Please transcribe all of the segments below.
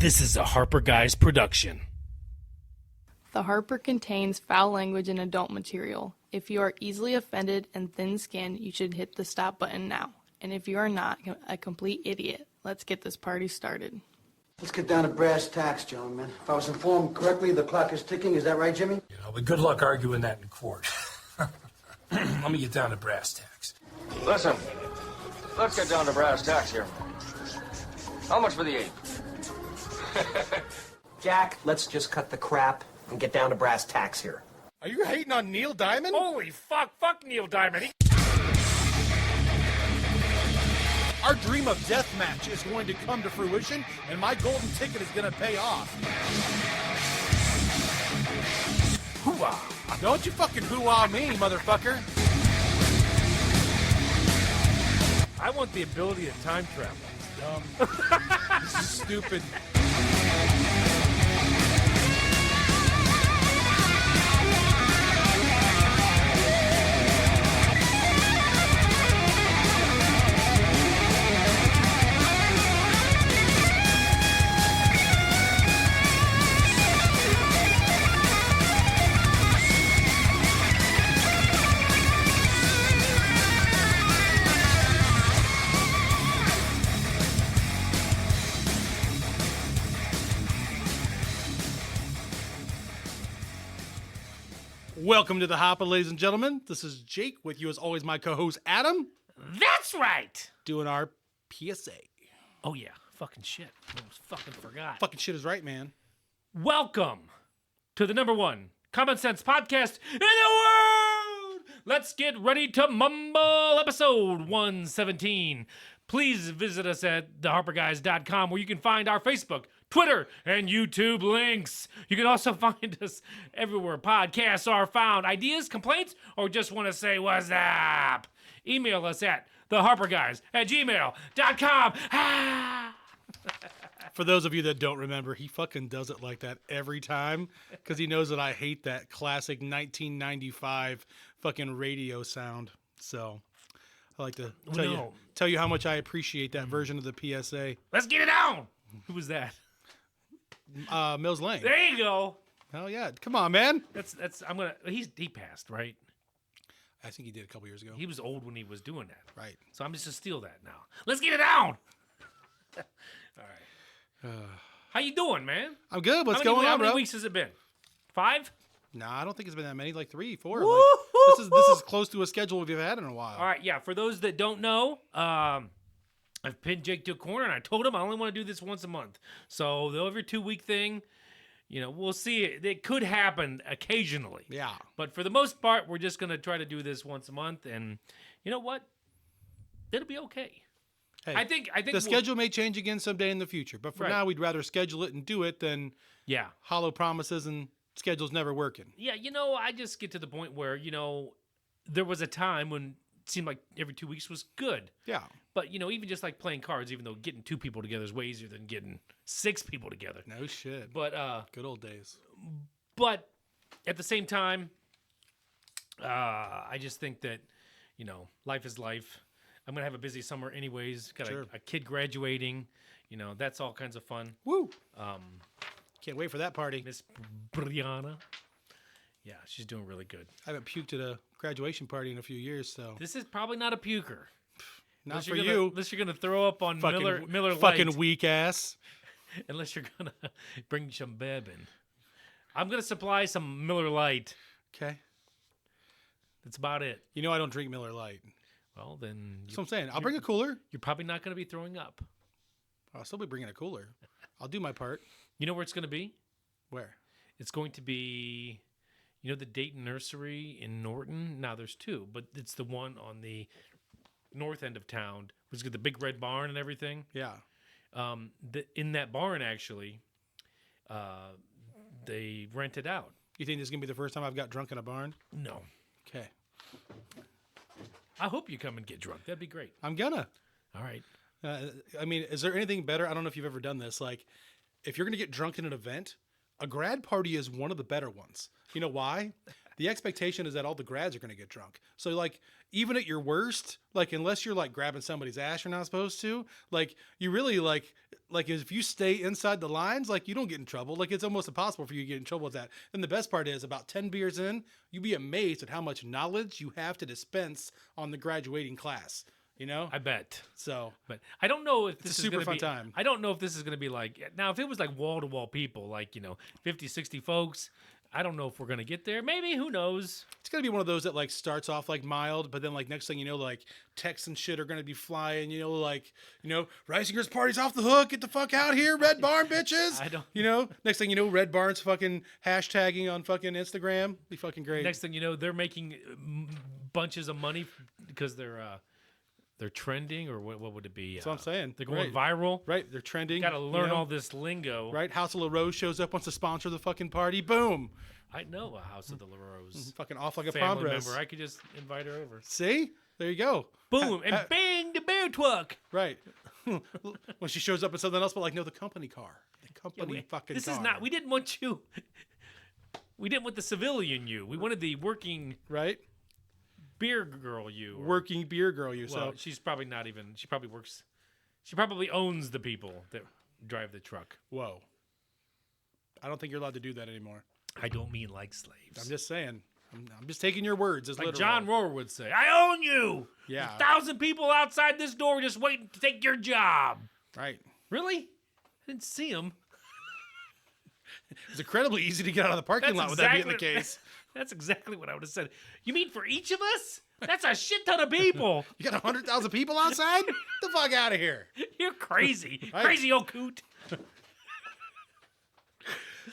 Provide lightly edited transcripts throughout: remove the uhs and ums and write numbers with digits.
This is a Harper Guys production. The Harper contains foul language and adult material. If you are easily offended and thin-skinned, you should hit the stop button now. And if you are not a complete idiot, let's get this party started. Let's get down to brass tacks, gentlemen. If I was informed correctly, the clock is ticking. Is that right, Jimmy? You know, but good luck arguing that in court. Let me get down to brass tacks. Listen, let's get down to brass tacks here. How much for the ape? Jack, let's just cut the crap and get down to brass tacks here. Are you hating on Neil Diamond? Holy fuck, fuck Neil Diamond. Our dream of deathmatch is going to come to fruition, and my golden ticket is going to pay off. Hoo-ah. Don't you fucking hoo-ah me, motherfucker. I want the ability to time travel. This is stupid. Welcome to the Harper, ladies and gentlemen. This is Jake with you as always, my co-host Adam, That's right. doing our PSA. Oh yeah, fucking shit. I almost fucking forgot. Fucking shit is right, man. Welcome to the number one common sense podcast in the world. Let's get ready to mumble episode 117. Please visit us at theharperguys.com where you can find our Facebook, Twitter, and YouTube links. You can also find us everywhere podcasts are found. Ideas, complaints, or just want to say what's up? Email us at theharperguys@gmail.com. For those of you that don't remember, he fucking does it like that every time because he knows that I hate that classic 1995 fucking radio sound. So I like to tell you how much I appreciate that version of the PSA. Let's get it on. Who was that? Mills Lane. There you go. Hell yeah. Come on, man. He passed, right? I think he did a couple years ago. He was old when he was doing that. Right. So I'm just gonna steal that now. Let's get it on. All right. How you doing, man? I'm good. What's How going on, many bro? weeks has it been? 5? Nah, I don't think it's been that many. Like 3, 4. Woo-hoo! Like, this is close to a schedule we've had in a while. All right, yeah. For those that don't know, I've pinned Jake to a corner, and I told him I only want to do this once a month. So the every 2-week thing, we'll see. It could happen occasionally. Yeah. But for the most part, we're just gonna try to do this once a month, and you know what? It'll be okay. Hey, I think the schedule may change again someday in the future, but for now, we'd rather schedule it and do it than hollow promises and schedules never working. Yeah, I just get to the point where, there was a time when it seemed like every 2 weeks was good. Yeah. But, even just like playing cards, even though getting 2 people together is way easier than getting 6 people together. No shit. But, good old days. But at the same time, I just think that, life is life. I'm going to have a busy summer anyways. Got a kid graduating. That's all kinds of fun. Woo. Can't wait for that party. Miss Brianna. Yeah, she's doing really good. I haven't puked at a graduation party in a few years, so. This is probably not a puker. Not for you. Unless you're going to throw up on Miller Lite. Fucking weak ass. Unless you're going to bring some bourbon. I'm going to supply some Miller Lite. Okay. That's about it. I don't drink Miller Lite. Well, then. That's what I'm saying. I'll bring a cooler. You're probably not going to be throwing up. I'll still be bringing a cooler. I'll do my part. You know where it's going to be? Where? It's going to be, the Dayton Nursery in Norton? Now there's 2, but it's the one on the north end of town. It's got the big red barn and everything. Yeah. In that barn, actually, they rent it out. You think this is going to be the first time I've got drunk in a barn? No. Okay. I hope you come and get drunk. That'd be great. I'm gonna. All right. Is there anything better? I don't know if you've ever done this. Like, if you're going to get drunk in an event, a grad party is one of the better ones. You know why? the expectation is that all the grads are going to get drunk. So like, even at your worst, like unless you're like grabbing somebody's ass you're not supposed to, like you really like if you stay inside the lines, like you don't get in trouble. Like it's almost impossible for you to get in trouble with that. And the best part is about 10 beers in, you'd be amazed at how much knowledge you have to dispense on the graduating class. You know? I bet. So, But I don't know if a this is super gonna fun be, time. I don't know if this is going to be like, now if it was like wall to wall people, like, 50, 60 folks, I don't know if we're going to get there. Maybe, who knows? it's going to be one of those that like starts off like mild, but then like next thing you know, like texts and shit are going to be flying, Reisinger's party's off the hook. Get the fuck out here, Red Barn bitches. I don't- Next thing you know, Red Barn's fucking hashtagging on fucking Instagram. Be fucking great. Next thing you know, they're making bunches of money because they're trending, or what would it be? That's what I'm saying. They're going Right. viral. Right. They're trending. Got to learn you know? all this lingo. Right. House of LaRose shows up, wants to sponsor the fucking party. Boom. I know a House of the LaRose Fucking off like a family progress. member. I could just invite her over. See? There you go. Boom, and bang, the bear truck. Right. When she shows up in something else, but like, no, the company car. The company fucking This car. is not. We didn't want you. We didn't want the civilian you. We wanted the working Right? beer girl you. or- Working beer girl, you. Well, So, she's probably not even. She probably works. She probably owns the people that drive the truck. whoa. I don't think you're allowed to do that anymore. I don't mean like slaves. I'm just saying. I'm just taking your words as like literal. John Rohr would say, "I own you." Yeah. 1,000 people outside this door just waiting to take your job. Right. Really? I didn't see him. It's incredibly easy to get out of the parking lot with that being the case. That's exactly what I would have said. You mean for each of us? That's a shit ton of people. You got 100,000 people outside? Get the fuck out of here. You're crazy. Right. Crazy old coot.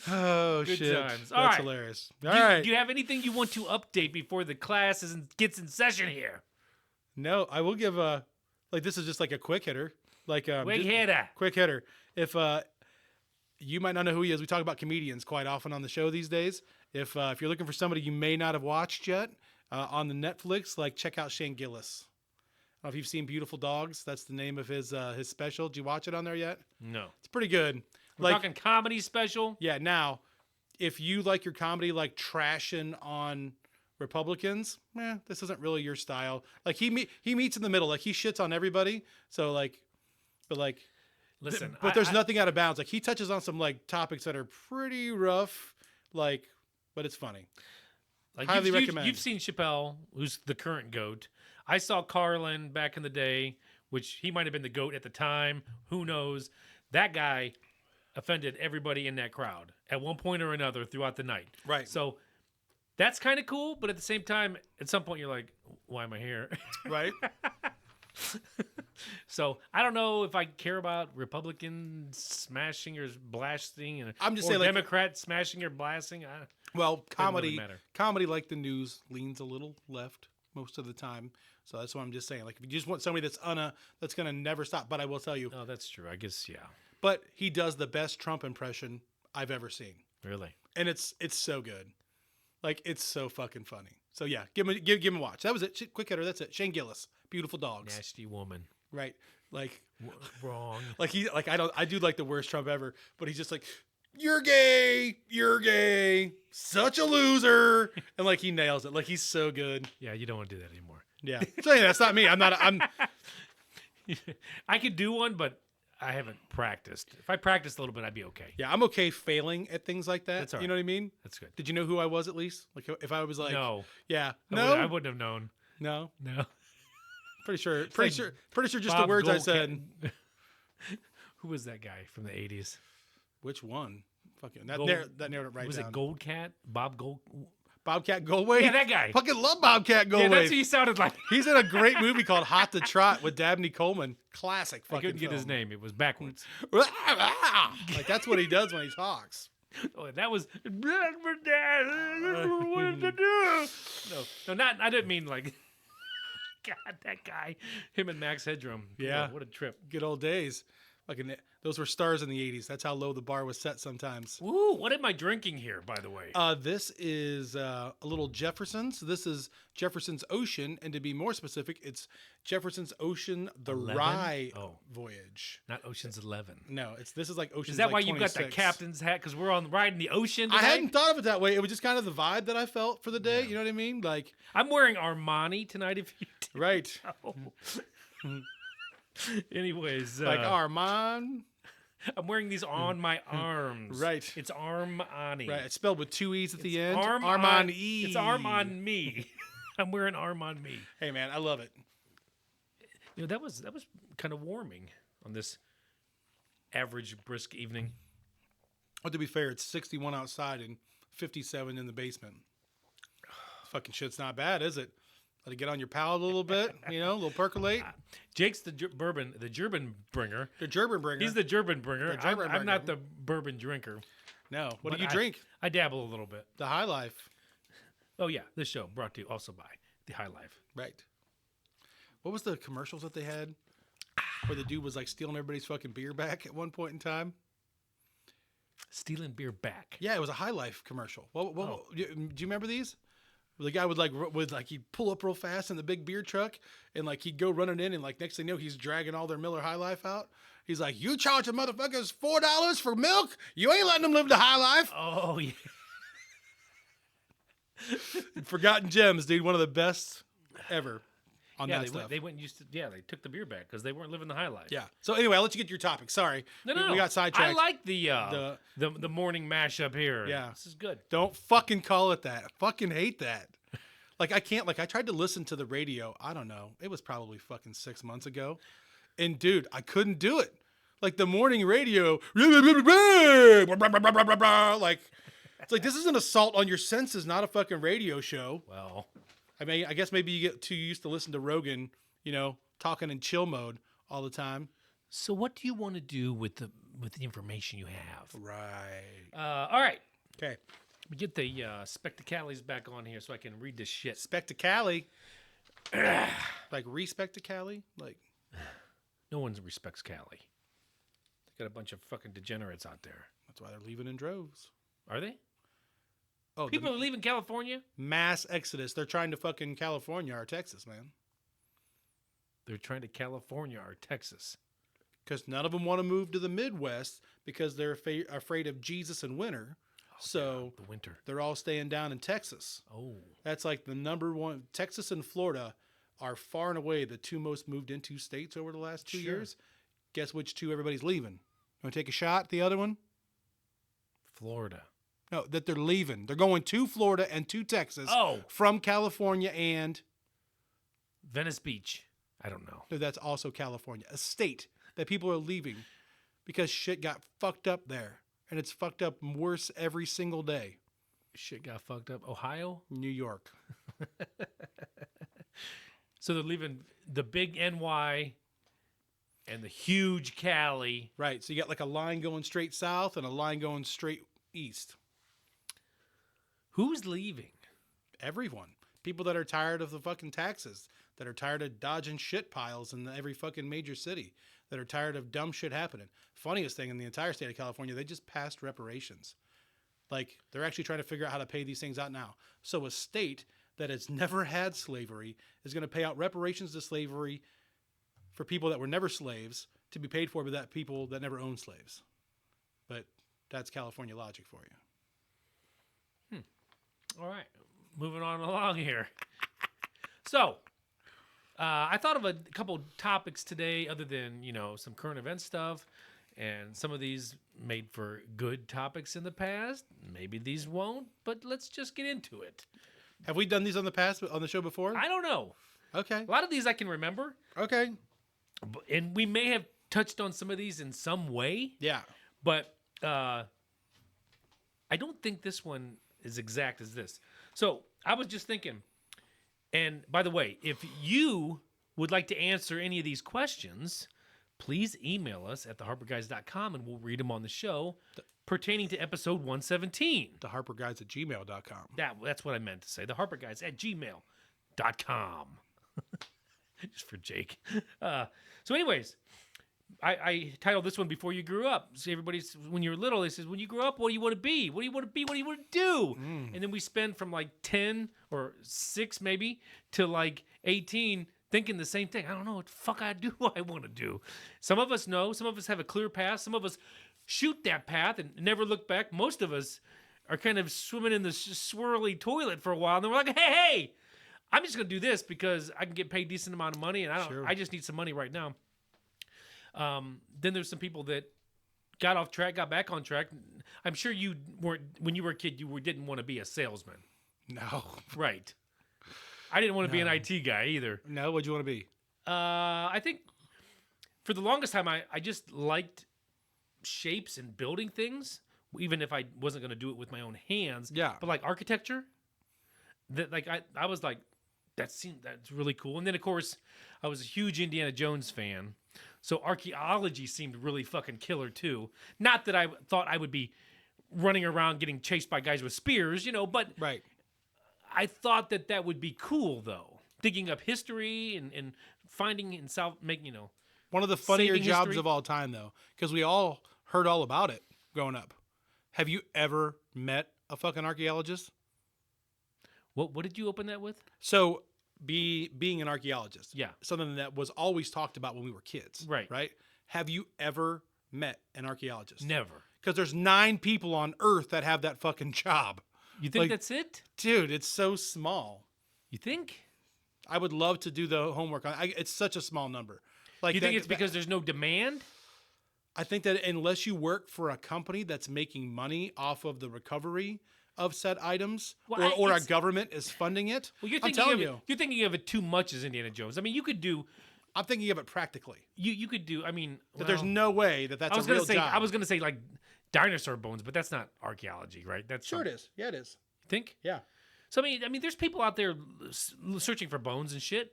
Oh, Good shit. times. That's All right. hilarious. All right. Do you have anything you want to update before the class gets in session here? No, I will give this is just like a quick hitter. Like Quick just- hitter. Quick hitter. If you might not know who he is, we talk about comedians quite often on the show these days. If you're looking for somebody you may not have watched yet on the Netflix, like check out Shane Gillis. I don't know if you've seen Beautiful Dogs. That's the name of his special. Did you watch it on there yet? No. It's pretty good. We're talking comedy special? Yeah, now, if you like your comedy like trashing on Republicans, this isn't really your style. Like he meets in the middle. Like he shits on everybody. So like, but like, Listen, but there's nothing out of bounds. Like he touches on some like topics that are pretty rough. Like, but it's funny. Like Highly you've recommend. seen Chappelle, who's the current GOAT. I saw Carlin back in the day, which he might have been the GOAT at the time. Who knows? That guy offended everybody in that crowd at one point or another throughout the night. Right. So that's kind of cool, but at the same time, at some point you're like, why am I here? Right. So I don't know if I care about Republicans smashing or blasting, and I'm just or saying, like- Democrats smashing or blasting. Well, really matter. comedy like the news leans a little left most of the time. So that's what I'm just saying. Like if you just want somebody that's gonna never stop. But I will tell you, Oh, that's true. I guess, yeah. but he does the best Trump impression I've ever seen. Really. And it's so good. Like it's so fucking funny. So yeah, give him a watch. That was it. Quick hitter. That's it. Shane Gillis, Beautiful Dogs. Nasty woman. Right. Like Wrong. I do like the worst Trump ever, but he's just like, you're gay, such a loser, and like he nails it. Like he's so good. Yeah, you don't want to do that anymore. Yeah. So yeah, that's not me. I'm I could do one, but I haven't practiced. If I practiced a little bit, I'd be okay. yeah, I'm okay failing at things like that. That's all You know what I mean? That's good. Did you know who I was at least? Like if I was like, No. yeah, I wouldn't have known. no, No. pretty sure like just the Bob words I Goldcat- said. Who was that guy from the 80s? Which one? Fucking that Gold- narrowed it right Was down. it Goldcat? Bob Gold? Bobcat Goldthwait? Yeah, that guy. Fucking love Bobcat Goldthwait. Yeah, that's what he sounded like. He's in a great movie called Hot to Trot with Dabney Coleman. Classic I fucking couldn't get his film. name. It was backwards. Like that's what he does when he talks. Oh, that was. What to do? No, not. I didn't mean like. God, that guy. Him and Max Headroom. Yeah. Oh, what a trip. Good old days. Those were stars in the 80s. That's how low the bar was set sometimes. Ooh, what am I drinking here, by the way? This is a little Jefferson's. This is Jefferson's Ocean, and to be more specific, it's Jefferson's Ocean the 11? Rye Oh. Voyage. Not Ocean's 11. No, this is like Ocean's. Is that like why you got the 26. captain's hat? Because we're on riding the ocean I today? hadn't thought of it that way. It was just kind of the vibe that I felt for the day. You know what I mean? Like, I'm wearing Armani tonight. If you didn't right, know. Anyways, like Armand. I'm wearing these on my arms. Right. It's Armani. Right, it's spelled with 2 E's at the end. Arm Arm on on E. It's arm on me. I'm wearing arm on me. Hey man, I love it. You know, that was kind of warming on this average brisk evening. Well, to be fair, it's 61 outside and 57 in the basement. Fucking shit's not bad, is it? Let it get on your palate a little bit, you know, a little percolate. Jake's the German bringer. The German bringer. He's the German bringer. The German I'm not bringer. the bourbon drinker. No, what But do you I- drink? I dabble a little bit. The High Life. Oh yeah, this show brought to you also by the High Life. Right. What was the commercials that they had where the dude was like stealing everybody's fucking beer back at one point in time? Stealing beer back. Yeah, it was a High Life commercial. Do you remember these? The guy would he'd pull up real fast in the big beer truck and like he'd go running in and like next thing you know he's dragging all their Miller High Life out. He's like, "You charging motherfuckers $4 for milk? You ain't letting them live the high life." Oh yeah. Forgotten Gems, dude, one of the best ever on Yeah, that they stuff. went, they went and used to. Yeah, they took the beer back because they weren't living the high life. Yeah. So anyway, I'll let you get your topic. Sorry, No, we got sidetracked. I like the morning mashup here. Yeah. This is good. Don't fucking call it that. I fucking hate that. Like I can't. Like I tried to listen to the radio. I don't know. It was probably fucking 6 months ago, and dude, I couldn't do it. Like the morning radio, like it's like this is an assault on your senses, not a fucking radio show. Well, I mean, I guess maybe you get too used to listen to Rogan, you know, talking in chill mode all the time. so what do you want to do with the information you have? Right. All right. Okay. Let me get the spectacales back on here so I can read this shit. Spectacali. Like respectacali? Like No one respects Cali. They got a bunch of fucking degenerates out there. that's why they're leaving in droves. Are they? Oh, People are leaving California? mass exodus. They're trying to fucking California or Texas, man. They're trying to California or Texas. Because none of them want to move to the Midwest because they're afraid of Jesus and winter. So The winter. they're all staying down in Texas. Oh. That's like the number one. Texas and Florida are far and away the two most moved into states over the last 2 Sure. years. Guess which two everybody's leaving? Want to take a shot? The other one? Florida. No, that they're leaving. They're going to Florida and to Texas Oh. from California and Venice Beach. I don't know. no, that's also California. A state that people are leaving because shit got fucked up there. And it's fucked up worse every single day. Shit got fucked up. Ohio? New York. So they're leaving the big NY and the huge Cali. Right. So you got like a line going straight south and a line going straight east. Who's leaving? Everyone. People that are tired of the fucking taxes, that are tired of dodging shit piles in every fucking major city, that are tired of dumb shit happening. Funniest thing in the entire state of California, they just passed reparations. Like, they're actually trying to figure out how to pay these things out now. So a state that has never had slavery is going to pay out reparations to slavery for people that were never slaves to be paid for by that people that never owned slaves. But that's California logic for you. All right. Moving on along here. So, I thought of a couple topics today other than, you know, some current event stuff. And some of these made for good topics in the past. Maybe these won't, but let's just get into it. Have we done these on the show before? I don't know. Okay. A lot of these I can remember. Okay. And we may have touched on some of these in some way. Yeah. But I don't think this one is exact as this. So I was just thinking, and by the way, if you would like to answer any of these questions, please email us at theharperguys.com and we'll read them on the show pertaining to episode 117. theharperguys@gmail.com. That's what I meant to say. Theharperguys@gmail.com. Just for Jake. So anyways, I titled this one "Before You Grew Up." So everybody's when you're little, they says, "When you grow up, what do you want to be? What do you want to be? What do you want to do?" And then we spend from like 10 or 6 maybe to like 18 thinking the same thing. I don't know what the fuck I do. What I want to do. Some of us know. Some of us have a clear path. Some of us shoot that path and never look back. Most of us are kind of swimming in the swirly toilet for a while, and then we're like, "Hey, I'm just gonna do this because I can get paid a decent amount of money, and I just need some money right now." Then there's some people that got off track, got back on track. I'm sure you weren't when you were a kid. Didn't want to be a salesman, No. right? I didn't want to be an IT guy either. No, what'd you want to be? I think for the longest time, I just liked shapes and building things, even if I wasn't going to do it with my own hands. Yeah. But like architecture, I was like, that's really cool. And then of course, I was a huge Indiana Jones fan, so archaeology seemed really fucking killer too. Not that I thought I would be running around getting chased by guys with spears, but Right. I thought that would be cool though. Digging up history and finding and making, One of the funnier saving jobs history. of all time, though, because we all heard all about it growing up. Have you ever met a fucking archaeologist? What did you open that with? So, being an archaeologist, Yeah. something that was always talked about when we were kids, Right. Right. Have you ever met an archaeologist? Never. Because there's 9 people on Earth that have that fucking job, You think Like- that's it? dude. It's so small. You think? I would love to do the homework on. It's such a small number. Like You think that- it's because there's no demand? I think that unless you work for a company that's making money off of the recovery of said items, Well, or a it's- government is funding it, Well, you're I'm thinking telling of you, it, you're thinking of it too much as Indiana Jones. I mean, you could do I'm thinking of it practically. you could do. I mean, That there's well, no way that that's I was a real gonna say job. I was gonna say like dinosaur bones, but that's not archaeology, right? That's Sure, it is. Yeah, it is. You think? Yeah. So I mean, there's people out there searching for bones and shit,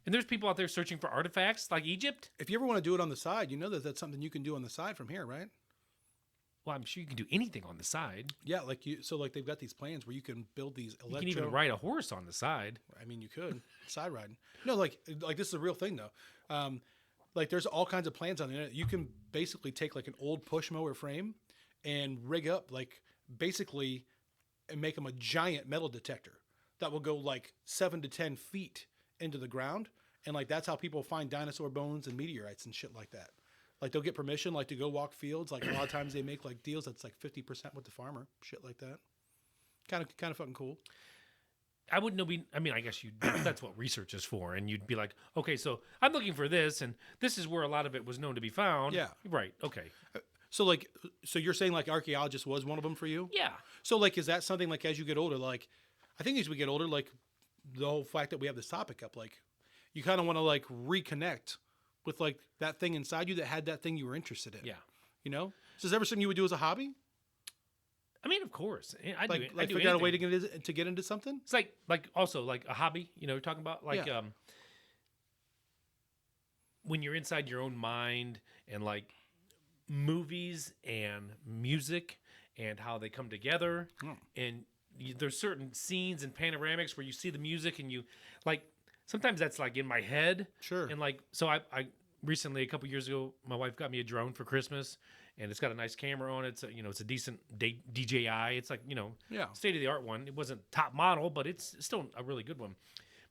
and there's people out there searching for artifacts like Egypt. If you ever want to do it on the side, you know that that's something you can do on the side from here, right? Well, I'm sure you can do anything on the side. Yeah, like they've got these plans where you can build these You can even ride a horse on the side. I mean, you could side riding. No, like this is a real thing though. Like there's all kinds of plans on the internet. You can basically take like an old push mower frame and rig up like basically and make them a giant metal detector that will go like 7 to 10 feet into the ground, and like that's how people find dinosaur bones and meteorites and shit like that. Like they'll get permission like to go walk fields. Like a lot of times they make like deals that's like 50% with the farmer, shit like that. Kind of fucking cool. I wouldn't know. I mean, I guess you. That's what research is for, and you'd be like, okay, so I'm looking for this, and this is where a lot of it was known to be found. Yeah. Right. Okay. So you're saying like archaeologist was one of them for you? Yeah. So like, is that something like as you get older, like I think as we get older, like the whole fact that we have this topic up, like you kind of want to like reconnect with like that thing inside you that had that thing you were interested in. Yeah. You know? So is there ever something you would do as a hobby? I mean, of course. I Like do figure out a way anything. to get into something? It's like also like a hobby. You're talking about like Yeah. when you're inside your own mind and like movies and music and how they come together and there's certain scenes and panoramics where you see the music and you like sometimes that's like in my head. Sure. And like so I recently a couple years ago my wife got me a drone for Christmas and it's got a nice camera on it. It's it's a decent DJI. It's like Yeah. state of the art one. It wasn't top model, but it's still a really good one.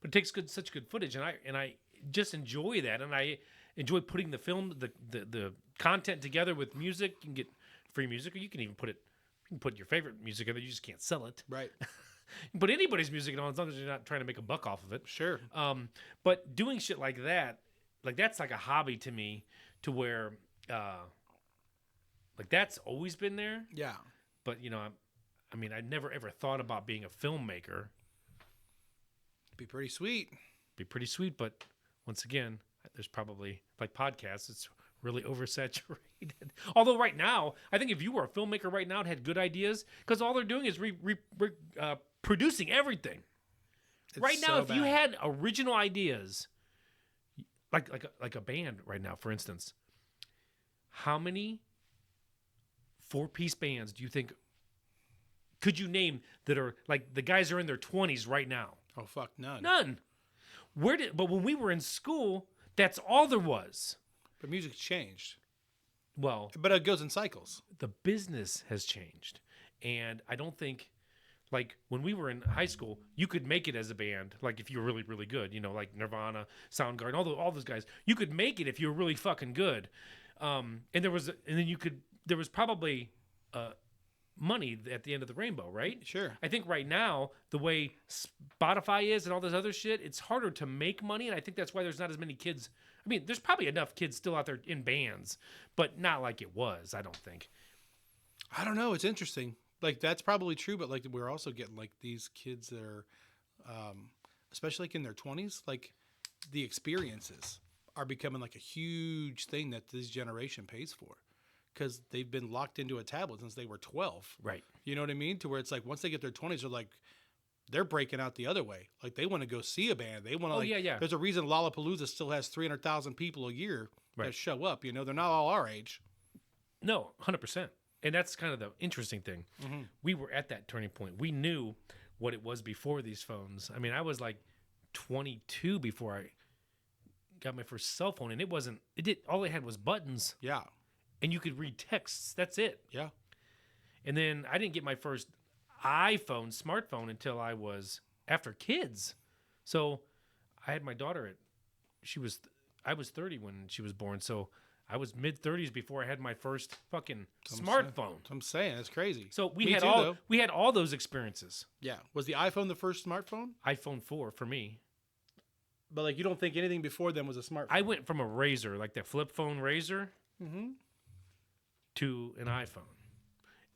But it takes such good footage, and I just enjoy that, and I enjoy putting the film, the content together with music. You can get free music, or you can even put your favorite music in there. You just can't sell it. Right. Put anybody's music on as long as you're not trying to make a buck off of it. Sure. But doing shit like that, like that's like a hobby to me, to where like that's always been there. Yeah. But I mean, I never ever thought about being a filmmaker. Be pretty sweet. Be pretty sweet, but once again, there's probably like podcasts. It's really oversaturated. Although right now, I think if you were a filmmaker right now and had good ideas, because all they're doing is producing everything. Right now, so if you bad. had original ideas, like a band right now, for instance, how many 4-piece bands do you think could you name that are like the guys are in their 20s right now? Oh fuck, none. None. But when we were in school, that's all there was. But music's changed. Well, But it goes in cycles. the business has changed. And I don't think, like, when we were in high school, you could make it as a band, like, if you were really, really good, you know, like Nirvana, Soundgarden, all those guys. You could make it if you were really fucking good. And there was probably money at the end of the rainbow, right? Sure. I think right now, the way Spotify is and all this other shit, it's harder to make money. And I think that's why there's not as many kids. I mean, there's probably enough kids still out there in bands, but not like it was, I don't think. I don't know. It's interesting. Like, that's probably true, but like we're also getting like these kids that are, especially like in their 20s, like the experiences are becoming like a huge thing that this generation pays for because they've been locked into a tablet since they were 12. Right. You know what I mean? To where it's like once they get their 20s, they're like, they're breaking out the other way. Like they want to go see a band. They want to yeah. There's a reason Lollapalooza still has 300,000 people a year that Right. show up. You know, they're not all our age. No, 100%. And that's kind of the interesting thing. Mm-hmm. We were at that turning point. We knew what it was before these phones. I mean, I was like 22 before I got my first cell phone, and all it had was buttons, Yeah. and you could read texts. That's it. Yeah. And then I didn't get my first smartphone, until I was after kids. So I had my daughter I was 30 when she was born. So I was mid 30s before I had my first fucking smartphone. I'm saying it's crazy. So we Me had too, all though. we had all those experiences. Yeah. Was the iPhone the first smartphone? iPhone 4 for me. But like you don't think anything before then was a smartphone? I went from a Razor, like the flip phone Razor, Mm-hmm. to an iPhone.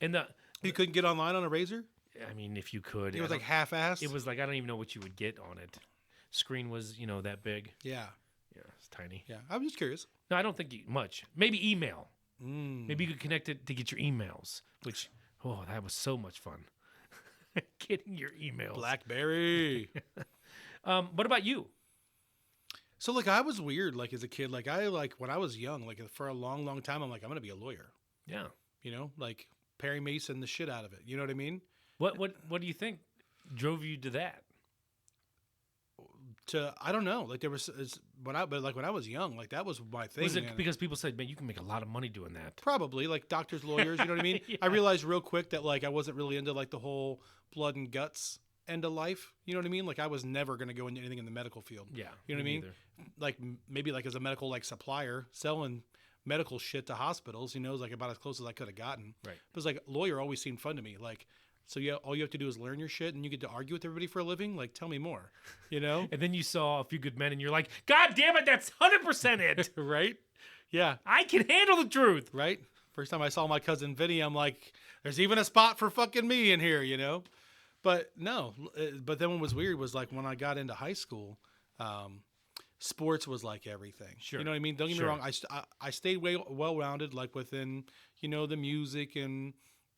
And You couldn't get online on a Razor? I mean, if you could, It was I like don't- half-assed? It was like, I don't even know what you would get on it. Screen was, that big. Yeah. Yeah, it's tiny. Yeah. I'm just curious. No, I don't think much. Maybe email. Mm. Maybe you could connect it to get your emails, which, that was so much fun. Getting your emails. BlackBerry. What about you? So like I was weird like as a kid. Like when I was young, like for a long, long time, I'm like, I'm going to be a lawyer. Yeah. You know, like Perry Mason the shit out of it. You know what I mean? What do you think drove you to that? I don't know. Like there was when I was young, like that was my thing. Was it man. because people said, man, you can make a lot of money doing that? Probably like doctors, lawyers, you know what I mean? Yeah. I realized real quick that like I wasn't really into like the whole blood and guts end of life. You know what I mean? Like I was never going to go into anything in the medical field. Yeah. You know what I mean? neither. Like maybe like as a medical like supplier selling medical shit to hospitals, is like about as close as I could have gotten. Right. But it's like lawyer always seemed fun to me. Like, so yeah, all you have to do is learn your shit and you get to argue with everybody for a living. Like, tell me more, And then you saw A Few Good Men and you're like, God damn it, that's 100% it. right? Yeah. I can handle the truth. Right. First time I saw my cousin Vinny, I'm like, there's even a spot for fucking me in here, But no, but then what was weird was like when I got into high school, sports was like everything. Sure. You know what I mean? Don't get me Sure. wrong. I stayed well-rounded, like within, the music and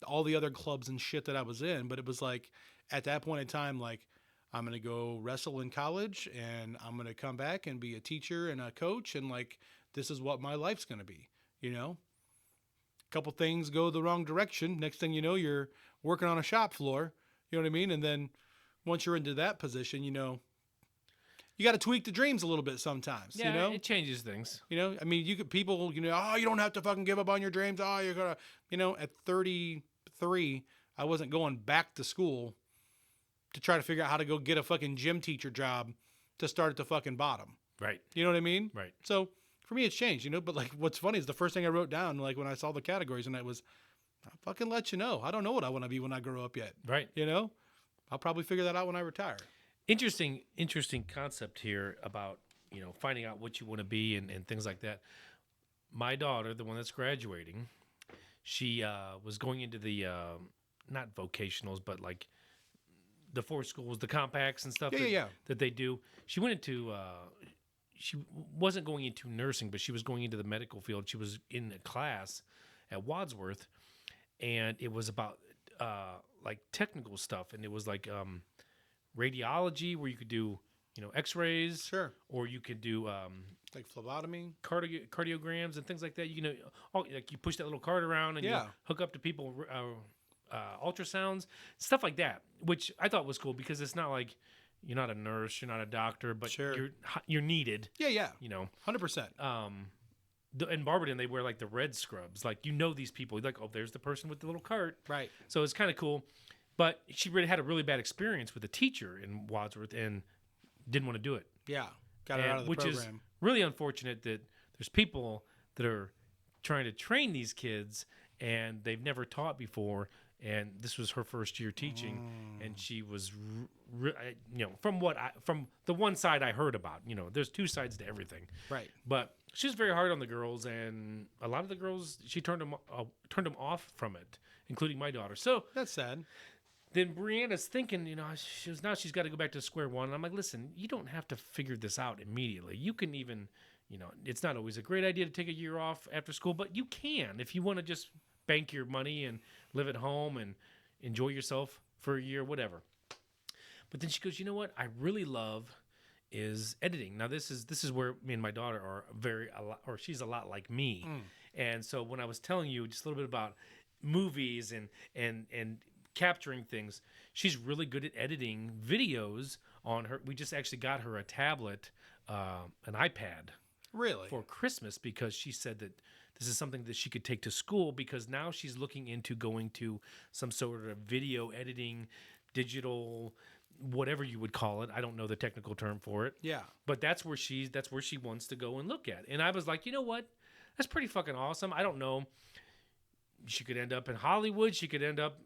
all the other clubs and shit that I was in. But it was like at that point in time, like I'm going to go wrestle in college and I'm going to come back and be a teacher and a coach. And like, this is what my life's going to be, Couple things go the wrong direction. Next thing you know, you're working on a shop floor. You know what I mean? And then once you're into that position, you got to tweak the dreams a little bit sometimes, Yeah, it changes things. I mean, people, you don't have to fucking give up on your dreams. Oh, you're going to, at 33, I wasn't going back to school to try to figure out how to go get a fucking gym teacher job to start at the fucking bottom. Right. You know what I mean? Right. So for me, it's changed, but like, what's funny is the first thing I wrote down, like when I saw the categories and it was, I'll fucking let you know. I don't know what I want to be when I grow up yet. Right. I'll probably figure that out when I retire. Interesting concept here about, finding out what you want to be and things like that. My daughter, the one that's graduating, she was going into the, not vocationals, but like the 4 schools, the compacts and stuff that they do. She went into, she wasn't going into nursing, but she was going into the medical field. She was in a class at Wadsworth, and it was about like technical stuff, and it was like radiology, where you could do x-rays, Sure. or you could do Like phlebotomy. cardiograms and things like that. Like you push that little card around and you hook up to people ultrasounds, stuff like that, which I thought was cool because it's not like you're not a nurse, you're not a doctor, but Sure. you're needed. Yeah. 100%. 100%. in Barberton, they wear like the red scrubs. Like, these people. Like, oh, there's the person with the little cart. Right. So it's kind of cool. But she really had a really bad experience with a teacher in Wadsworth and didn't want to do it. Yeah. Got her out of the which program. is really unfortunate that there's people that are trying to train these kids and they've never taught before. And this was her first year teaching, and she was, from the one side I heard about, there's two sides to everything. Right. But she was very hard on the girls, and a lot of the girls, she turned them off from it, including my daughter. So That's sad. then Brianna's thinking, now she's got to go back to square one. And I'm like, listen, you don't have to figure this out immediately. You can even, it's not always a great idea to take a year off after school, but you can if you want to just bank your money and live at home and enjoy yourself for a year, whatever. But then she goes, you know what I really love is editing. Now this is where me and my daughter are she's a lot like me. And so when I was telling you just a little bit about movies and capturing things, she's really good at editing videos on her. We just actually got her a tablet, an iPad Really? for Christmas because she said that this is something that she could take to school because now she's looking into going to some sort of video editing, digital, whatever you would call it. I don't know the technical term for it. Yeah. But that's where she wants to go and look at. And I was like, you know what? That's pretty fucking awesome. I don't know. She could end up in Hollywood. She could end up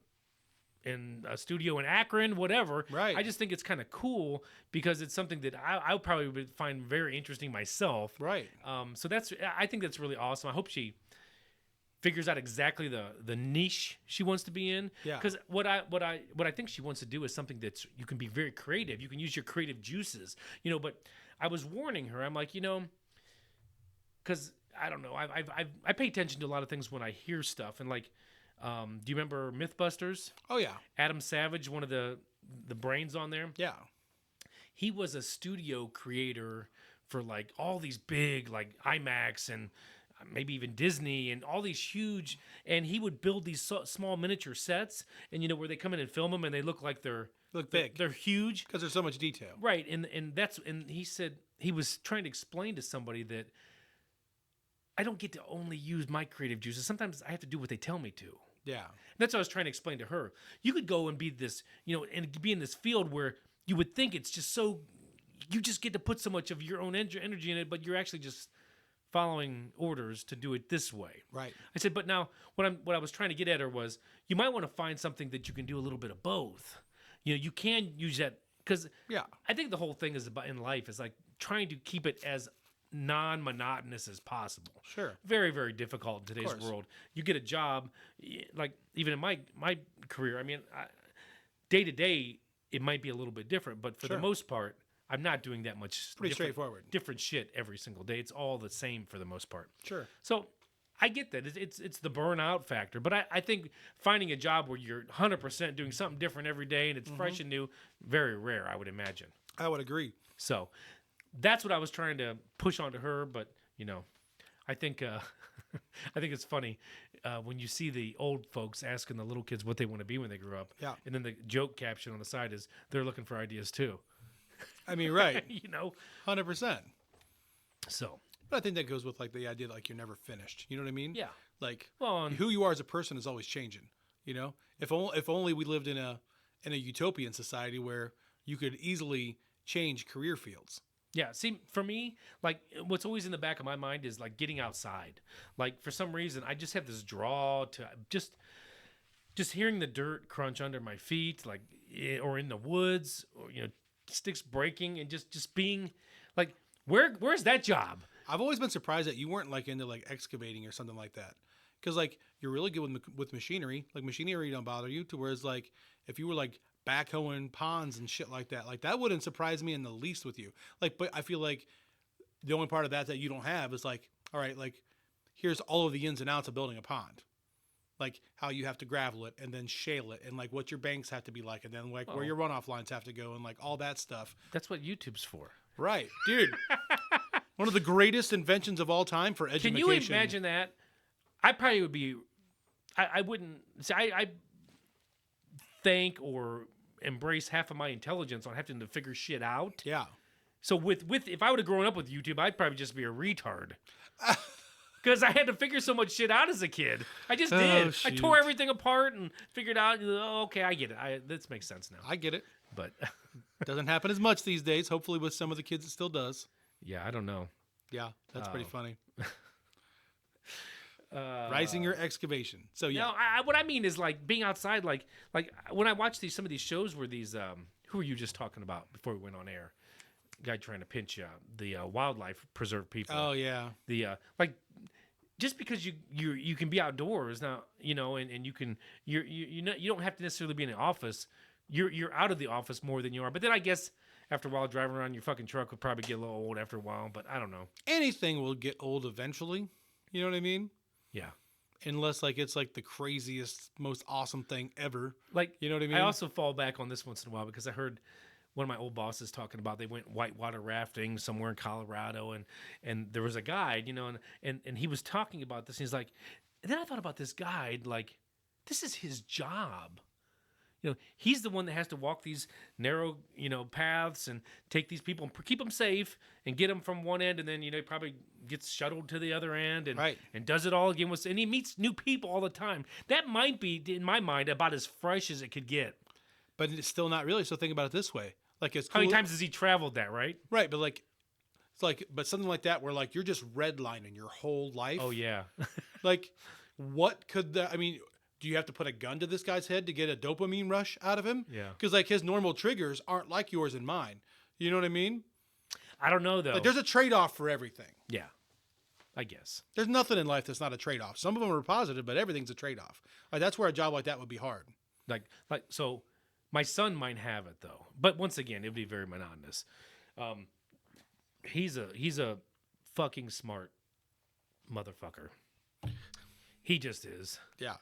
in a studio in Akron, whatever. Right. I just think it's kind of cool because it's something that I probably would find very interesting myself. Right. So I think that's really awesome. I hope she figures out exactly the niche she wants to be in. Yeah. Because what I think she wants to do is something that's you can be very creative. You can use your creative juices. But I was warning her. I'm like, because I don't know. I pay attention to a lot of things when I hear stuff and like. Do you remember Mythbusters? Oh yeah. Adam Savage, one of the brains on there. Yeah. He was a studio creator for like all these big like IMAX and maybe even Disney and all these huge. And he would build these small miniature sets, and where they come in and film them, and they look like they're big. They're huge Because there's so much detail. right? And he said he was trying to explain to somebody that I don't get to only use my creative juices. Sometimes I have to do what they tell me to. Yeah. That's what I was trying to explain to her. You could go and be this, and be in this field where you would think it's just so, you just get to put so much of your own energy in it, but you're actually just following orders to do it this way. Right. I said, but now what I was trying to get at her was, you might want to find something that you can do a little bit of both. You can use that because I think the whole thing is about in life is like trying to keep it as non-monotonous as possible. Sure. Very, very difficult in today's course. world. You get a job, like even in my career, I mean, day to day, it might be a little bit different, but for the most part, I'm not doing that much. Pretty straightforward. Different shit every single day. It's all the same for the most part. Sure. So I get that. It's the burnout factor. But I think finding a job where you're 100% doing something different every day and it's fresh and new, very rare, I would imagine. I would agree. So that's what I was trying to push onto her. But, I think I think it's funny when you see the old folks asking the little kids what they want to be when they grow up. Yeah. And then the joke caption on the side is they're looking for ideas too. I mean, right. 100%. So. But I think that goes with like the idea that like you're never finished. You know what I mean? Yeah. Like Well, who you are as a person is always changing. If only we lived in a utopian society where you could easily change career fields. Yeah, see, for me, like, what's always in the back of my mind is, like, getting outside. Like, for some reason, I just have this draw to just hearing the dirt crunch under my feet, like, or in the woods, or, sticks breaking, and just being, like, where's that job? I've always been surprised that you weren't, like, into, like, excavating or something like that. Because, like, you're really good with machinery. Like, machinery don't bother you, to whereas, like, if you were, like, backhoeing ponds and shit like that wouldn't surprise me in the least with you. Like, but I feel like the only part of that you don't have is like, all right, like here's all of the ins and outs of building a pond, like how you have to gravel it and then shale it and like what your banks have to be like and then like where your runoff lines have to go and like all that stuff. That's what YouTube's for. Right, dude. One of the greatest inventions of all time for education. Can you imagine that? I probably would be. I wouldn't. See, I thank or embrace half of my intelligence on having to figure shit out. Yeah. So with if I would have grown up with YouTube, I'd probably just be a retard. because I had to figure so much shit out as a kid. I just Oh, did. I shoot. tore everything apart and figured out. Oh, okay, I get it. This makes sense now. I get it. But Doesn't happen as much these days. Hopefully, with some of the kids, it still does. yeah, I don't know. Yeah, that's pretty funny. Uh, Rising your excavation. So yeah, No, what I mean is like being outside, like when I watch some of these shows where these who were you just talking about before we went on air? Guy trying to pinch the wildlife preserve people. oh yeah, The like just because you can be outdoors now, and you can you don't have to necessarily be in the office. You're out of the office more than you are. But then I guess after a while driving around your fucking truck would probably get a little old after a while. But I don't know. anything will get old eventually. You know what I mean? Yeah. Unless like it's like the craziest, most awesome thing ever. Like, You know what I mean? I also fall back on this once in a while because I heard one of my old bosses talking about they went whitewater rafting somewhere in Colorado, and there was a guide, and he was talking about this. And he's like, and then I thought about this guide, like, this is his job. He's the one that has to walk these narrow, paths and take these people and keep them safe and get them from one end, and then he probably gets shuttled to the other end and Right. and does it all again and he meets new people all the time. That might be in my mind about as fresh as it could get. But it's still not really. So think about it this way: like it's How many cool- times has he traveled that, right? right? But like it's like, but something like that where like you're just redlining your whole life. Oh yeah. Like, what could that? I mean, do you have to put a gun to this guy's head to get a dopamine rush out of him? Yeah. Because like his normal triggers aren't like yours and mine. You know what I mean? I don't know though. Like there's a trade-off for everything. Yeah, I guess. There's nothing in life that's not a trade-off. Some of them are positive, but everything's a trade-off. Like that's where a job like that would be hard. Like so, my son might have it though, but once again, it'd be very monotonous. He's a fucking smart motherfucker. He just is. Yeah.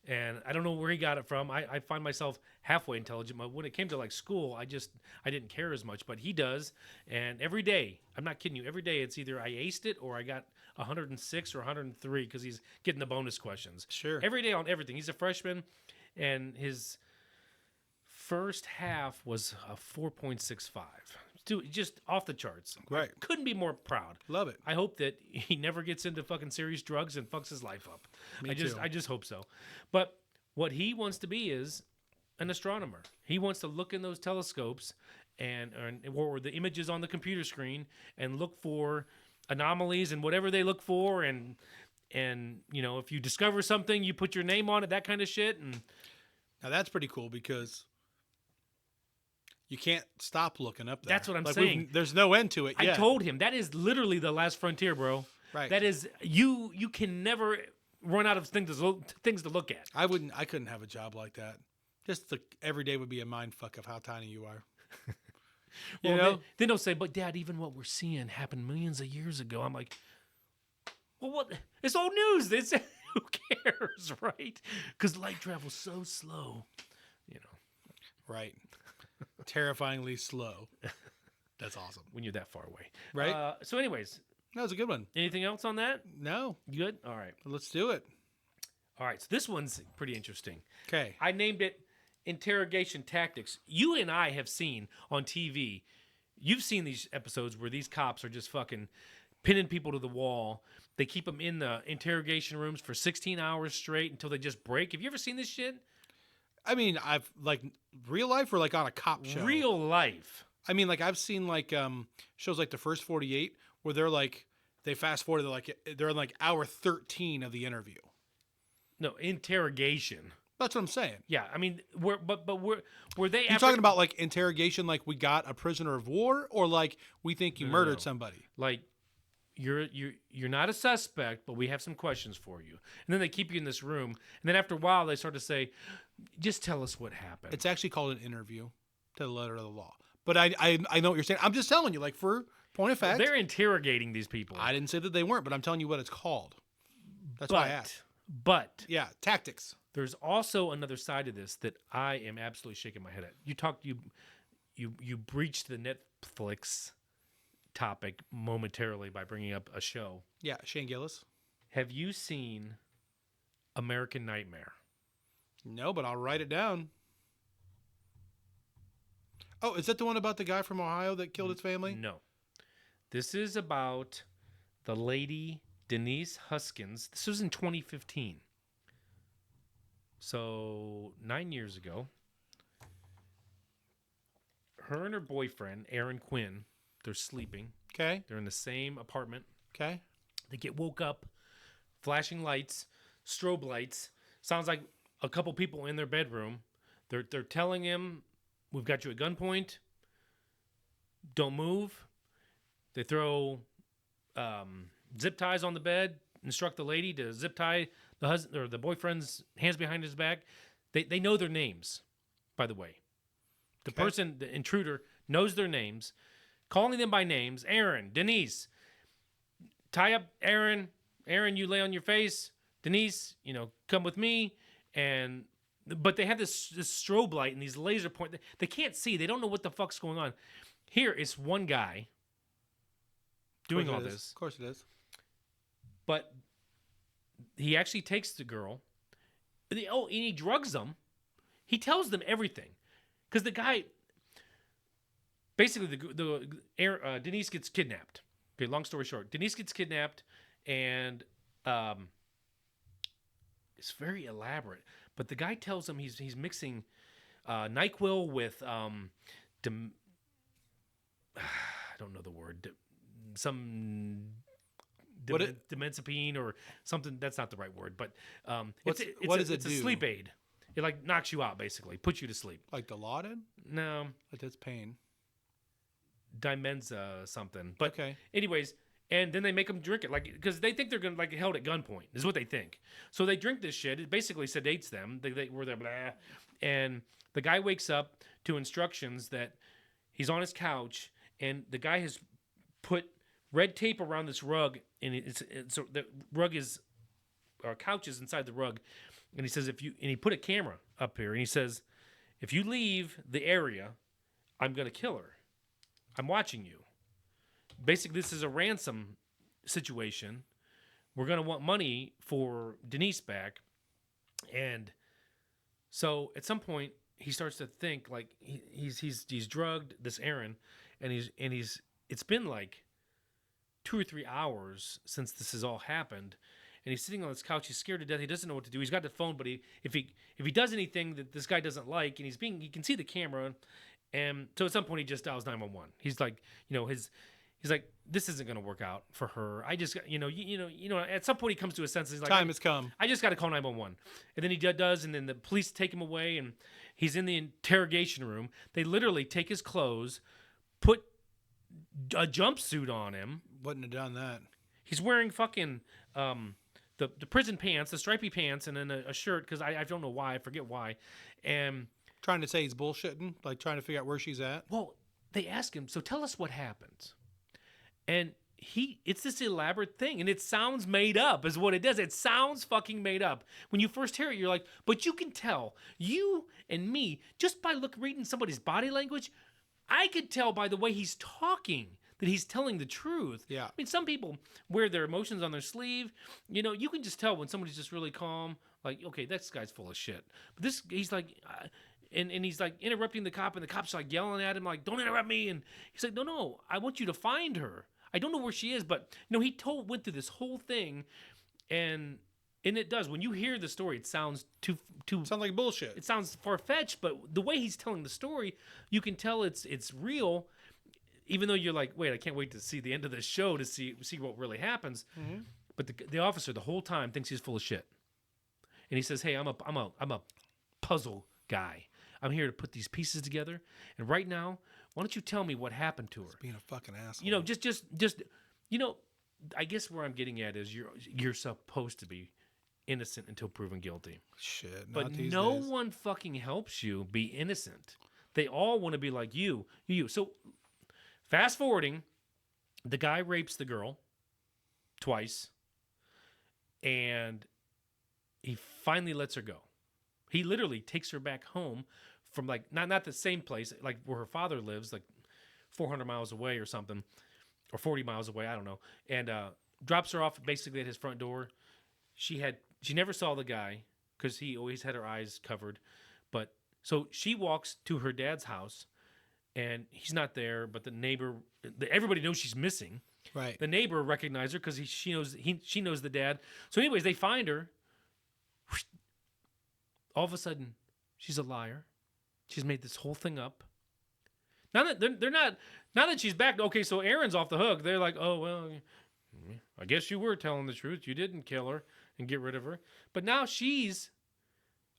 And I don't know where he got it from. I find myself halfway intelligent, but when it came to like school, I didn't care as much. But he does, and every day, I'm not kidding you, every day it's either I aced it or I got 106 or 103 because he's getting the bonus questions. Sure. Every day on everything. He's a freshman, and his first half was a 4.65. Dude, just off the charts. Right. Couldn't be more proud. Love it. I hope that he never gets into fucking serious drugs and fucks his life up. Me too. I just hope so. But what he wants to be is an astronomer. He wants to look in those telescopes or the images on the computer screen and look for anomalies and whatever they look for, and if you discover something, you put your name on it, that kind of shit. And Now that's pretty cool because you can't stop looking up there. That's what I'm Like, saying. There's no end to it. I yet. told him that is literally the last frontier, bro. Right. That is you can never run out of things to look at. I couldn't have a job like that. Just every day would be a mind fuck of how tiny you are. You Well, know? then they'll say, "But Dad, even what we're seeing happened millions of years ago." I'm like, "Well, what? It's old news. It's who cares, right? Because light travels so slow, Right. Terrifyingly slow. That's awesome. when you're that far away, Right? So, anyways, That was a good one. anything else on that? No. You good? All right. Let's do it. All right. So this one's pretty interesting. Okay. I named it Interrogation Tactics. You and I have seen on TV, you've seen these episodes where these cops are just fucking pinning people to the wall. They keep them in the interrogation rooms for 16 hours straight until they just break. Have you ever seen this shit? I mean, I've like real life or like on a cop show. Real life. I mean, like I've seen like shows like The First 48 where they're like they fast forward. They're in like hour 13 of the interview. No, interrogation. That's what I'm saying. Yeah, I mean, were they? You're talking about like interrogation, like we got a prisoner of war, or like we think you murdered somebody. like you're not a suspect, but we have some questions for you. And then they keep you in this room, and then after a while, they start to say, "Just tell us what happened." It's actually called an interview to the letter of the law. But I know what you're saying. I'm just telling you, like for point of fact, They're interrogating these people. I didn't say that they weren't, but I'm telling you what it's called. That's why I asked. But Yeah, tactics. there's also another side of this that I am absolutely shaking my head at. You breached the Netflix topic momentarily by bringing up a show. Yeah, Shane Gillis. Have you seen American Nightmare? No, but I'll write it down. Oh, is that the one about the guy from Ohio that killed his family? No. This is about the lady Denise Huskins. This was in 2015. So 9 years ago. Her and her boyfriend, Aaron Quinn, they're sleeping. Okay. They're in the same apartment. Okay. They get woke up, flashing lights, strobe lights. Sounds like a couple people in their bedroom. They're telling him, "We've got you at gunpoint. Don't move." They throw zip ties on the bed. Instruct the lady to zip tie the husband or the boyfriend's hands behind his back. They know their names, by the way. The person, the intruder, knows their names, calling them by names. Aaron, Denise, tie up Aaron. Aaron, you lay on your face. Denise, come with me. But they have this strobe light and these laser point. They can't see. They don't know what the fuck's going on. Here is one guy doing all this. Of course it is. But he actually takes the girl. And he drugs them. He tells them everything. Because the guy, basically, Denise gets kidnapped. Okay, long story short, Denise gets kidnapped, and it's very elaborate. But the guy tells him he's mixing NyQuil with I don't know the word, dimenzepine or something. That's not the right word, but What does it a do? sleep aid. It like knocks you out, basically, puts you to sleep. Like Dilaudid? No, Like that's pain. Dimenza something. But Okay. anyways, and then they make them drink it, like because they think they're gonna like held at gunpoint is what they think. So they drink this shit. It basically sedates them. They were there, blah, and the guy wakes up to instructions that he's on his couch, and the guy has put red tape around this rug, and so the rug is, or couch is inside the rug, and he says he put a camera up here, and he says, if you leave the area, I'm gonna kill her. I'm watching you. Basically, this is a ransom situation. We're going to want money for Denise back. And so at some point, he starts to think like he's drugged, this Aaron, and it's been like 2 or 3 hours since this has all happened. And he's sitting on this couch. He's scared to death. He doesn't know what to do. He's got the phone, but if he does anything that this guy doesn't like, and he can see the camera, and so at some point he just dials 911. He's like, he's like, this isn't going to work out for her. I just, at some point he comes to his senses. He's like, Time has come. I just got to call 911. And then he does, and then the police take him away, and he's in the interrogation room. They literally take his clothes, put a jumpsuit on him. Wouldn't have done that. He's wearing fucking the prison pants, the stripy pants, and then a shirt, because I don't know why. I forget why. And Trying to say he's bullshitting, like trying to figure out where she's at. well, they ask him, so tell us what happened. And it's this elaborate thing, and it sounds made up is what it does. It sounds fucking made up. When you first hear it, you're like, but you can tell, you and me, just by reading somebody's body language, I could tell by the way he's talking that he's telling the truth. Yeah. I mean, some people wear their emotions on their sleeve. You can just tell when somebody's just really calm, like, okay, this guy's full of shit. But he's like, and he's like interrupting the cop, and the cop's like yelling at him, like, don't interrupt me. And he's like, no, I want you to find her. I don't know where she is, but he went through this whole thing, and it does. When you hear the story, it sounds too Sounds like bullshit. it sounds far-fetched, but the way he's telling the story, you can tell it's real, even though you're like, wait, I can't wait to see the end of the show to see what really happens. Mm-hmm. But the officer the whole time thinks he's full of shit, and he says, hey, I'm a puzzle guy. I'm here to put these pieces together, and right now, why don't you tell me what happened to her? Being a fucking asshole. Just I guess where I'm getting at is you're supposed to be innocent until proven guilty. Shit. But Not these no days. one fucking helps you be innocent. They all want to be like you. So fast forwarding, the guy rapes the girl twice, and he finally lets her go. He literally takes her back home from like not the same place, like where her father lives, like 400 miles away or something, or 40 miles away, I don't know, and drops her off basically at his front door. She never saw the guy because he always had her eyes covered, but so she walks to her dad's house, and he's not there, but the neighbor, everybody knows she's missing. Right. The neighbor recognized her because she knows the dad. So, anyways, they find her. All of a sudden, she's a liar. She's made this whole thing up. Now that they're not. Now that she's back, okay. So Aaron's off the hook. They're like, oh well, I guess you were telling the truth. You didn't kill her and get rid of her. But now she's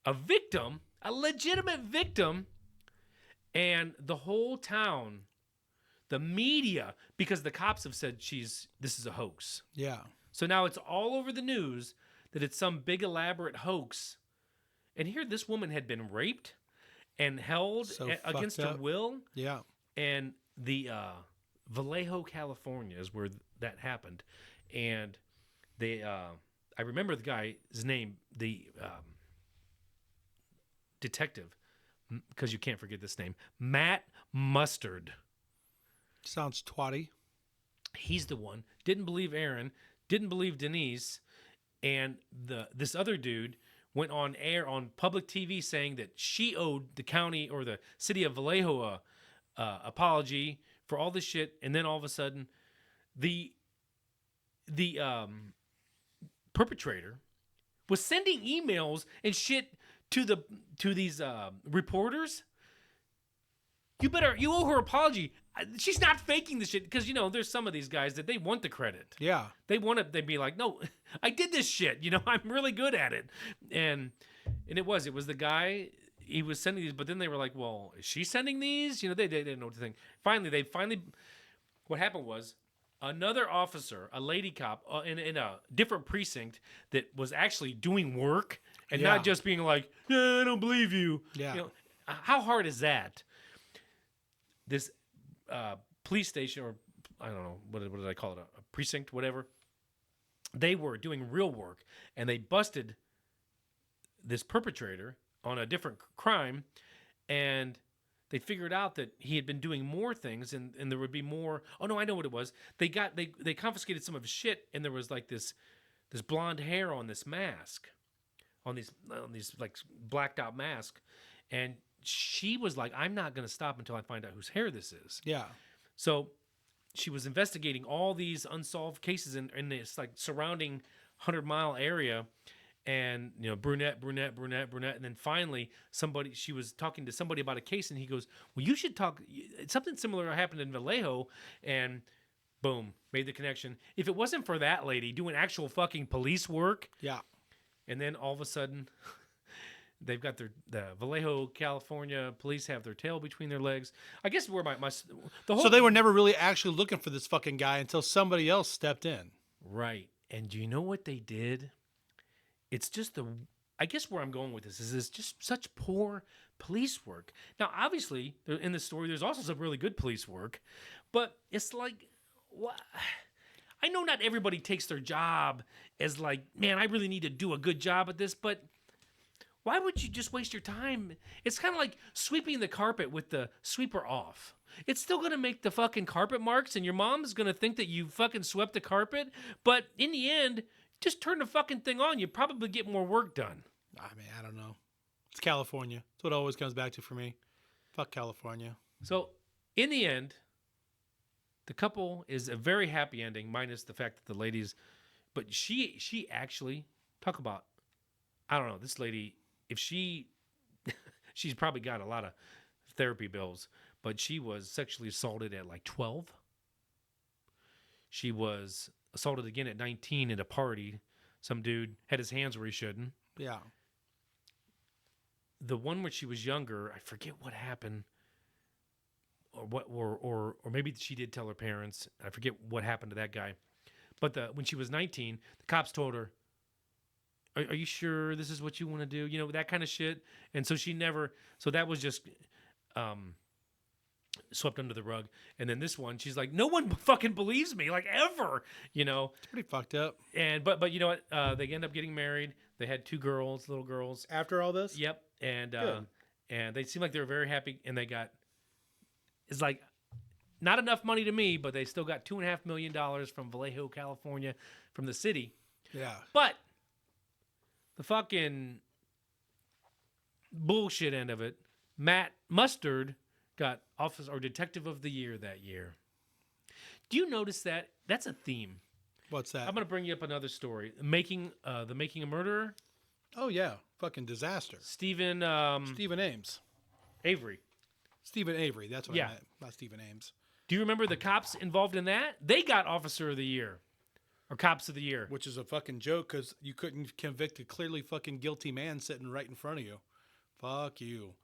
a victim, a legitimate victim, and the whole town, the media, because the cops have said this is a hoax. Yeah. So now it's all over the news that it's some big elaborate hoax. And here this woman had been raped and held So against fucked her up. will. Yeah. And the Vallejo, California is where that happened. And they, I remember the guy's name, the detective, because you can't forget this name, Matt Mustard. Sounds twatty. He's the one. Didn't believe Aaron, didn't believe Denise, and this other dude went on air on public TV saying that she owed the county or the city of Vallejo a apology for all this shit, and then all of a sudden, the perpetrator was sending emails and shit to these reporters. You owe her apology. She's not faking this shit because there's some of these guys that they want the credit. Yeah. They'd be like, no, I did this shit. I'm really good at it. And it was the guy. He was sending these, but then they were like, well, is she sending these? They didn't know what to think. Finally, what happened was another officer, a lady cop in a different precinct that was actually doing work and Yeah. not just being like, yeah, I don't believe you. Yeah. How hard is that? This police station, or I don't know, what did I call it, a precinct, whatever. They were doing real work, and they busted this perpetrator on a different crime, and they figured out that he had been doing more things, and there would be more. Oh no, I know what it was. They confiscated some of his shit, and there was like this blonde hair on this mask, on these like blacked out mask, and she was like, I'm not going to stop until I find out whose hair this is. Yeah. So she was investigating all these unsolved cases in this like surrounding 100-mile area, and brunette, and then finally she was talking to somebody about a case, and he goes, well, you should talk. Something similar happened in Vallejo, and boom, made the connection. If it wasn't for that lady doing actual fucking police work, Yeah. and then all of a sudden they've got the Vallejo, California police have their tail between their legs. I guess where the whole. So they were never really actually looking for this fucking guy until somebody else stepped in. Right. And do you know what they did? It's just I guess where I'm going with this is it's just such poor police work. Now, obviously, in the story, there's also some really good police work, but it's like, what? I know not everybody takes their job as like, man, I really need to do a good job at this, but why would you just waste your time? It's kind of like sweeping the carpet with the sweeper off. It's still going to make the fucking carpet marks, and your mom's going to think that you fucking swept the carpet, but in the end, just turn the fucking thing on. You probably get more work done. I mean, I don't know. It's California. That's what it always comes back to for me. Fuck California. So, in the end, the couple is a very happy ending, minus the fact that the ladies, but she actually, talk about, I don't know, this lady, if she's probably got a lot of therapy bills, but she was sexually assaulted at like 12. She was assaulted again at 19 at a party. Some dude had his hands where he shouldn't. Yeah. The one where she was younger, I forget what happened, or maybe she did tell her parents. I forget what happened to that guy. But when she was 19, the cops told her, Are you sure this is what you want to do? That kind of shit. And so so that was just swept under the rug. And then this one, she's like, no one fucking believes me, like ever, It's pretty fucked up. And, but you know what? They end up getting married. They had 2 girls, little girls. After all this? Yep. And, Good. and they seemed like they were very happy, and it's like not enough money to me, but they still got $2.5 million from Vallejo, California, from the city. Yeah. But the fucking bullshit end of it, Matt Mustard got officer or detective of the year that year. Do you notice that That's a theme. What's that? I'm gonna bring you up another story. Making a Murderer. Oh yeah, fucking disaster. Stephen Stephen Ames. Avery. Stephen Avery. That's what Yeah. I meant. Not Stephen Ames. Do you remember the cops involved in that? They got Officer of the Year, or Cops of the Year. Which is a fucking joke because you couldn't convict a clearly fucking guilty man sitting right in front of you. Fuck you.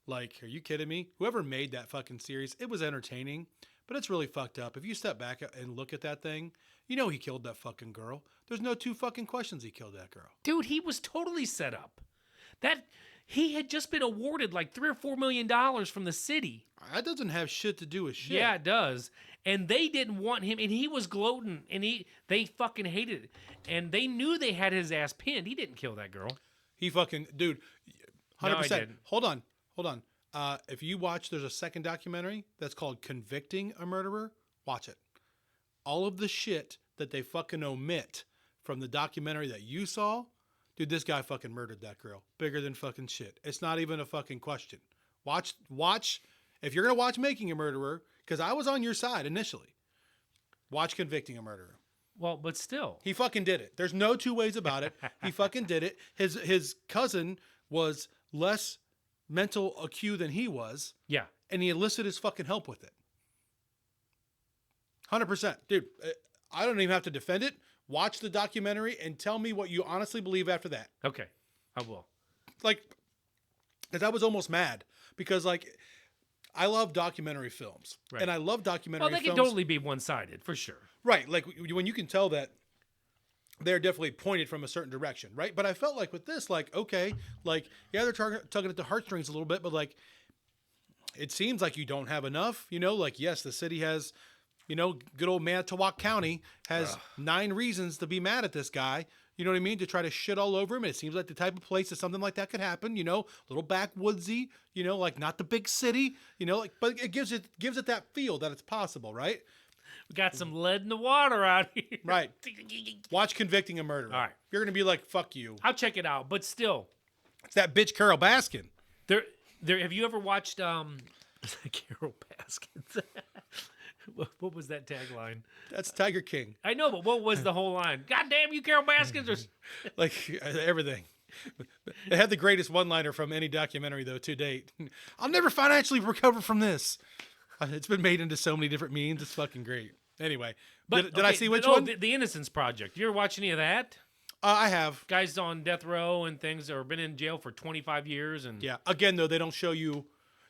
Like, are you kidding me? Whoever made that fucking series, it was entertaining, but it's really fucked up. If you step back and look at that thing, you know he killed that fucking girl. There's no two fucking questions he killed that girl. Dude, he was totally set up. That he had just been awarded like $3 or $4 million from the city. That doesn't have shit to do with shit. Yeah, it does. And they didn't want him, and he was gloating, and they fucking hated it. And they knew they had his ass pinned. He didn't kill that girl. He fucking, dude, 100%. No, I didn't. Hold on. If you watch, there's a second documentary that's called Convicting a Murderer. Watch it. All of the shit that they fucking omit from the documentary that you saw, dude, this guy fucking murdered that girl. Bigger than fucking shit. It's not even a fucking question. Watch. If you're going to watch Making a Murderer, because I was on your side initially, watch Convicting a Murderer. Well, but still. He fucking did it. There's no two ways about it. He fucking did it. His cousin was less mental acute than he was, Yeah. and he enlisted his fucking help with it. 100%. Dude, I don't even have to defend it. Watch the documentary and tell me what you honestly believe after that. Okay. I will. Like, because I was almost mad. Because, like, I love documentary films. Right. And I love documentary Well, they films. can totally be one-sided, for sure. Right. Like, when you can tell that they're definitely pointed from a certain direction, right? But I felt like with this, like, okay, like, yeah, they're tugging at the heartstrings a little bit, but, like, it seems like you don't have enough, you know? Like, yes, the city has, you know, good old Manitowoc County has 9 reasons to be mad at this guy, you know what I mean? To try to shit all over him. It seems like the type of place that something like that could happen, you know, a little backwoodsy, you know, like not the big city, you know, like, but it gives it that feel that it's possible, right? We got some lead in the water out here. Right. Watch Convicting a Murderer. All right. You're going to be like, fuck you. I'll check it out, but still. It's that bitch Carol Baskin. There. Have you ever watched Carol Baskins? What was that tagline? That's Tiger King. I know, but what was the whole line? God damn you, Carol Baskins! Or... Like, everything. It had the greatest one-liner from any documentary, though, to date. I'll never financially recover from this. It's been made into so many different memes. It's fucking great. Anyway, But, did I okay, see which oh, one? The Innocence Project. You ever watch any of that? I have. Guys on death row and things, or been in jail for 25 years. And Yeah. Again, though, they don't show you.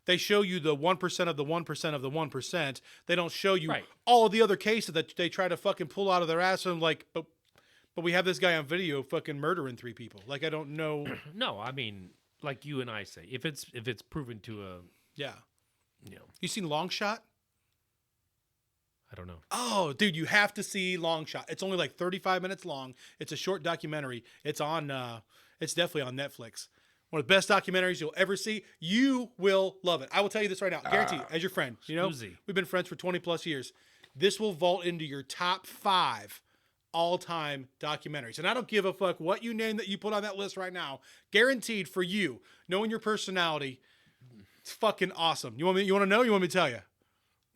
They show you the 1% of the 1% of the 1%. They don't show you Right. all of the other cases that they try to fucking pull out of their ass. And like, but we have this guy on video fucking murdering 3 people. Like, I don't know. No, I mean, like you and I say, if it's proven to Yeah. you know, You seen Long Shot? I don't know. Oh, dude, you have to see Long Shot. It's only like 35 minutes long. It's a short documentary. It's on. It's definitely on Netflix. One of the best documentaries you'll ever see. You will love it. I will tell you this right now, guarantee. As your friend, you know, Uzi. we've been friends for 20 plus years. This will vault into your top 5 all-time documentaries. And I don't give a fuck what you name that you put on that list right now. Guaranteed for you, knowing your personality, it's fucking awesome. You want to know? You want me to tell you?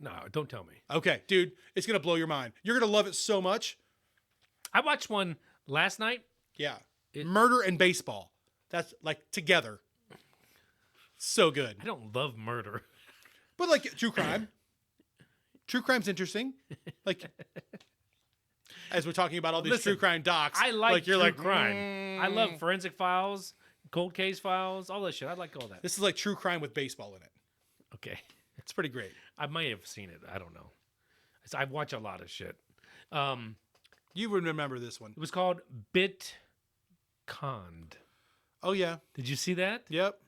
No, don't tell me. Okay, dude, it's gonna blow your mind. You're gonna love it so much. I watched one last night. Yeah, murder and baseball. That's like together. So good. I don't love murder. But like true crime. True crime's interesting. Like as we're talking about all these Listen, true crime docs. I like you're true like crime. I love forensic files, cold case files, all that shit. I like all that. This is like true crime with baseball in it. Okay. It's pretty great. I might have seen it. I don't know. I watch a lot of shit. You would remember this one. It was called Bitconned. Oh yeah. Did you see that? Yep.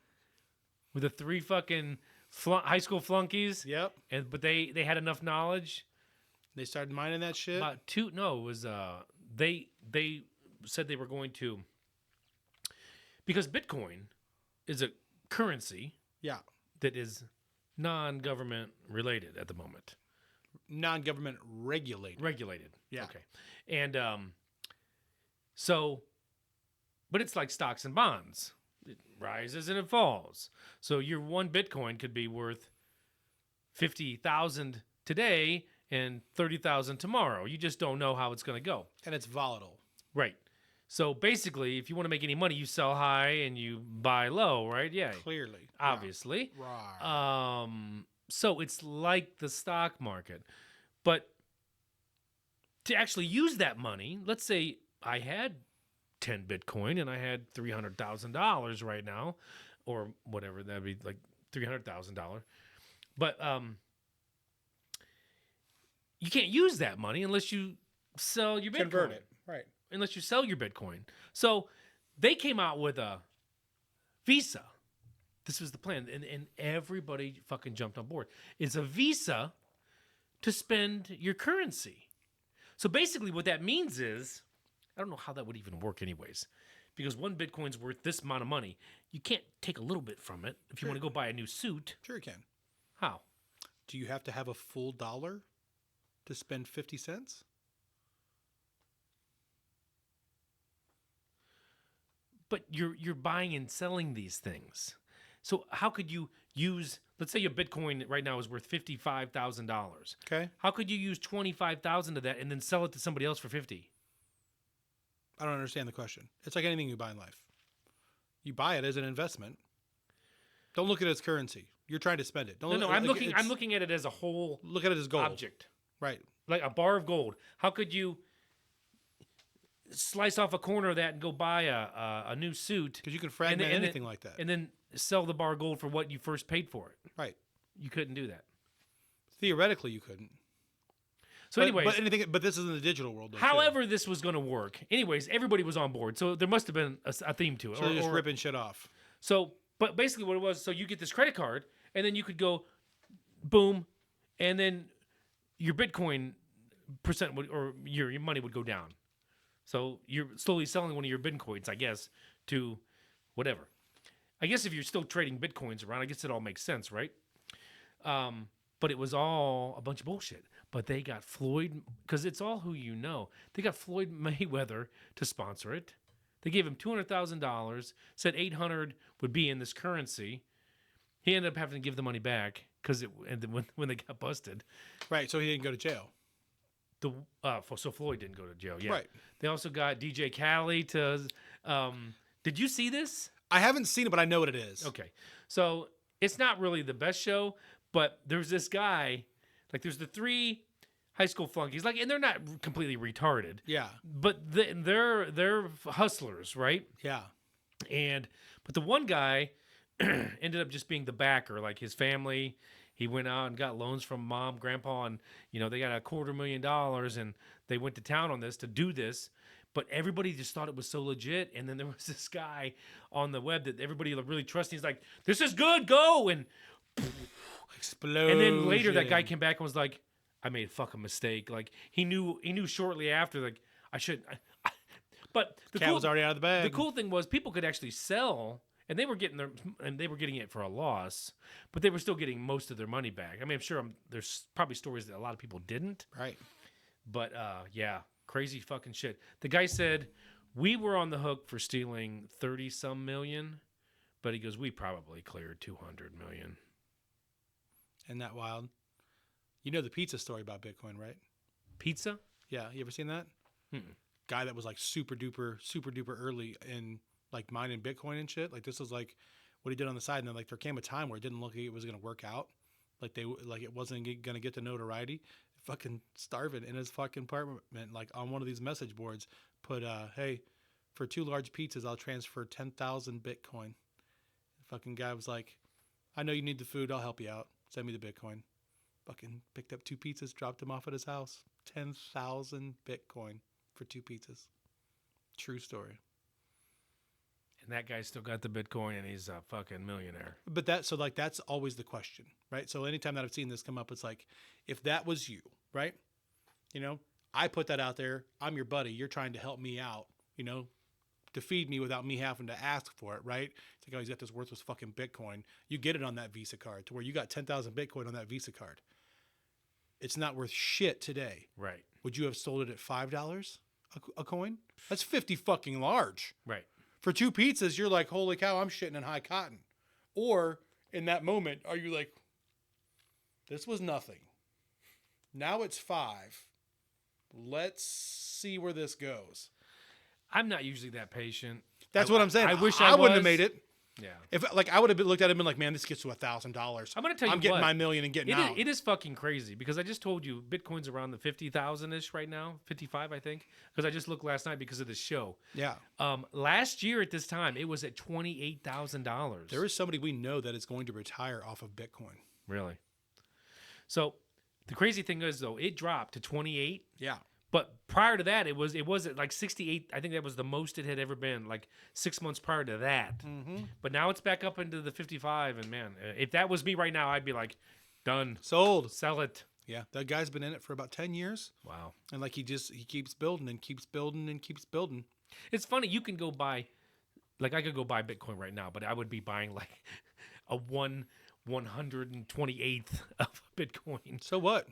With the 3 fucking high school flunkies. Yep. But they had enough knowledge. They started mining that shit. About 2. No, it was they said they were going to, because Bitcoin is a currency Yeah. that is non-government related at the moment. Non-government regulated. Yeah. Okay. And so, but it's like stocks and bonds. It rises and it falls. So your 1 Bitcoin could be worth 50,000 today, and 30,000 tomorrow. You just don't know how it's going to go. And it's volatile. Right. So basically, if you want to make any money, you sell high and you buy low, right? Yeah. Clearly. Obviously. Right. So it's like the stock market. But to actually use that money, let's say I had 10 Bitcoin and I had $300,000 right now, or whatever, that'd be like $300,000. But you can't use that money unless you sell your Bitcoin. Convert it. Right. Unless you sell your Bitcoin. So they came out with a Visa. This was the plan. And everybody fucking jumped on board. It's a Visa to spend your currency. So basically what that means is, I don't know how that would even work anyways. Because one Bitcoin's worth this amount of money. You can't take a little bit from it if you want to go buy a new suit. Sure you can. How? Do you have to have a full dollar to spend 50 cents? But you're buying and selling these things. So how could you use, let's say your Bitcoin right now is worth $55,000. Okay. How could you use 25,000 of that and then sell it to somebody else for 50? I don't understand the question. It's like anything you buy in life. You buy it as an investment. Don't look at it as currency. You're trying to spend it. Don't No, I'm looking at it as a whole look at it as gold. object. Right. Like a bar of gold. How could you slice off a corner of that and go buy a new suit? Because you can fragment anything like that. And then sell the bar of gold for what you first paid for it. Right. You couldn't do that. Theoretically, you couldn't. So anyways, but this is in the digital world. Though, however this was going to work. Anyways, everybody was on board. So there must have been a theme to it. so they're just ripping shit off. So, but basically what it was, so you get this credit card, and then you could go, boom, and then your Bitcoin percent would, or your money would go down. So you're slowly selling one of your Bitcoins, I guess, to whatever. I guess if you're still trading Bitcoins around, I guess it all makes sense, right? But it was all a bunch of bullshit. But they got Floyd, because it's all who you know. They got Floyd Mayweather to sponsor it. They gave him $200,000, said $800 would be in this currency. He ended up having to give the money back because when they got busted. Right. So he didn't go to jail. So Floyd didn't go to jail. Yeah. Right. They also got DJ Khaled to. Did you see this? I haven't seen it, but I know what it is. Okay. So it's not really the best show, but there's this guy. Like there's the 3 high school flunkies. Like, and they're not completely retarded. Yeah. But they're hustlers, right? Yeah. But the one guy ended up just being the backer. Like his family, he went out and got loans from mom, grandpa, and they got $250,000, and they went to town on this to do this. But everybody just thought it was so legit. And then there was this guy on the web that everybody really trusted. He's like, "This is good, go!" And Explode. and then later that guy came back and was like, "I made a fucking mistake." Like he knew shortly after, like I shouldn't. But the cat was already out of the bag. The cool thing was people could actually sell, and they were getting it for a loss, but they were still getting most of their money back. I mean, I'm sure there's probably stories that a lot of people didn't. Right. But yeah, crazy fucking shit. The guy said we were on the hook for stealing 30-some million, but he goes, we probably cleared 200 million. Isn't that wild? You know the pizza story about Bitcoin, right? Pizza? Yeah. You ever seen that? Guy that was like super duper early in like mining Bitcoin and shit. Like this was like what he did on the side. And then like there came a time where it didn't look like it was going to work out. Like it wasn't going to get the notoriety. Fucking starving in his fucking apartment, like on one of these message boards, put, "Hey, for 2 large pizzas, I'll transfer 10,000 Bitcoin." The fucking guy was like, "I know you need the food. I'll help you out. Send me the Bitcoin." Fucking picked up 2 pizzas, dropped them off at his house. 10,000 Bitcoin for 2 pizzas. True story. And that guy still got the Bitcoin, and he's a fucking millionaire. But that's always the question, right? So anytime that I've seen this come up, it's like, if that was you, right? I put that out there. I'm your buddy. You're trying to help me out, to feed me without me having to ask for it, right? It's like, oh, he's got this worthless fucking Bitcoin. You get it on that Visa card to where you got 10,000 Bitcoin on that Visa card. It's not worth shit today. Right. Would you have sold it at $5 a coin? That's 50 fucking large. Right. For 2 pizzas, you're like, holy cow, I'm shitting in high cotton. Or in that moment, are you like, this was nothing. Now it's 5. Let's see where this goes. I'm not usually that patient. That's what I'm saying. I wish I wouldn't have was. made it. Yeah. If like I would have looked at it and been like, man, this gets to $1,000. I'm gonna tell you I'm getting what. my million and getting out. It is fucking crazy because I just told you Bitcoin's around the 50,000 ish right now, 55 I think, because I just looked last night because of this show. Yeah. Last year at this time it was at $28,000. There is somebody we know that is going to retire off of Bitcoin. Really. So the crazy thing is though, it dropped to 28. Yeah. But prior to that, it was at like 68. I think that was the most it had ever been, like 6 months prior to that. Mm-hmm. But now it's back up into the 55. And man, if that was me right now, I'd be like, done, Sold. sell it. Yeah. That guy's been in it for about 10 years. Wow. And like he keeps building and keeps building and keeps building. It's funny. You can go buy, like I could go buy Bitcoin right now, but I would be buying like a 1/128th of Bitcoin. So what?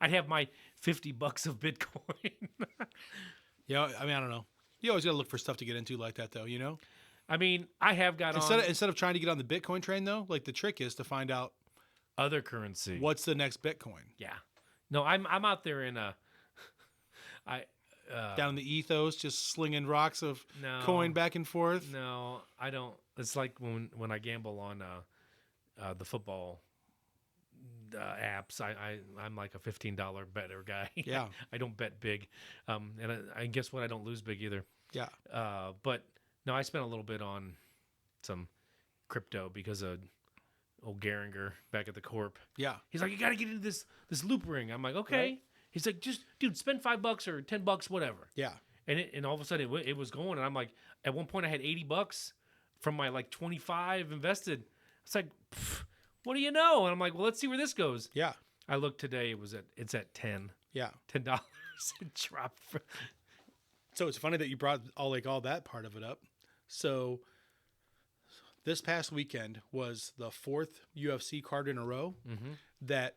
I'd have my $50 of Bitcoin. Yeah, I mean, I don't know. You always got to look for stuff to get into like that, though, you know? I mean, I have got Instead of trying to get on the Bitcoin train, though, like the trick is to find out other currency. what's the next Bitcoin. Yeah. No, I'm out there in a Down in the ethos, just slinging rocks of No. coin back and forth. No, I don't. It's like when I gamble on the football apps. I'm like a $15 better guy. Yeah. I don't bet big, and I guess what, I don't lose big either. Yeah. But no, I spent a little bit on some crypto because of old Geringer back at the Corp. Yeah. He's like, you got to get into this loop ring. I'm like, okay. Right. He's like, just dude, spend $5 or $10, whatever. Yeah. And all of a sudden it was going, and I'm like, at one point I had $80 from my like 25 invested. It's like, what do you know? And I'm like, well, let's see where this goes. Yeah. I looked today. It's at 10. Yeah. $10. It dropped. So it's funny that you brought all that part of it up. So this past weekend was the 4th UFC card in a row that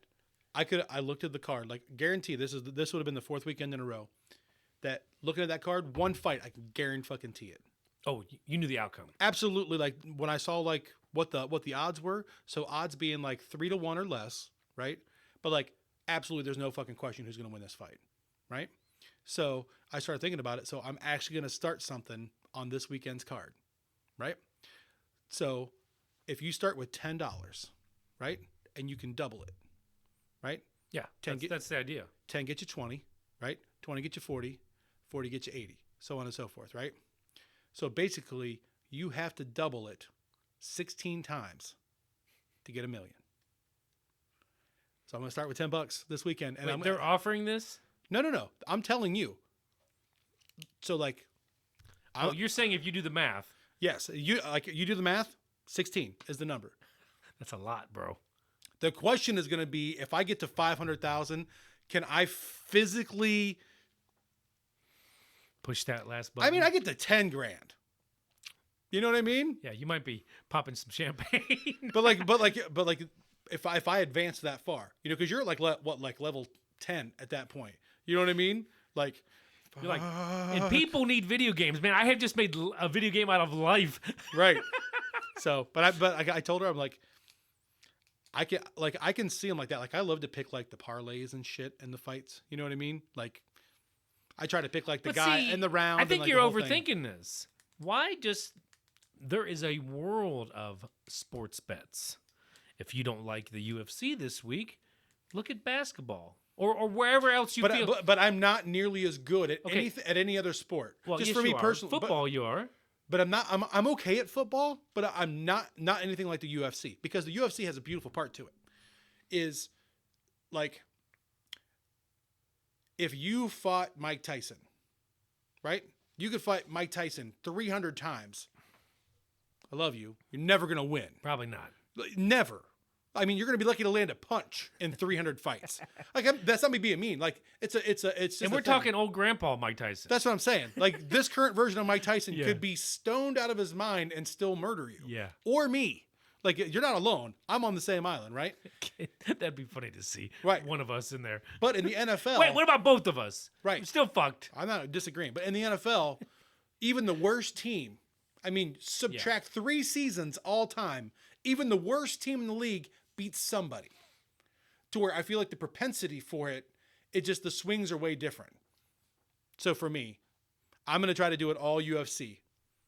I looked at the card, like guarantee this would have been the 4th weekend in a row that looking at that card, one fight, I can guarantee it. Oh, you knew the outcome. Absolutely. Like when I saw like what the odds were, so odds being like 3-1 or less, right? But like absolutely there's no fucking question who's going to win this fight, right? So I started thinking about it. So I'm actually going to start something on this weekend's card, right? So if you start with $10, right? And you can double it, right? Yeah, that's the idea. 10 get you 20, right? 20 get you 40, 40 get you 80, so on and so forth, right? So basically, you have to double it 16 times to get $1 million. So I'm going to start with $10 this weekend. And Wait, they're offering this? No. I'm telling you. So like, Oh, you're saying if you do the math. yes, you do the math, 16 is the number. That's a lot, bro. The question is going to be, if I get to 500,000, can I physically Push that last button. I mean, I get to 10 grand. You know what I mean? Yeah, you might be popping some champagne. But if I advance that far, you know, because you're like like level 10 at that point. You know what I mean? Like, You're like, and people need video games, man. I have just made a video game out of life. right. So, but I told her, I'm like, I can see them like that. Like I love to pick like the parlays and shit in the fights. You know what I mean? Like I try to pick like the guy in the round. I think and, like, you're the whole thing. overthinking this. Why just there is a world of sports bets. If you don't like the UFC this week, look at basketball or wherever else you feel. But I'm not nearly as good at Okay. any other sport. Well, just yes, for me you are. personally. Football, you are. But I'm not. I'm okay at football, but I'm not anything like the UFC, because the UFC has a beautiful part to it. Is like if you fought Mike Tyson, right? You could fight Mike Tyson 300 times. I love you. You're never gonna win. Probably not. Never. I mean, you're gonna be lucky to land a punch in 300 fights. Like that's not me being mean. Like it's just And a we're thing. talking old grandpa Mike Tyson. That's what I'm saying. Like this current version of Mike Tyson Yeah. could be stoned out of his mind and still murder you. Yeah. Or me. Like you're not alone. I'm on the same island, right? That'd be funny to see. Right. One of us in there. But in the NFL, Wait, what about both of us? Right. I'm still fucked. I'm not disagreeing. But in the NFL, even the worst team, I mean, subtract 3 seasons all time, even the worst team in the league beats somebody. to where I feel like the propensity for it, the swings are way different. So for me, I'm going to try to do it all UFC.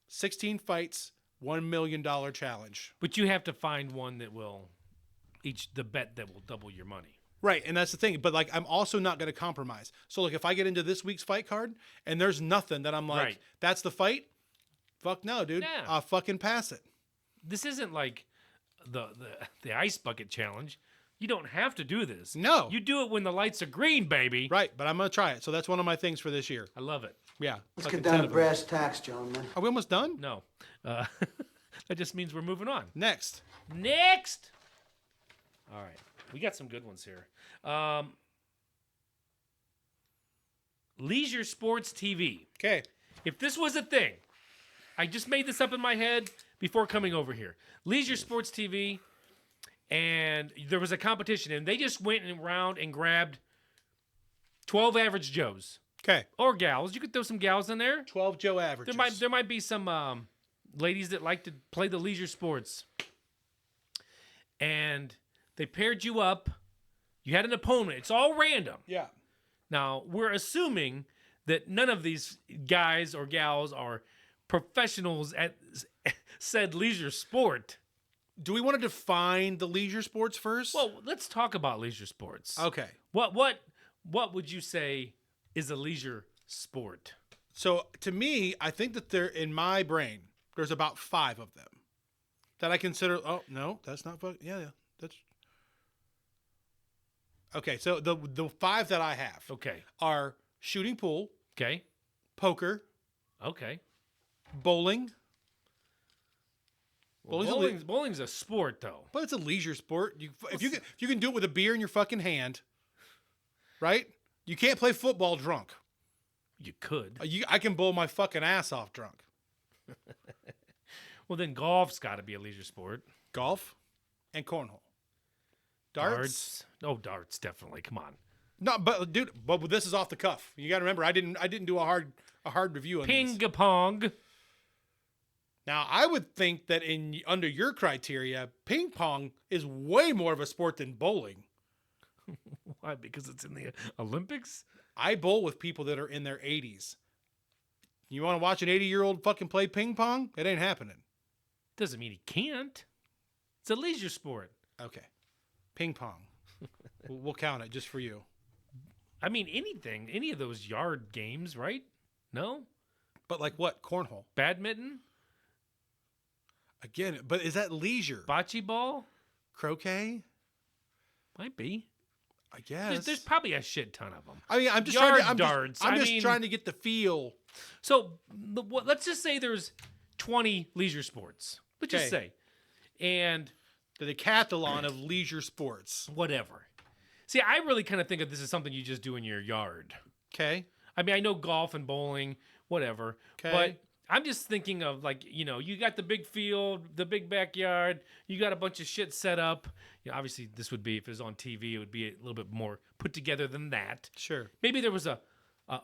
16 fights, $1 million challenge. But you have to find one that will the bet that will double your money. Right, and that's the thing. But like, I'm also not going to compromise. So like, if I get into this week's fight card and there's nothing that I'm like, Right. that's the fight. Fuck no, dude. Yeah. I'll fucking pass it. This isn't like the ice bucket challenge. You don't have to do this. No. You do it when the lights are green, baby. Right, but I'm going to try it. So that's one of my things for this year. I love it. Yeah. Let's fucking get down 10 to of them. brass tacks, gentlemen. Are we almost done? No. That just means we're moving on. Next. Next. All right. We got some good ones here. Leisure Sports TV. Okay. If this was a thing, I just made this up in my head before coming over here. Leisure Sports TV, and there was a competition, and they just went around and grabbed 12 average Joes Okay. or gals. You could throw some gals in there. 12 Joe averages. There might be some ladies that like to play the leisure sports, and they paired you up. You had an opponent. It's all random. Yeah. Now, we're assuming that none of these guys or gals are professionals at said leisure sport. Do we want to define the leisure sports first? Well, let's talk about leisure sports. okay. What would you say is a leisure sport? So to me, I think that in my brain, there's about 5 of them that I consider. Oh no, that's not. Yeah, that's. Okay, so the 5 that I have Okay. are shooting pool, Okay. poker, Okay. bowling. Well, bowling's a sport, though. But it's a leisure sport. If you can do it with a beer in your fucking hand, right? You can't play football drunk. You could. I can bowl my fucking ass off drunk. Well, then golf's got to be a leisure sport. Golf and cornhole. Darts. Oh, darts, definitely. Come on. No, but dude, but this is off the cuff. You got to remember, I didn't do a hard review on these. Ping pong. Now, I would think that under your criteria, ping pong is way more of a sport than bowling. Why? Because it's in the Olympics? I bowl with people that are in their 80s. You want to watch an 80-year-old fucking play ping pong? It ain't happening. Doesn't mean he can't. It's a leisure sport. Okay. Ping pong. We'll count it just for you. I mean, anything, any of those yard games, right? No? But like what? Cornhole. Badminton? Again, but is that leisure? Bocce ball? Croquet? Might be. I guess. There's probably a shit ton of them. I mean, I'm just Yard trying to. darts. I'm I just mean- trying to get the feel. So let's just say there's 20 leisure sports. Let's just Okay. say. And The decathlon of leisure sports. whatever. See, I really kind of think of this as something you just do in your yard. Okay. I mean, I know golf and bowling, whatever. Okay. But I'm just thinking of, like, you know, you got the big field, the big backyard, you got a bunch of shit set up. You know, obviously, this would be, if it was on TV, it would be a little bit more put together than that. Sure. Maybe there was a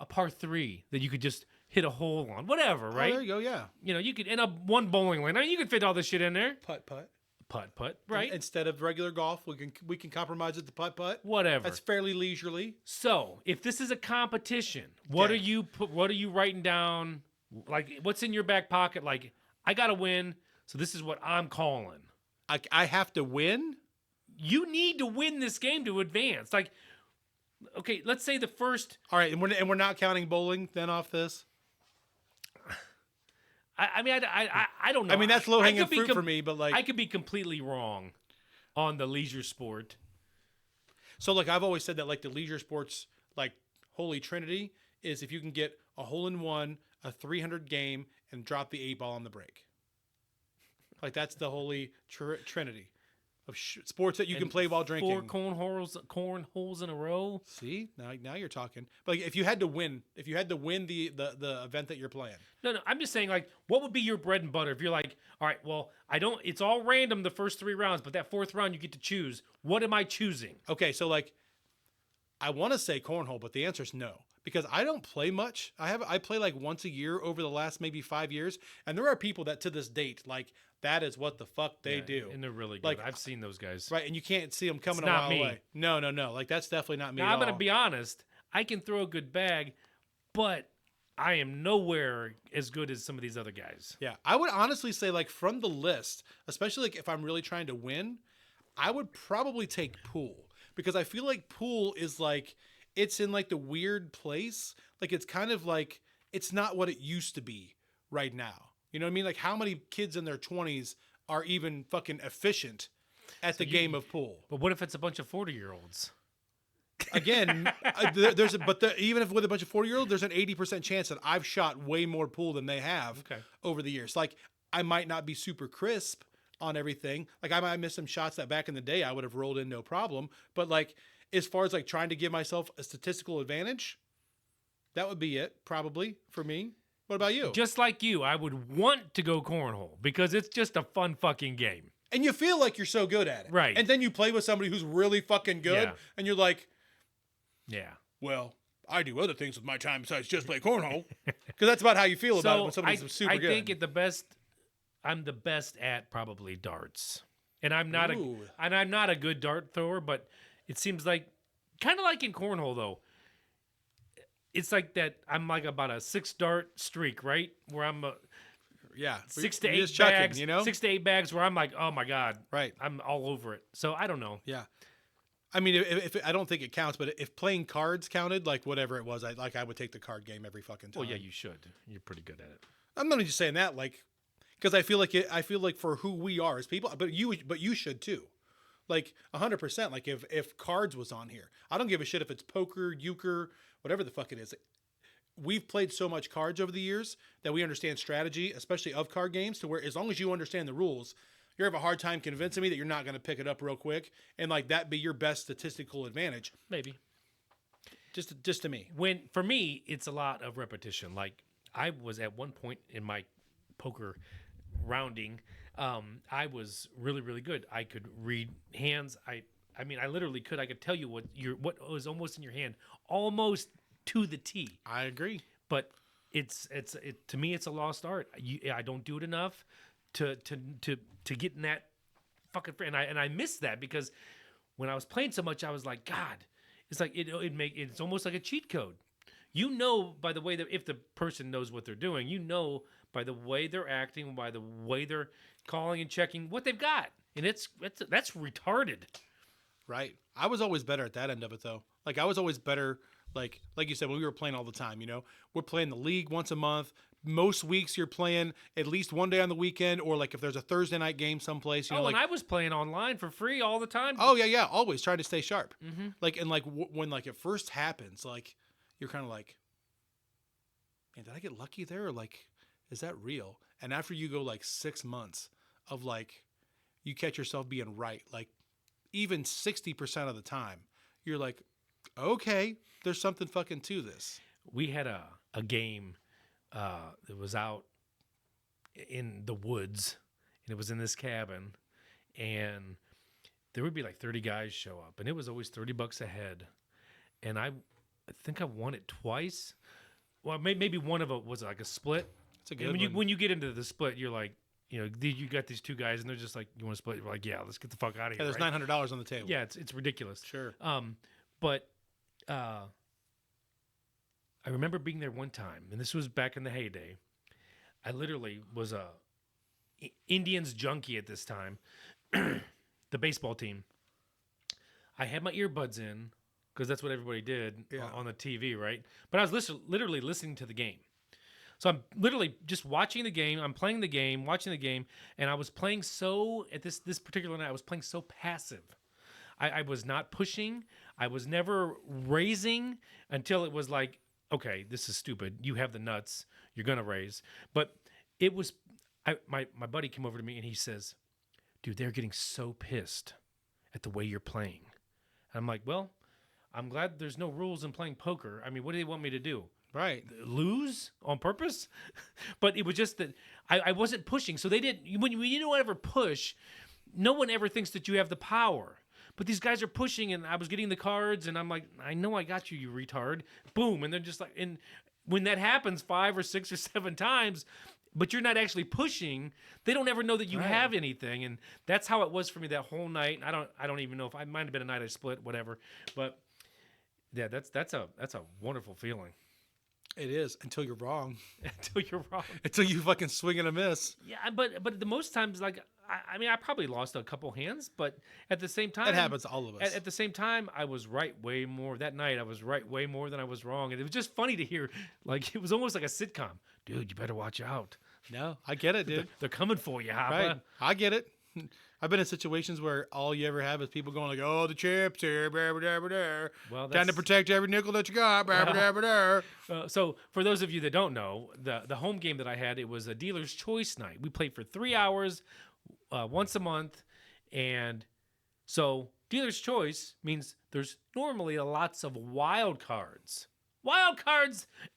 par 3 that you could just hit a hole on, whatever, right? Oh, there you go. Yeah. You know, you could end up one bowling lane. I mean, you could fit all this shit in there. Putt putt. Putt, right? Instead of regular golf, we can compromise at the putt putt. Whatever. That's fairly leisurely. So, if this is a competition, what Okay. are you writing down? Like, what's in your back pocket? Like, I gotta win, so this is what I'm calling. I have to win. You need to win this game to advance. Like, okay, let's say the first. All right, and we're not counting bowling then off this. I mean, I don't know. I mean, that's low hanging could be fruit for me, but like, I could be completely wrong on the leisure sport. so like I've always said that like the leisure sports like holy trinity is if you can get a hole in one, a 300 game, and drop the 8 ball on the break. Like that's the holy trinity of sports that you can And play while drinking. 4 cornholes in a row. See, now you're talking. But like, if you had to win the event that you're playing. No, I'm just saying, like, what would be your bread and butter if you're like, all right, well, it's all random the first 3 rounds, but that 4th round you get to choose. What am I choosing? Okay, so like I want to say cornhole, but the answer is no. Because I don't play much. I play like once a year over the last maybe 5 years. And there are people that to this date, like, that is what the fuck they do. And they're really good. Like, I've seen those guys. Right, and you can't see them coming It's a not while me. away. No. Like, that's definitely not me Now, at I'm going to all. be honest. I can throw a good bag, but I am nowhere as good as some of these other guys. Yeah, I would honestly say, like, from the list, especially like if I'm really trying to win, I would probably take pool. Because I feel like pool is like, it's in like the weird place. Like, it's kind of like, it's not what it used to be right now. You know what I mean? Like, how many kids in their 20s are even fucking efficient at the game of pool? But what if it's a bunch of 40-year-olds? Again, even if with a bunch of 40-year-olds, there's an 80% chance that I've shot way more pool than they have over the years. Like, I might not be super crisp on everything. Like, I might miss some shots that back in the day I would have rolled in no problem. But like, as far as like trying to give myself a statistical advantage, that would be it probably for me. What about you? Just like you, I would want to go cornhole because it's just a fun fucking game. And you feel like you're so good at it. Right. And then you play with somebody who's really fucking good Yeah. and you're like, Yeah. well, I do other things with my time besides just play cornhole. Because that's about how you feel about it when somebody's super I good. think I'm the best at probably darts. And I'm not Ooh. I'm not a good dart thrower, but it seems like kind of like in cornhole though. It's like that I'm like about a 6 dart streak, right? Where I'm yeah. 6 to You're 8 just chucking, bags, you know? 6 to 8 bags where I'm like, "Oh my god." Right. I'm all over it. So I don't know. Yeah. I mean, if I don't think it counts, but if playing cards counted, like whatever it was, I would take the card game every fucking time. Well, yeah, you should. You're pretty good at it. I'm not just saying that, like, because I feel like for who we are as people, but you should too, like 100%. Like if cards was on here, I don't give a shit if it's poker, euchre, whatever the fuck it is. We've played so much cards over the years that we understand strategy, especially of card games, to where as long as you understand the rules, you have a hard time convincing me that you're not going to pick it up real quick and like that be your best statistical advantage. Maybe. Just to me. For me, it's a lot of repetition. Like I was at one point in my poker rounding, I was really, really good. I could read hands. I mean, I literally could. I could tell you what was almost in your hand, almost to the T. I agree. But to me, it's a lost art. I don't do it enough to get in that fucking. And I miss that because when I was playing so much, I was like, God, it's like it's almost like a cheat code. You know, by the way that if the person knows what they're doing, you know by the way they're acting, by the way they're calling and checking what they've got, and that's retarded. Right. I was always better at that end of it though. Like I was always better. Like you said, when we were playing all the time, you know, we're playing the league once a month. Most weeks you're playing at least one day on the weekend, or like if there's a Thursday night game someplace, you know, like and I was playing online for free all the time. oh yeah, always trying to stay sharp. Mm-hmm. Like and like when like it first happens, like you're kind of like, man, did I get lucky there, or like, is that real? And after you go like 6 months of like, you catch yourself being right, like even 60% of the time, you're like, okay, there's something fucking to this. We had a game that was out in the woods, and it was in this cabin, and there would be like 30 guys show up, and it was always $30 a head, and I think I won it twice. Well, maybe one of it was like a split. It's a good and one. when you get into the split, you're like, you know, you got these two guys, and they're just like, you want to split? You're like, yeah, let's get the fuck out of here. Yeah, there's right? $900 on the table. Yeah, it's ridiculous. Sure. But I remember being there one time, and this was back in the heyday. I literally was a Indians junkie at this time, the baseball team. I had my earbuds in because that's what everybody did on the TV, right? But I was literally listening to the game. So I'm literally just watching the game. I'm playing the game, watching the game, and I was playing at this particular night, I was playing so passive. I was not pushing. I was never raising until it was like, okay, this is stupid. You have the nuts. You're going to raise. But it was, my buddy came over to me and he says, dude, they're getting so pissed at the way you're playing. And I'm like, well, I'm glad there's no rules in playing poker. I mean, what do they want me to do? Right. Lose on purpose? But it was just that I wasn't pushing. So they didn't, when you don't ever push, no one ever thinks that you have the power. but these guys are pushing, and I was getting the cards, and I'm like, I know I got you, you retard. Boom, and they're just like, and when that happens 5 or 6 or 7 times, but you're not actually pushing, they don't ever know that you have anything, and that's how it was for me that whole night. I don't even know if I might have been a night I split, whatever, but yeah, that's a wonderful feeling. It is until you're wrong. Until you're wrong. Until you fucking swing and a miss. Yeah, but the most times, like, I mean, I probably lost a couple hands, but at the same time, That happens to all of us. At the same time, I was right way more that night. I was right way more than I was wrong, and it was just funny to hear. Like, it was almost like a sitcom. Dude, you better watch out. No, I get it, dude. They're coming for you, Harper. Right. I get it. I've been in situations where all you ever have is people going like, "Oh, the champ's here, blah, blah, blah, blah. Well, Time to protect every nickel that you got, blah, blah, blah, blah." So for those of you that don't know, the home game that I had, it was a dealer's choice night. We played for 3 hours once a month, and so dealer's choice means there's normally lots of wild cards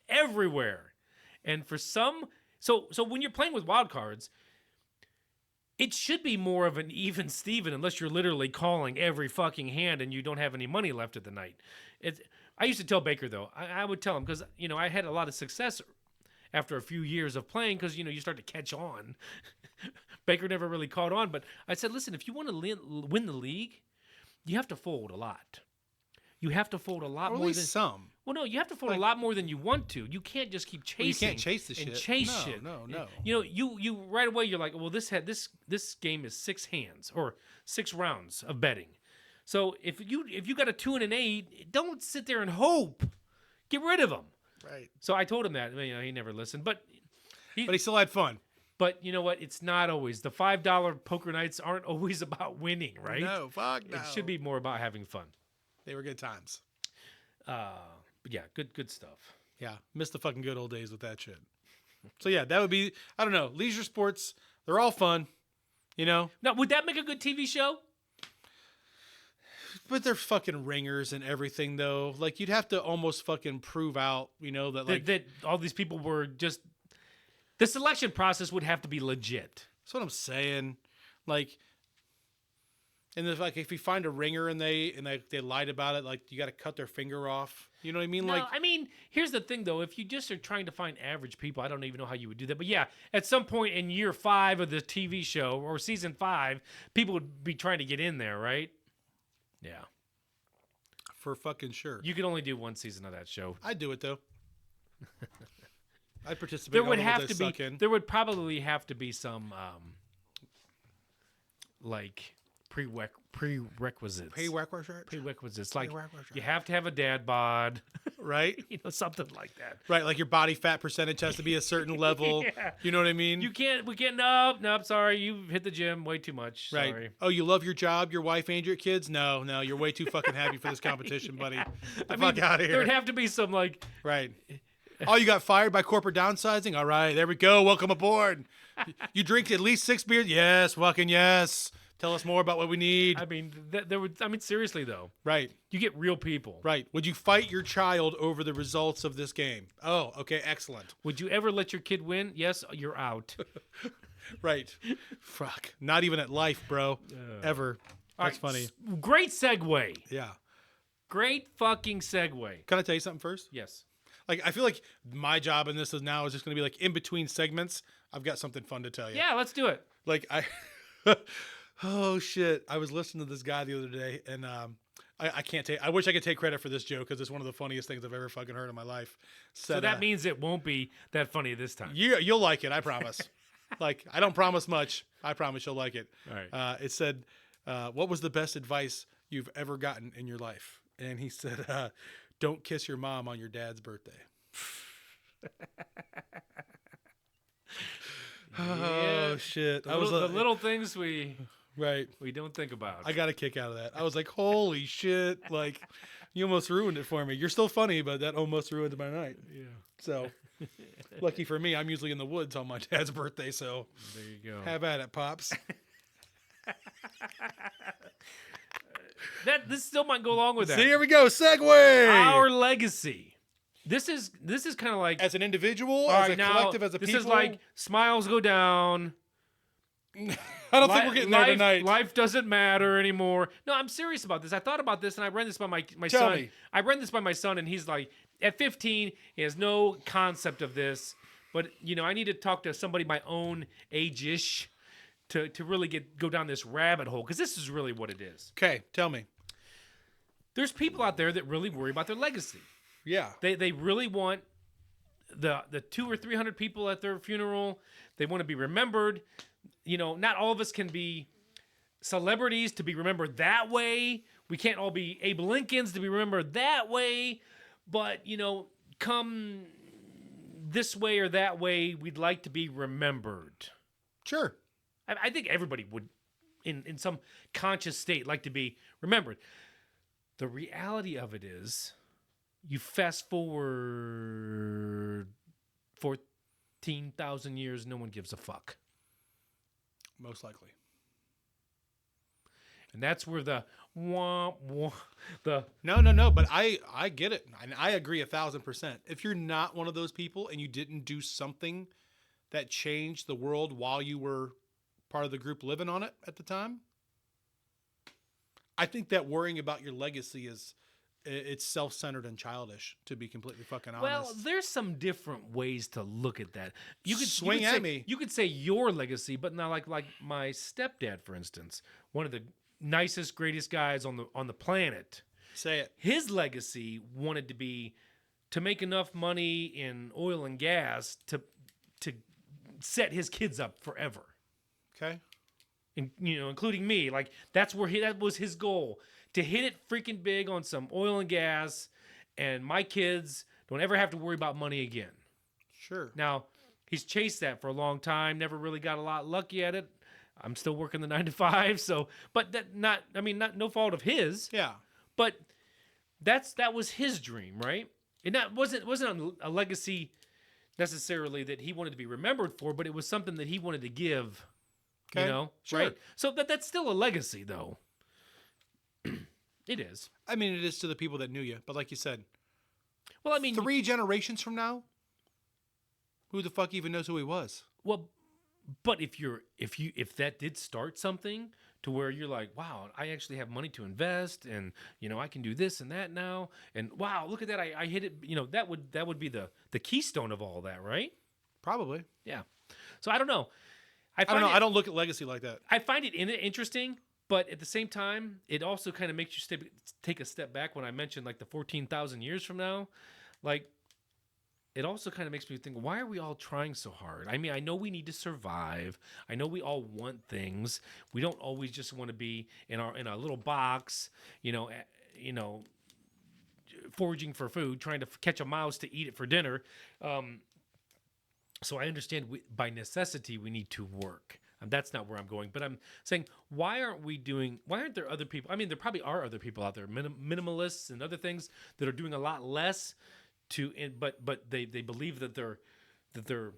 everywhere, and for some, so when you're playing with wild cards, it should be more of an even Steven unless you're literally calling every fucking hand and you don't have any money left at the night. I used to tell Baker, though, I would tell him, because, I had a lot of success after a few years of playing, because, you start to catch on. Baker never really caught on, but I said, listen, if you want to win the league, you have to fold a lot. You have to fold a lot Or at more least than some. Well, no, you have to fold a lot more than you want to. You can't just keep chasing. You can't chase the and shit. chase No, shit. no. You right away you're like, well, this game is 6 hands or 6 rounds of betting. So if you got a 2 and an 8, don't sit there and hope. Get rid of them. Right. So I told him that. He never listened, but But he still had fun. But you know what? It's not always. The $5 poker nights aren't always about winning, right? No, fuck no. It should be more about having fun. They were good times. But yeah, good stuff. Yeah, missed the fucking good old days with that shit. So yeah, that would be, I don't know, leisure sports, they're all fun, Now, would that make a good TV show? But they're fucking ringers and everything, though. Like, you'd have to almost fucking prove out, that like That all these people were just... The selection process would have to be legit. that's what I'm saying. Like, and if you find a ringer and they lied about it, like, you got to cut their finger off. You know what I mean? No, Like, I mean, here's the thing, though. If you just are trying to find average people, I don't even know how you would do that. But yeah, at some point in year 5 of the TV show or season 5, people would be trying to get in there, right? Yeah. for fucking sure. You could only do 1 season of that show. I'd do it though. I'd participate. There in all would the ones have I to suck be. in. There would probably have to be some like prerequisites. Prerequisites. Like you have to have a dad bod, right? Something like that. Right, like your body fat percentage has to be a certain level. Yeah. You know what I mean? We can't. Nope. Sorry, you hit the gym way too much. Right. Sorry. Oh, you love your job, your wife, and your kids? No, you're way too fucking happy for this competition, buddy. Get the fuck out of here. There would have to be some like. Right. Oh, you got fired by corporate downsizing? All right, there we go. Welcome aboard. You drink at least 6 beers? Yes, fucking yes. Tell us more about what we need. I mean, there would. I mean, seriously though. Right. You get real people. Right. Would you fight your child over the results of this game? Oh, okay, excellent. Would you ever let your kid win? Yes, you're out. Right. Fuck. Not even at life, bro. Ever. That's All right, funny. Great segue. Yeah. Great fucking segue. Can I tell you something first? Yes. Like, I feel like my job in this is just going to be like in between segments. I've got something fun to tell you. Yeah, let's do it. Like oh shit! I was listening to this guy the other day, and I can't take. I wish I could take credit for this joke because it's one of the funniest things I've ever fucking heard in my life. So that means it won't be that funny this time. you'll like it. I promise. Like, I don't promise much. I promise you'll like it. All right. It said, "What was the best advice you've ever gotten in your life?" And he said, "Don't kiss your mom on your dad's birthday." Oh shit! The little things we don't think about. I got a kick out of that. I was like, "Holy shit!" Like, you almost ruined it for me. You're still funny, but that almost ruined my night. Yeah. So, lucky for me, I'm usually in the woods on my dad's birthday. So, There you go. have at it, pops. This still might go along with that. See, here we go. Segue. Our legacy. This is kind of like As an individual, all as right, a now, collective, as a this people. is like smiles go down, I don't think we're getting there tonight. Life doesn't matter anymore. No, I'm serious about this. I thought about this, and I ran this by my Tell son. me. I ran this by my son, and he's like, at 15, he has no concept of this. But I need to talk to somebody my own age-ish to really go down this rabbit hole, because this is really what it is. Okay, tell me. There's people out there that really worry about their legacy. Yeah. They really want the 200 or 300 people at their funeral. They want to be remembered. Not all of us can be celebrities to be remembered that way. We can't all be Abe Lincolns to be remembered that way. But, come this way or that way, we'd like to be remembered. Sure. I think everybody would, in some conscious state, like to be remembered. The reality of it is, you fast forward 14,000 years, no one gives a fuck. Most likely. And that's where the No, but I get it. And I agree 1,000%. If you're not one of those people and you didn't do something that changed the world while you were part of the group living on it at the time, I think that worrying about your legacy it's self-centered and childish, to be completely fucking honest. Well, there's some different ways to look at that. You could Swing at me. You could say your legacy, but not like my stepdad, for instance, one of the nicest, greatest guys on the planet. Say it. His legacy wanted to be to make enough money in oil and gas to set his kids up forever. Okay. And, including me. Like, that was his goal, to hit it freaking big on some oil and gas, and my kids don't ever have to worry about money again. Sure. Now, he's chased that for a long time, never really got a lot lucky at it. I'm still working the 9 to 5, so, but no fault of his. Yeah. But that was his dream, right? And that wasn't a legacy necessarily that he wanted to be remembered for, but it was something that he wanted to give. Okay. Sure. Right? So that's still a legacy, though. It is. I mean, it is to the people that knew you, but like you said, Well, I mean, 3 generations from now, who the fuck even knows who he was? well, but if that did start something to where you're like, wow, I actually have money to invest, and I can do this and that now, and wow, look at that, I hit it. That would be the keystone of all that, right? Probably. Yeah. So I don't know. I don't know. I don't look at legacy like that. I find it interesting, but at the same time, it also kind of makes you take a step back when I mentioned like the 14,000 years from now. Like, it also kind of makes me think, why are we all trying so hard? I mean, I know we need to survive. I know we all want things. We don't always just want to be in a little box, foraging for food, trying to catch a mouse to eat it for dinner. So I understand by necessity we need to work. That's not where I'm going, but I'm saying, why aren't there other people? I mean, there probably are other people out there, minimalists and other things that are doing a lot less but they believe that they're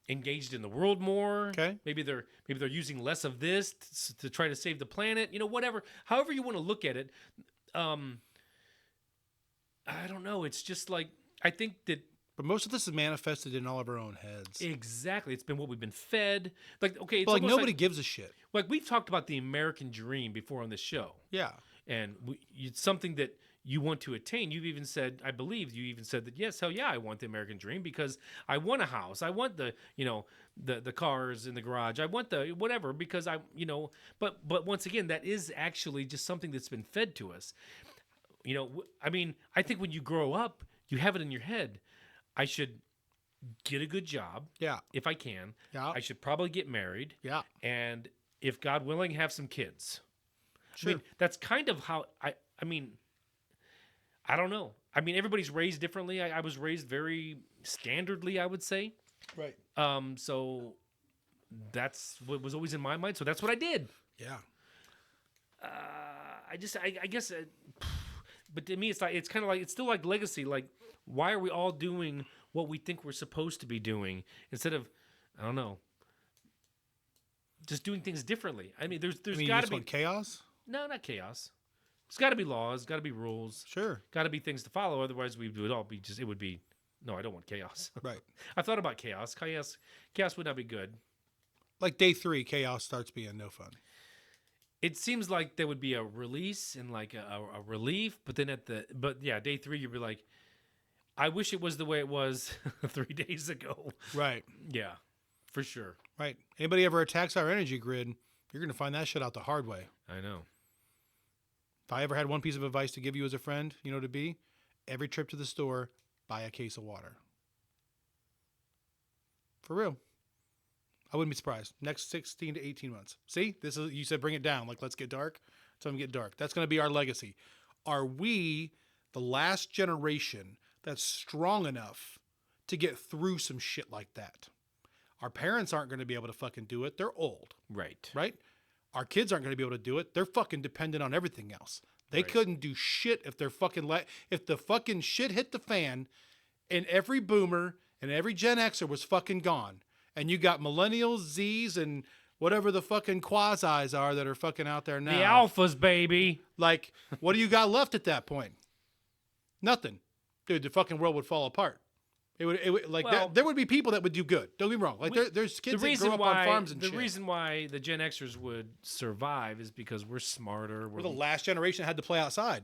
engaged in the world more. Okay. Maybe they're using less of this to try to save the planet. Whatever. However you want to look at it. I don't know. It's just like, I think that. But most of this is manifested in all of our own heads. Exactly. It's been what we've been fed. Like, okay, it's But like almost nobody gives a shit. Like, we've talked about the American dream before on this show. Yeah. And it's something that you want to attain. You've even said, I believe you even said that, yes, hell yeah, I want the American dream because I want a house. I want the cars in the garage. I want the whatever because but once again, that is actually just something that's been fed to us. I mean, I think when you grow up, you have it in your head. I should get a good job. Yeah. If I can. Yeah. I should probably get married. Yeah. And if God willing, have some kids. Sure. I mean, that's kind of how I don't know. I mean, everybody's raised differently. I was raised very standardly, I would say. Right. So that's what was always in my mind. So that's what I did. Yeah. I guess, but to me, it's kind of like, it's still like legacy. Like, why are we all doing what we think we're supposed to be doing instead of, I don't know, just doing things differently? I mean, there's got to be chaos. No, not chaos. There's got to be laws, got to be rules. Sure. Got to be things to follow. Otherwise, we would all be it would be, no, I don't want chaos. Right. I thought about chaos. Chaos would not be good. Like day 3, chaos starts being no fun. It seems like there would be a release and like a relief, but then day 3 you'd be like, I wish it was the way it was 3 days ago. Right. Yeah, for sure. Right. Anybody ever attacks our energy grid, you're going to find that shit out the hard way. I know. If I ever had one piece of advice to give you as a friend, you know what it'd be? Every trip to the store, buy a case of water. For real. I wouldn't be surprised. Next 16 to 18 months. See? This is, you said bring it down. Like, let's get dark. So I'm get dark. That's going to be our legacy. Are we the last generation that's strong enough to get through some shit like that? Our parents aren't going to be able to fucking do it. They're old. Right. Right? Our kids aren't going to be able to do it. They're fucking dependent on everything else. They couldn't do shit if they're fucking if the fucking shit hit the fan and every boomer and every Gen Xer was fucking gone. And you got millennials, Z's, and whatever the fucking quasis are that are fucking out there now. The alphas, baby. Like, what do you got left at that point? Nothing. Dude, the fucking world would fall apart. It would like Well, there would be people that would do good. Don't get me wrong. Like there's kids that grow up on farms and shit. The reason why the Gen Xers would survive is because we're smarter. We're the last generation that had to play outside.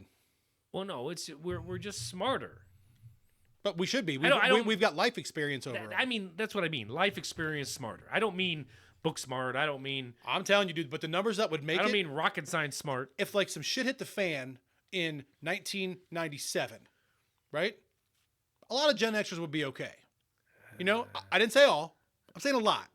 Well, no, we're just smarter. But we should be. We've got life experience over it. I mean, that's what I mean. Life experience smarter. I don't mean book smart. I don't mean. I'm telling you, dude. But the numbers that would make it. I don't mean rocket science smart. If like some shit hit the fan in 1997, right? A lot of Gen Xers would be okay. You know, I didn't say all. I'm saying a lot.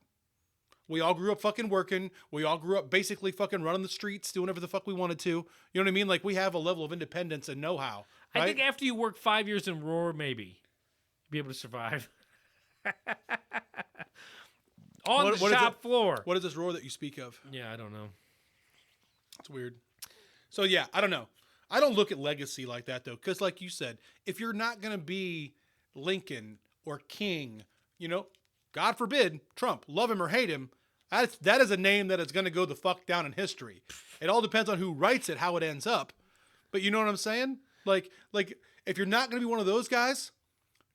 We all grew up fucking working. We all grew up basically fucking running the streets, doing whatever the fuck we wanted to. You know what I mean? Like we have a level of independence and know-how. Right? I think after you work 5 years in Roar, maybe be able to survive. On the shop floor. What is this roar that you speak of? Yeah, I don't know. It's weird. So yeah, I don't know. I don't look at legacy like that though, because like you said, if you're not gonna be Lincoln or King, you know, God forbid, Trump, love him or hate him, that is a name that is gonna go the fuck down in history. It all depends on who writes it, how it ends up. But you know what I'm saying? Like if you're not gonna be one of those guys,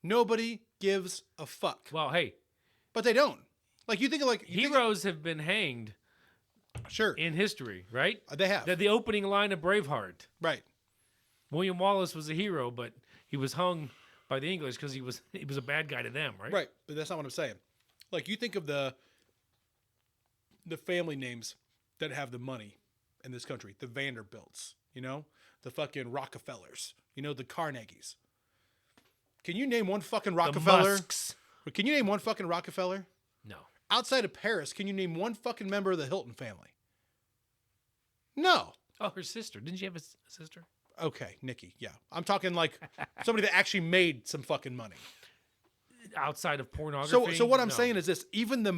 nobody gives a fuck. Well, hey, but they don't. Like you think of heroes have been hanged. Sure. In history, right? They have. The opening line of Braveheart. Right. William Wallace was a hero, but he was hung by the English because he was a bad guy to them, right? Right. But that's not what I'm saying. Like you think of the family names that have the money in this country. The Vanderbilts, you know? The fucking Rockefellers, you know, the Carnegies. Can you name one fucking Rockefeller? The Musks. Can you name one fucking Rockefeller? No. Outside of Paris, can you name one fucking member of the Hilton family? No. Oh, her sister. Didn't she have a sister? Okay, Nikki. Yeah. I'm talking like somebody that actually made some fucking money. Outside of pornography? So what I'm saying is this. Even the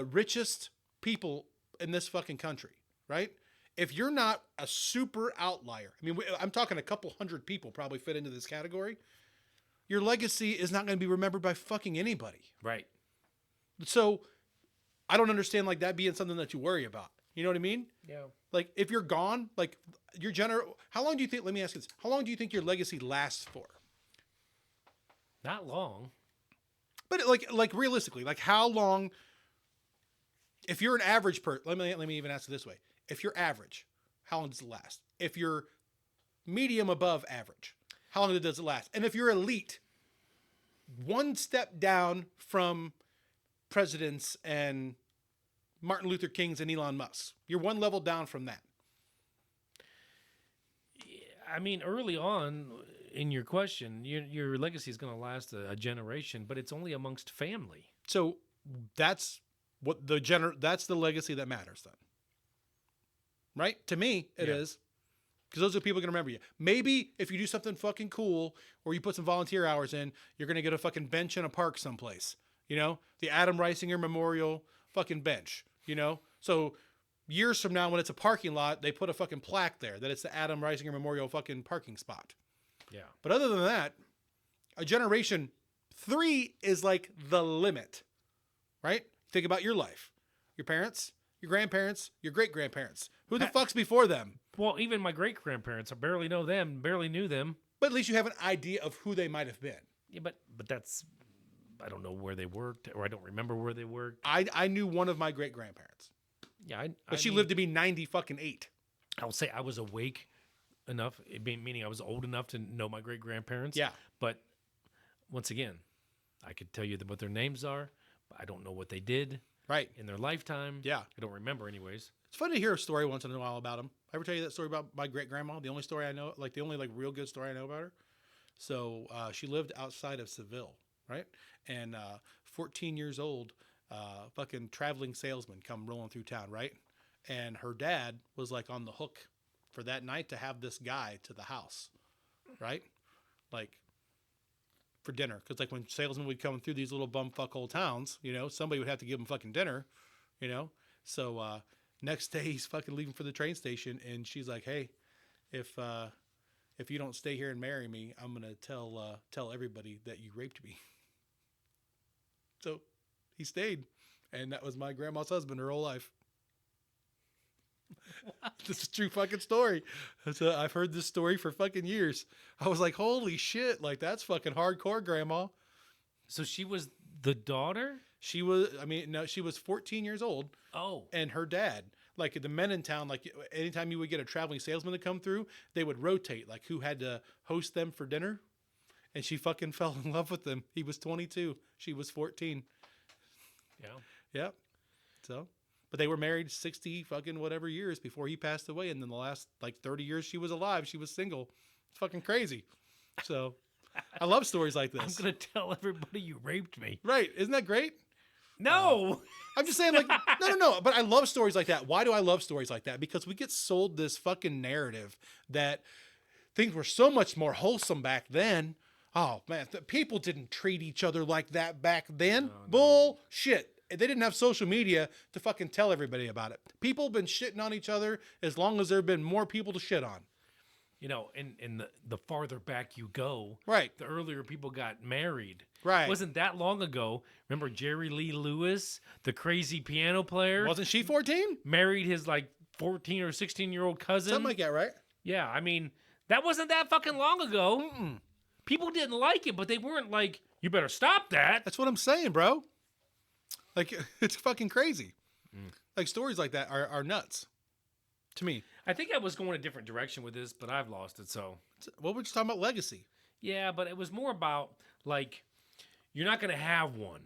richest people in this fucking country, right? If you're not a super outlier, I mean, I'm talking a couple hundred people probably fit into this category, your legacy is not going to be remembered by fucking anybody. Right. So I don't understand like that being something that you worry about. You know what I mean? Yeah. Like if you're gone, like how long do you think, let me ask you this, how long do you think your legacy lasts for? Not long. But like realistically, like how long, if you're an average person, let me even ask it this way. If you're average, how long does it last? If you're medium above average, how long does it last? And if you're elite, one step down from presidents and Martin Luther Kings and Elon Musk, you're one level down from that. I mean, early on in your question, your legacy is going to last a generation, but it's only amongst family. So that's what that's the legacy that matters then. Right? To me, it is. Because those are the people going to remember you. Maybe if you do something fucking cool or you put some volunteer hours in, you're going to get a fucking bench in a park someplace. You know? The Adam Reisinger Memorial fucking bench. You know? So years from now when it's a parking lot, they put a fucking plaque there that it's the Adam Reisinger Memorial fucking parking spot. Yeah. But other than that, a generation 3 is like the limit. Right? Think about your life. Your parents, your grandparents, your great-grandparents. Who the fuck's before them? Well, even my great-grandparents, I barely know them, barely knew them. But at least you have an idea of who they might have been. Yeah, but that's I don't know where they worked, or I don't remember where they worked. I knew one of my great grandparents, Yeah, but she lived to be 98. I'll say I was awake enough, meaning I was old enough to know my great grandparents. Yeah. But once again, I could tell you what their names are, but I don't know what they did Right. in their lifetime. Yeah. I don't remember, anyways. It's fun to hear a story once in a while about them. I ever tell you that story about my great grandma? The only story I know, like the only like real good story I know about her. So she lived outside of Seville, right? And 14 years old, fucking traveling salesman come rolling through town, right? And her dad was like on the hook for that night to have this guy to the house, right? Like for dinner. Because like when salesmen would come through these little bumfuck old towns, you know, somebody would have to give them fucking dinner, you know? So next day he's fucking leaving for the train station, and she's like, hey, if you don't stay here and marry me, I'm gonna tell everybody that you raped me. So he stayed, and that was my grandma's husband her whole life. This is a true fucking story. I've heard this story for fucking years. I was like, holy shit, like that's fucking hardcore, grandma. So she was the daughter? She was, I mean, no, she was 14 years old. Oh. And her dad, like the men in town, like anytime you would get a traveling salesman to come through, they would rotate, like who had to host them for dinner. And she fucking fell in love with him. He was 22. She was 14. Yeah. Yep. So, but they were married 60 fucking whatever years before he passed away. And then the last like 30 years she was alive, she was single. It's fucking crazy. So I love stories like this. I'm going to tell everybody you raped me. Right. Isn't that great? No. I'm just saying, like, no. But I love stories like that. Why do I love stories like that? Because we get sold this fucking narrative that things were so much more wholesome back then. Oh, man, people didn't treat each other like that back then. No. Bullshit. They didn't have social media to fucking tell everybody about it. People have been shitting on each other as long as there have been more people to shit on. You know, and the farther back you go, right, the earlier people got married. Right. It wasn't that long ago. Remember Jerry Lee Lewis, the crazy piano player? Wasn't she 14? Married his like 14 or 16-year-old cousin. Something like that, right? Yeah, I mean, that wasn't that fucking long ago. Mm-mm. People didn't like it, but they weren't like, you better stop that. That's what I'm saying, bro. Like, it's fucking crazy. Like, stories like that are nuts to me. I think I was going a different direction with this, but I've lost it, so. What were you talking about, legacy? Yeah, but it was more about, like, you're not going to have one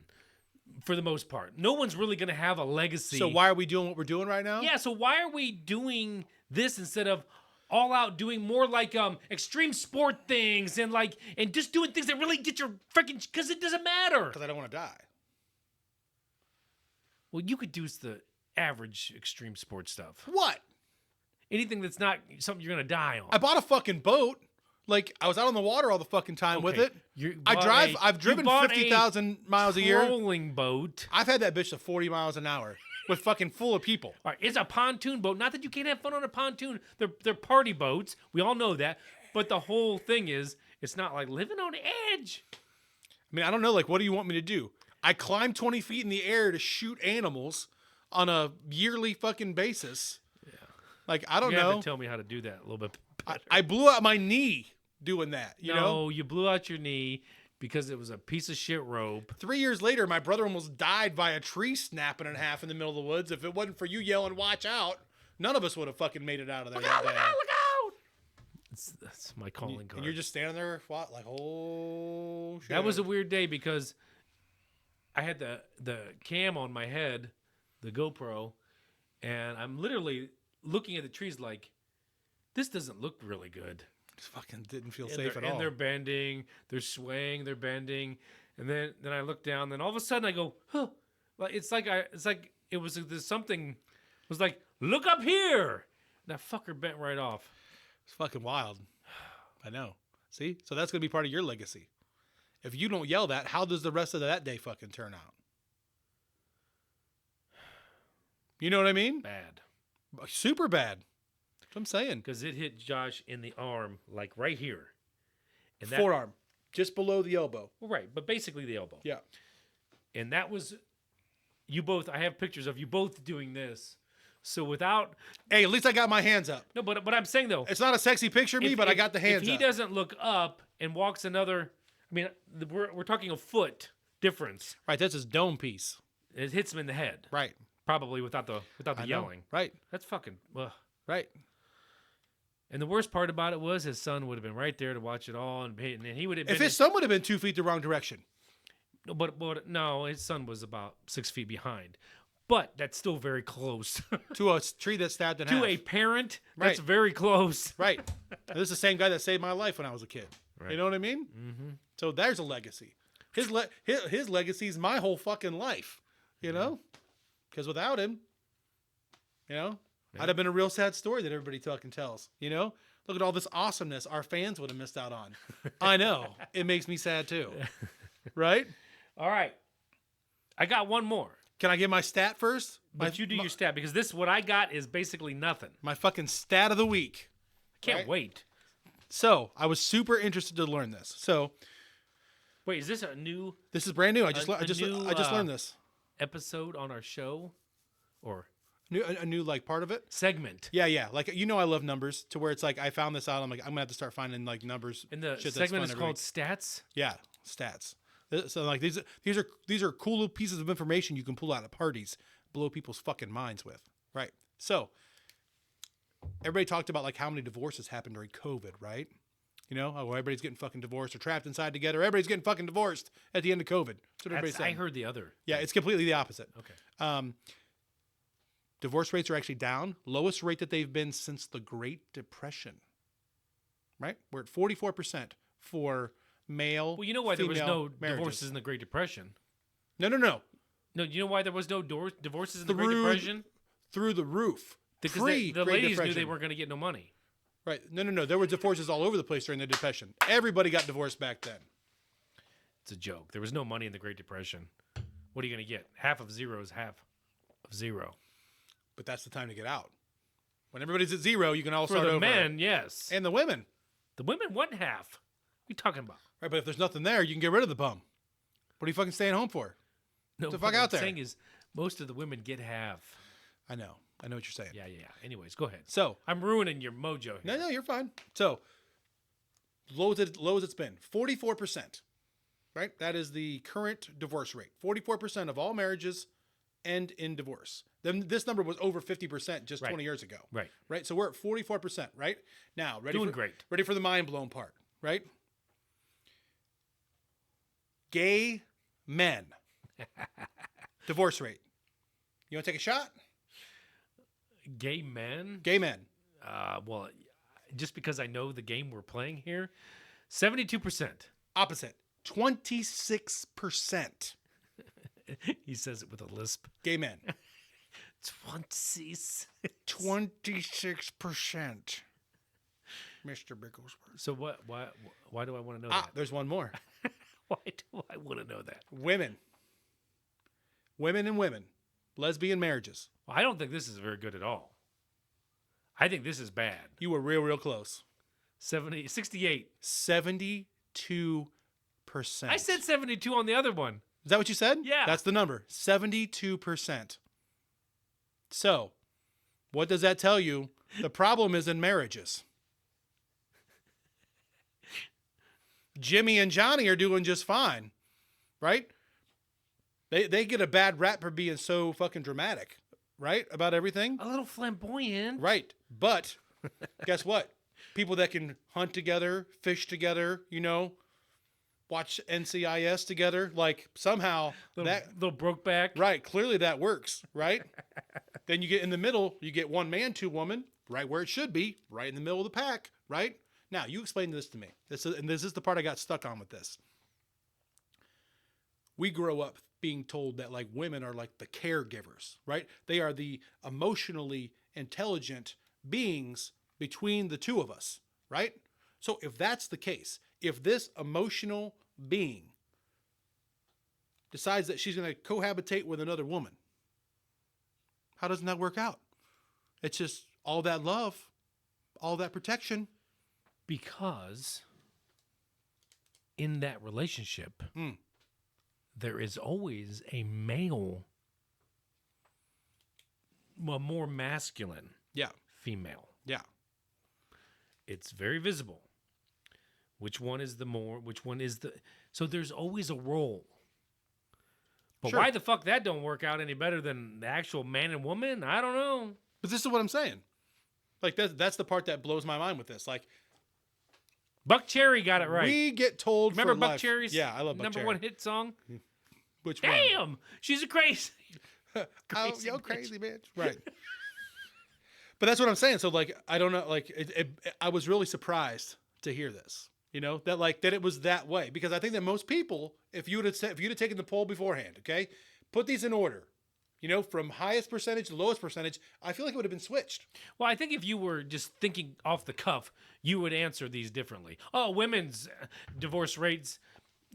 for the most part. No one's really going to have a legacy. So why are we doing what we're doing right now? Yeah, so why are we doing this instead of all out doing more like extreme sport things and just doing things that really get your freaking, because it doesn't matter. Because I don't want to die. Well, you could do the average extreme sport stuff. What? Anything that's not something you're going to die on. I bought a fucking boat. Like, I was out on the water all the fucking time with it. I've driven 50,000 miles a year. Trolling boat. I've had that bitch to 40 miles an hour with fucking full of people. All right, it's a pontoon boat. Not that you can't have fun on a pontoon. They're party boats. We all know that. But the whole thing is, it's not like living on edge. I mean, I don't know. Like, what do you want me to do? I climb 20 feet in the air to shoot animals on a yearly fucking basis. Yeah. Like, I don't know. You have to tell me how to do that a little bit better. I blew out my knee doing that, you know? No, you blew out your knee because it was a piece of shit rope. 3 years later, my brother almost died by a tree snapping in half in the middle of the woods. If it wasn't for you yelling, watch out, none of us would have fucking made it out of there that day. Look out! That's my calling card. And you're just standing there, like, oh, shit. That was a weird day because I had the cam on my head, the GoPro, and I'm literally looking at the trees like, this doesn't look really good. It fucking didn't feel safe at all. And they're bending, they're swaying, they're bending, and then I look down. Then all of a sudden I go, huh! Like it was this something was like, look up here. And that fucker bent right off. It's fucking wild. I know. See, so that's gonna be part of your legacy. If you don't yell that, how does the rest of that day fucking turn out? You know what I mean? Bad. Super bad. That's what I'm saying. Because it hit Josh in the arm, like right here. And forearm. Just below the elbow. Well, right, but basically the elbow. Yeah. And that was, you both, I have pictures of you both doing this. So without... Hey, at least I got my hands up. No, but I'm saying though... It's not a sexy picture of me, but I got the hands up. If he doesn't look up and walks another... I mean, we're talking a foot difference. Right, that's his dome piece. It hits him in the head. Right. Probably without the I know. yelling. Right. That's fucking. Ugh. Right. And the worst part about it was his son would have been right there to watch it all, and he would have been. If his son would have been 2 feet the wrong direction. But no, his son was about 6 feet behind. But that's still very close. To a tree that stabbed in half. To a parent, that's Right. very close. Right. And this is the same guy that saved my life when I was a kid. Right. You know what I mean? Mm-hmm. So there's a legacy. His legacy is my whole fucking life. You know? Because without him, you know, I'd have been a real sad story that everybody fucking tells. You know? Look at all this awesomeness our fans would have missed out on. I know. It makes me sad too. Right? All right. I got one more. Can I get my stat first? But you do your stat, because what I got is basically nothing. My fucking stat of the week. Can't Right. wait. So I was super interested to learn this. So Wait, is this a new this is brand new. I just new, learned this. episode on our show? Or A new like part of it. segment? Yeah. Like I love numbers to where it's like I found this out. I'm like I'm gonna have to start finding like numbers. And the shit that's segment fun is every called week. Stats? Yeah, stats. So like these are cool little pieces of information you can pull out at parties, blow people's fucking minds with. Right. So everybody talked about like how many divorces happened during COVID, right? You know, oh, everybody's getting fucking divorced or trapped inside together. Everybody's getting fucking divorced at the end of COVID. That's what everybody's I saying. heard the other. Yeah, it's completely the opposite. Okay. Divorce rates are actually down. Lowest rate that they've been since the Great Depression. Right? We're at 44% for male. Well, you know why there was female no marriages. divorces in the Great Depression? No. No, you know why there was no divorces in the Great Through Depression? Through the roof. Because Pre the Great ladies knew Depression. they weren't going to get no money. Right. No. There were divorces all over the place during the Depression. Everybody got divorced back then. It's a joke. There was no money in the Great Depression. What are you going to get? Half of zero is half of zero. But that's the time to get out. When everybody's at zero, you can all For start the over. men, yes. And the women. The women, one half. What are you talking about? Right, but if there's nothing there, you can get rid of the bum. What are you fucking staying home for? No, the what fuck out I'm there? saying is most of the women get half. I know what you're saying. Yeah. Anyways, go ahead. So, I'm ruining your mojo here. no, you're fine. So, low as it's been, 44%. Right? That is the current divorce rate. 44% of all marriages end in divorce. Then this number was over 50% just Right. 20 years ago. Right. Right? So we're at 44%, right? Now, Doing great. Ready for the mind blown part, right? Gay men. Divorce rate. You want to take a shot? Gay men? Gay men. Well, just because I know the game we're playing here, 72%. Opposite. 26%. He says it with a lisp. Gay men. 26. 26%. Mr. Bigglesworth. So what? Why do I want to know Ah, that? there's one more. Why do I want to know that? Women. Women and women. Lesbian marriages. Well, I don't think this is very good at all. I think this is bad. You were real close. 68. 72%. I said 72 on the other one. Is that what you said? Yeah. That's the number. 72%. So, what does that tell you? The problem is in marriages. Jimmy and Johnny are doing just fine, right? They get a bad rap for being so fucking dramatic, right? About everything. A little flamboyant. Right. But guess what? People that can hunt together, fish together, you know, watch NCIS together, like somehow Little broke back. right, clearly that works, right? Then you get in the middle, you get one man, two woman, right where it should be, right in the middle of the pack, right? Now, you explain this to me. This is the part I got stuck on with this. We grow up being told that like women are like the caregivers, right? They are the emotionally intelligent beings between the two of us, right? So if that's the case, if this emotional being decides that she's going to cohabitate with another woman, how doesn't that work out? It's just all that love, all that protection. Because in that relationship, there is always a male, a more masculine Yeah. female. Yeah. It's very visible. Which one is the more, which one is the, so there's always a role. But Sure. why the fuck that don't work out any better than the actual man and woman? I don't know. But this is what I'm saying. Like that's the part that blows my mind with this. Like Buck Cherry got it right. we get told. Remember for Buck life. Cherry's Yeah, I love Buck number Cherry. one hit song? Which one? Damn, she's a crazy. Oh, Crazy yo, bitch. crazy bitch. Right. But that's what I'm saying. So like, I don't know. Like, I was really surprised to hear this. You know that it was that way, because I think that most people, if you'd have taken the poll beforehand, okay, put these in order, you know, from highest percentage to lowest percentage, I feel like it would have been switched. Well, I think if you were just thinking off the cuff, you would answer these differently. Oh, women's divorce rates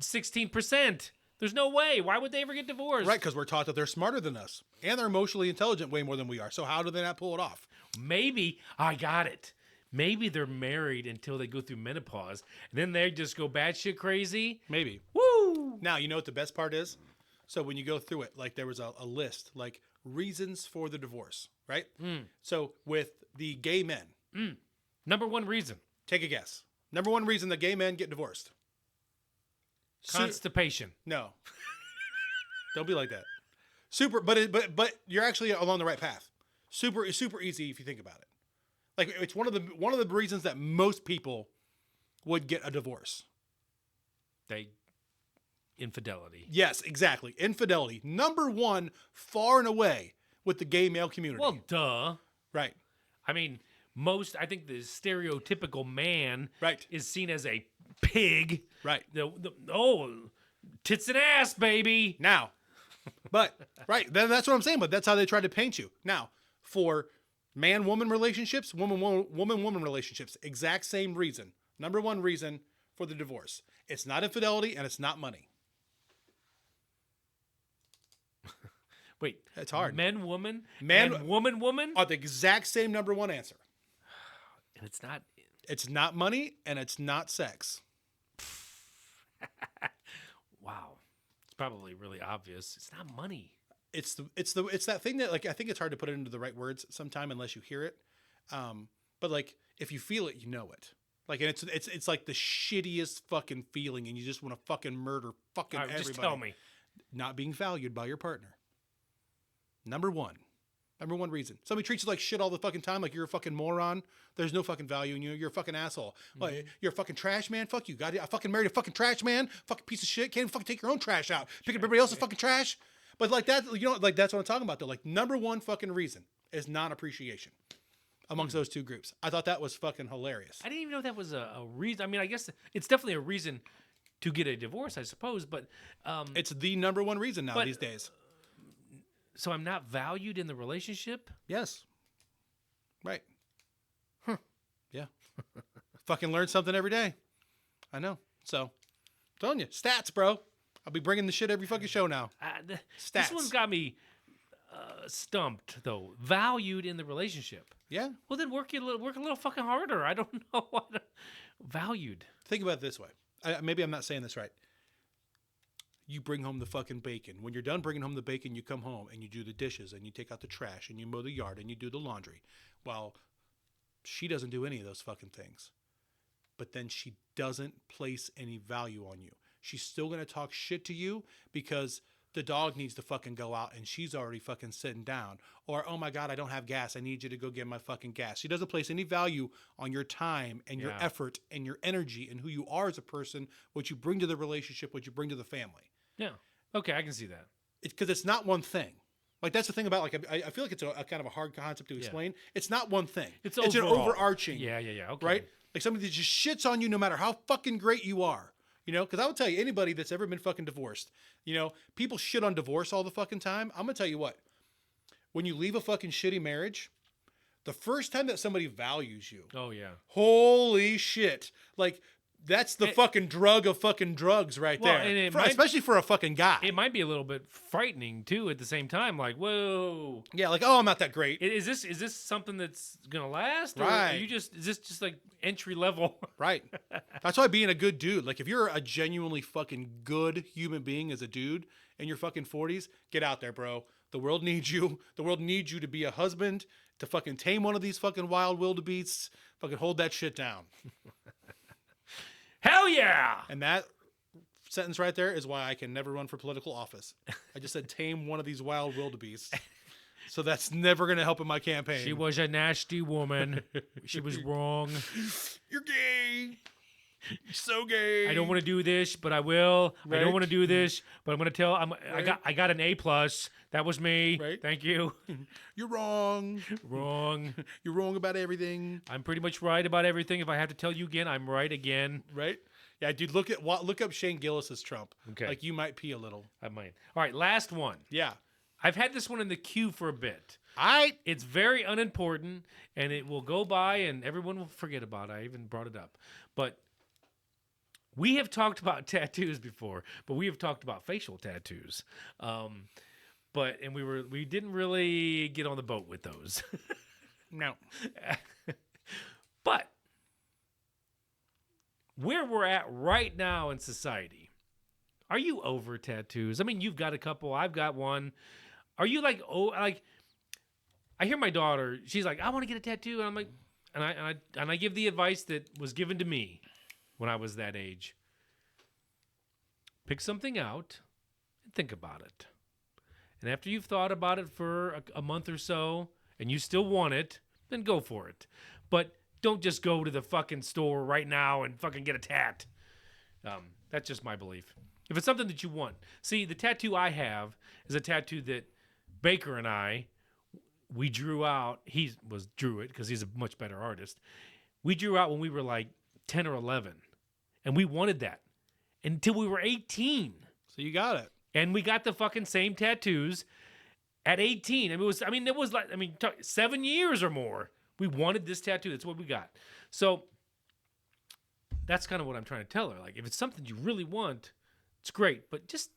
16%. There's no way. Why would they ever get divorced? Right, because we're taught that they're smarter than us and they're emotionally intelligent way more than we are. So how do they not pull it off? Maybe I got it. Maybe they're married until they go through menopause, and then they just go batshit crazy. Maybe. Woo! Now, you know what the best part is? So when you go through it, like there was a list, like reasons for the divorce, right? So with the gay men, Number one reason: take a guess. Number one reason that gay men get divorced. constipation. No. Don't be like that. But you're actually along the right path. Super easy if you think about it. Like it's one of the reasons that most people would get a divorce. Infidelity. Yes, exactly. Infidelity. Number one, far and away, with the gay male community. Well, duh. Right. I mean, I think the stereotypical man Right. is seen as a pig. Right. Tits and ass, baby. Now, but right, then that's what I'm saying. But that's how they try to paint you. Now, for man-woman relationships, woman-woman relationships, exact same reason. Number one reason for the divorce. It's not infidelity and it's not money. Wait, It's hard. Men, woman, Man- and woman, Are the exact same number one answer. and it's not. It's not money and it's not sex. Wow, it's probably really obvious. It's not money. It's that thing that, like, I think it's hard to put it into the right words sometime unless you hear it. But like if you feel it, you know it. Like, and it's like the shittiest fucking feeling, and you just want to fucking murder fucking All right, everybody. just tell me. Not being valued by your partner. Number one reason. Somebody treats you like shit all the fucking time, like you're a fucking moron. There's no fucking value in you. You're a fucking asshole. Like, you're a fucking trash man. Fuck you. I fucking married a fucking trash man. Fucking piece of shit. Can't even fucking take your own trash out. Pick up everybody else's fucking trash. But like that, you know, like that's what I'm talking about though. Like number one fucking reason is non-appreciation amongst those two groups. I thought that was fucking hilarious. I didn't even know that was a reason. I mean, I guess it's definitely a reason to get a divorce, I suppose. But It's the number one reason now But- these days. so I'm not valued in the relationship. Yes. Right. Huh. Yeah. Fucking learn something every day. I know. So, I'm telling you, stats, bro. I'll be bringing the shit every fucking show now. This Stats. one's got me stumped though. Valued in the relationship. Yeah. Well, then work a little fucking harder. I don't know what valued. Think about it this way. Maybe I'm not saying this right. You bring home the fucking bacon. When you're done bringing home the bacon, you come home and you do the dishes and you take out the trash and you mow the yard and you do the laundry. Well, she doesn't do any of those fucking things. But then she doesn't place any value on you. She's still going to talk shit to you because the dog needs to fucking go out and she's already fucking sitting down. Or, oh my God, I don't have gas. I need you to go get my fucking gas. She doesn't place any value on your time and your effort and your energy and who you are as a person, what you bring to the relationship, what you bring to the family. Yeah. Okay, I can see that. Because it's not one thing. Like, that's the thing about, like, I feel like it's a kind of a hard concept to explain. It's not one thing. It's an overall. overarching. Yeah. Okay. Right? Like somebody that just shits on you no matter how fucking great you are. You know, because I will tell you, anybody that's ever been fucking divorced, you know, people shit on divorce all the fucking time. I'm going to tell you what, when you leave a fucking shitty marriage, the first time that somebody values you, Oh yeah. holy shit. Like, that's the fucking drug of fucking drugs right Well, there. and it Especially for a fucking guy. It might be a little bit frightening too at the same time. Like, whoa. Yeah, like, oh, I'm not that great. Is this something that's gonna last? Or Right. is this just like entry level? Right. That's why being a good dude, like if you're a genuinely fucking good human being as a dude in your fucking 40s, get out there, bro. The world needs you. The world needs you to be a husband, to fucking tame one of these fucking wild wildebeests, fucking hold that shit down. Hell yeah! And that sentence right there is why I can never run for political office. I just said tame one of these wild wildebeests. So that's never going to help in my campaign. She was a nasty woman. She was wrong. You're gay. You're so gay. I don't want to do this, but I will. I Right. don't want to do this, but I'm going to tell. Right. I got an A plus. That was me. Right. Thank you. You're wrong. Wrong. You're wrong about everything. I'm pretty much right about everything. If I have to tell you again, I'm right again. Right? Yeah, dude, look up Shane Gillis's Trump. Okay. Like you might pee a little. I might. All right, last one. Yeah. I've had this one in the queue for a bit. I It's very unimportant, and it will go by, and everyone will forget about it. I even brought it up. But we have talked about tattoos before, but we have talked about facial tattoos. We didn't really get on the boat with those. no. But where we're at right now in society, are you over tattoos? I mean, you've got a couple. I've got one. Are you like, I hear my daughter, she's like, I want to get a tattoo. And I'm like, and I give the advice that was given to me when I was that age. Pick something out and think about it. And after you've thought about it for a month or so and you still want it, then go for it. But don't just go to the fucking store right now and fucking get a tat. That's just my belief. If it's something that you want. See, the tattoo I have is a tattoo that Baker and I, we drew out. He drew it because he's a much better artist. We drew out when we were like 10 or 11. And we wanted that until we were 18. So you got it. And we got the fucking same tattoos at 18. It was 7 years or more. We wanted this tattoo. That's what we got. So that's kind of what I'm trying to tell her. Like, if it's something you really want, it's great, but just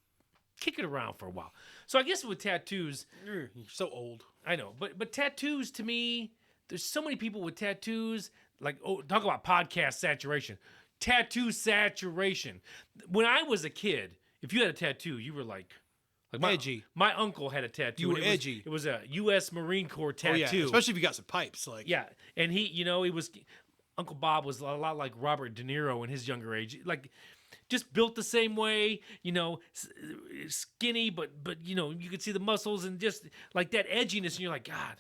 kick it around for a while. So I guess with tattoos, You're so old. I know, but tattoos to me, there's so many people with tattoos. Like, talk about podcast saturation. Tattoo saturation. When I was a kid, if you had a tattoo, you were like edgy. My uncle had a tattoo. You were and it was- edgy. It was a U.S. Marine Corps tattoo. Oh, yeah. Especially if you got some pipes. Like, Yeah, and he was Uncle Bob was a lot like Robert De Niro in his younger age, like just built the same way, skinny, but you could see the muscles and just like that edginess, and you're like, God,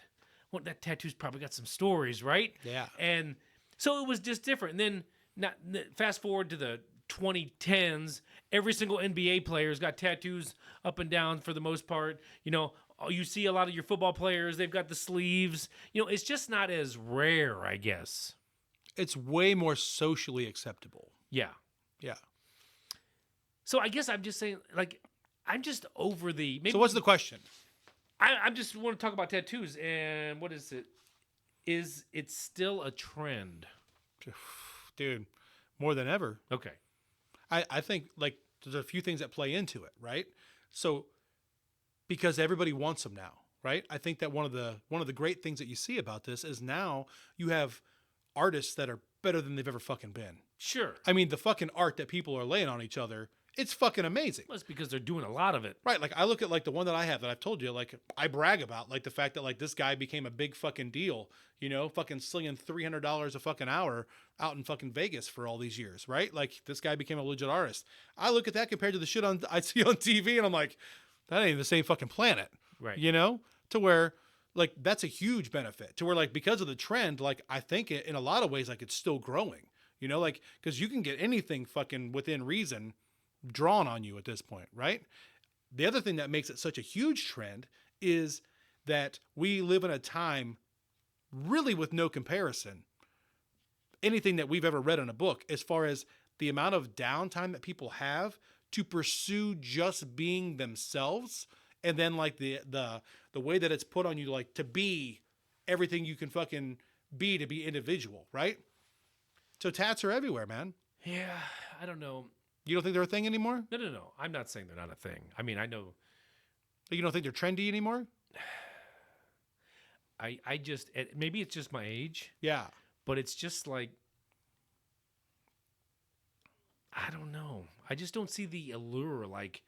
well, that tattoo's probably got some stories, right? Yeah. And so it was just different. And then fast forward to the 2010s, every single NBA player's got tattoos up and down for the most part. You see a lot of your football players, they've got the sleeves. It's just not as rare, I guess. it's way more socially acceptable. Yeah. Yeah. So I guess I'm just saying, like, I'm just over the. Maybe So what's the question? I just want to talk about tattoos, and what is it? Is it still a trend? Dude, more than ever. Okay. I think like there's a few things that play into it, right? So because everybody wants them now, right? I think that one of the great things that you see about this is now you have artists that are better than they've ever fucking been. Sure. I mean, the fucking art that people are laying on each other, it's fucking amazing. Well, it's because they're doing a lot of it. Right, like I look at like the one that I have that I've told you, like I brag about, like the fact that like this guy became a big fucking deal, fucking slinging $300 a fucking hour out in fucking Vegas for all these years, right? Like this guy became a legit artist. I look at that compared to the shit I see on TV, and I'm like, that ain't the same fucking planet, Right. To where like that's a huge benefit to where like because of the trend, like I think in a lot of ways like it's still growing, like because you can get anything fucking within reason drawn on you at this point, right? The other thing that makes it such a huge trend is that we live in a time really with no comparison anything that we've ever read in a book as far as the amount of downtime that people have to pursue just being themselves, and then like the way that it's put on you like to be everything you can fucking be to be individual, right? So tats are everywhere, man. Yeah, I don't know. You don't think they're a thing anymore? No. I'm not saying they're not a thing. I mean, I know. You don't think they're trendy anymore? I just maybe it's just my age, Yeah. but it's just like I don't know. I just don't see the allure like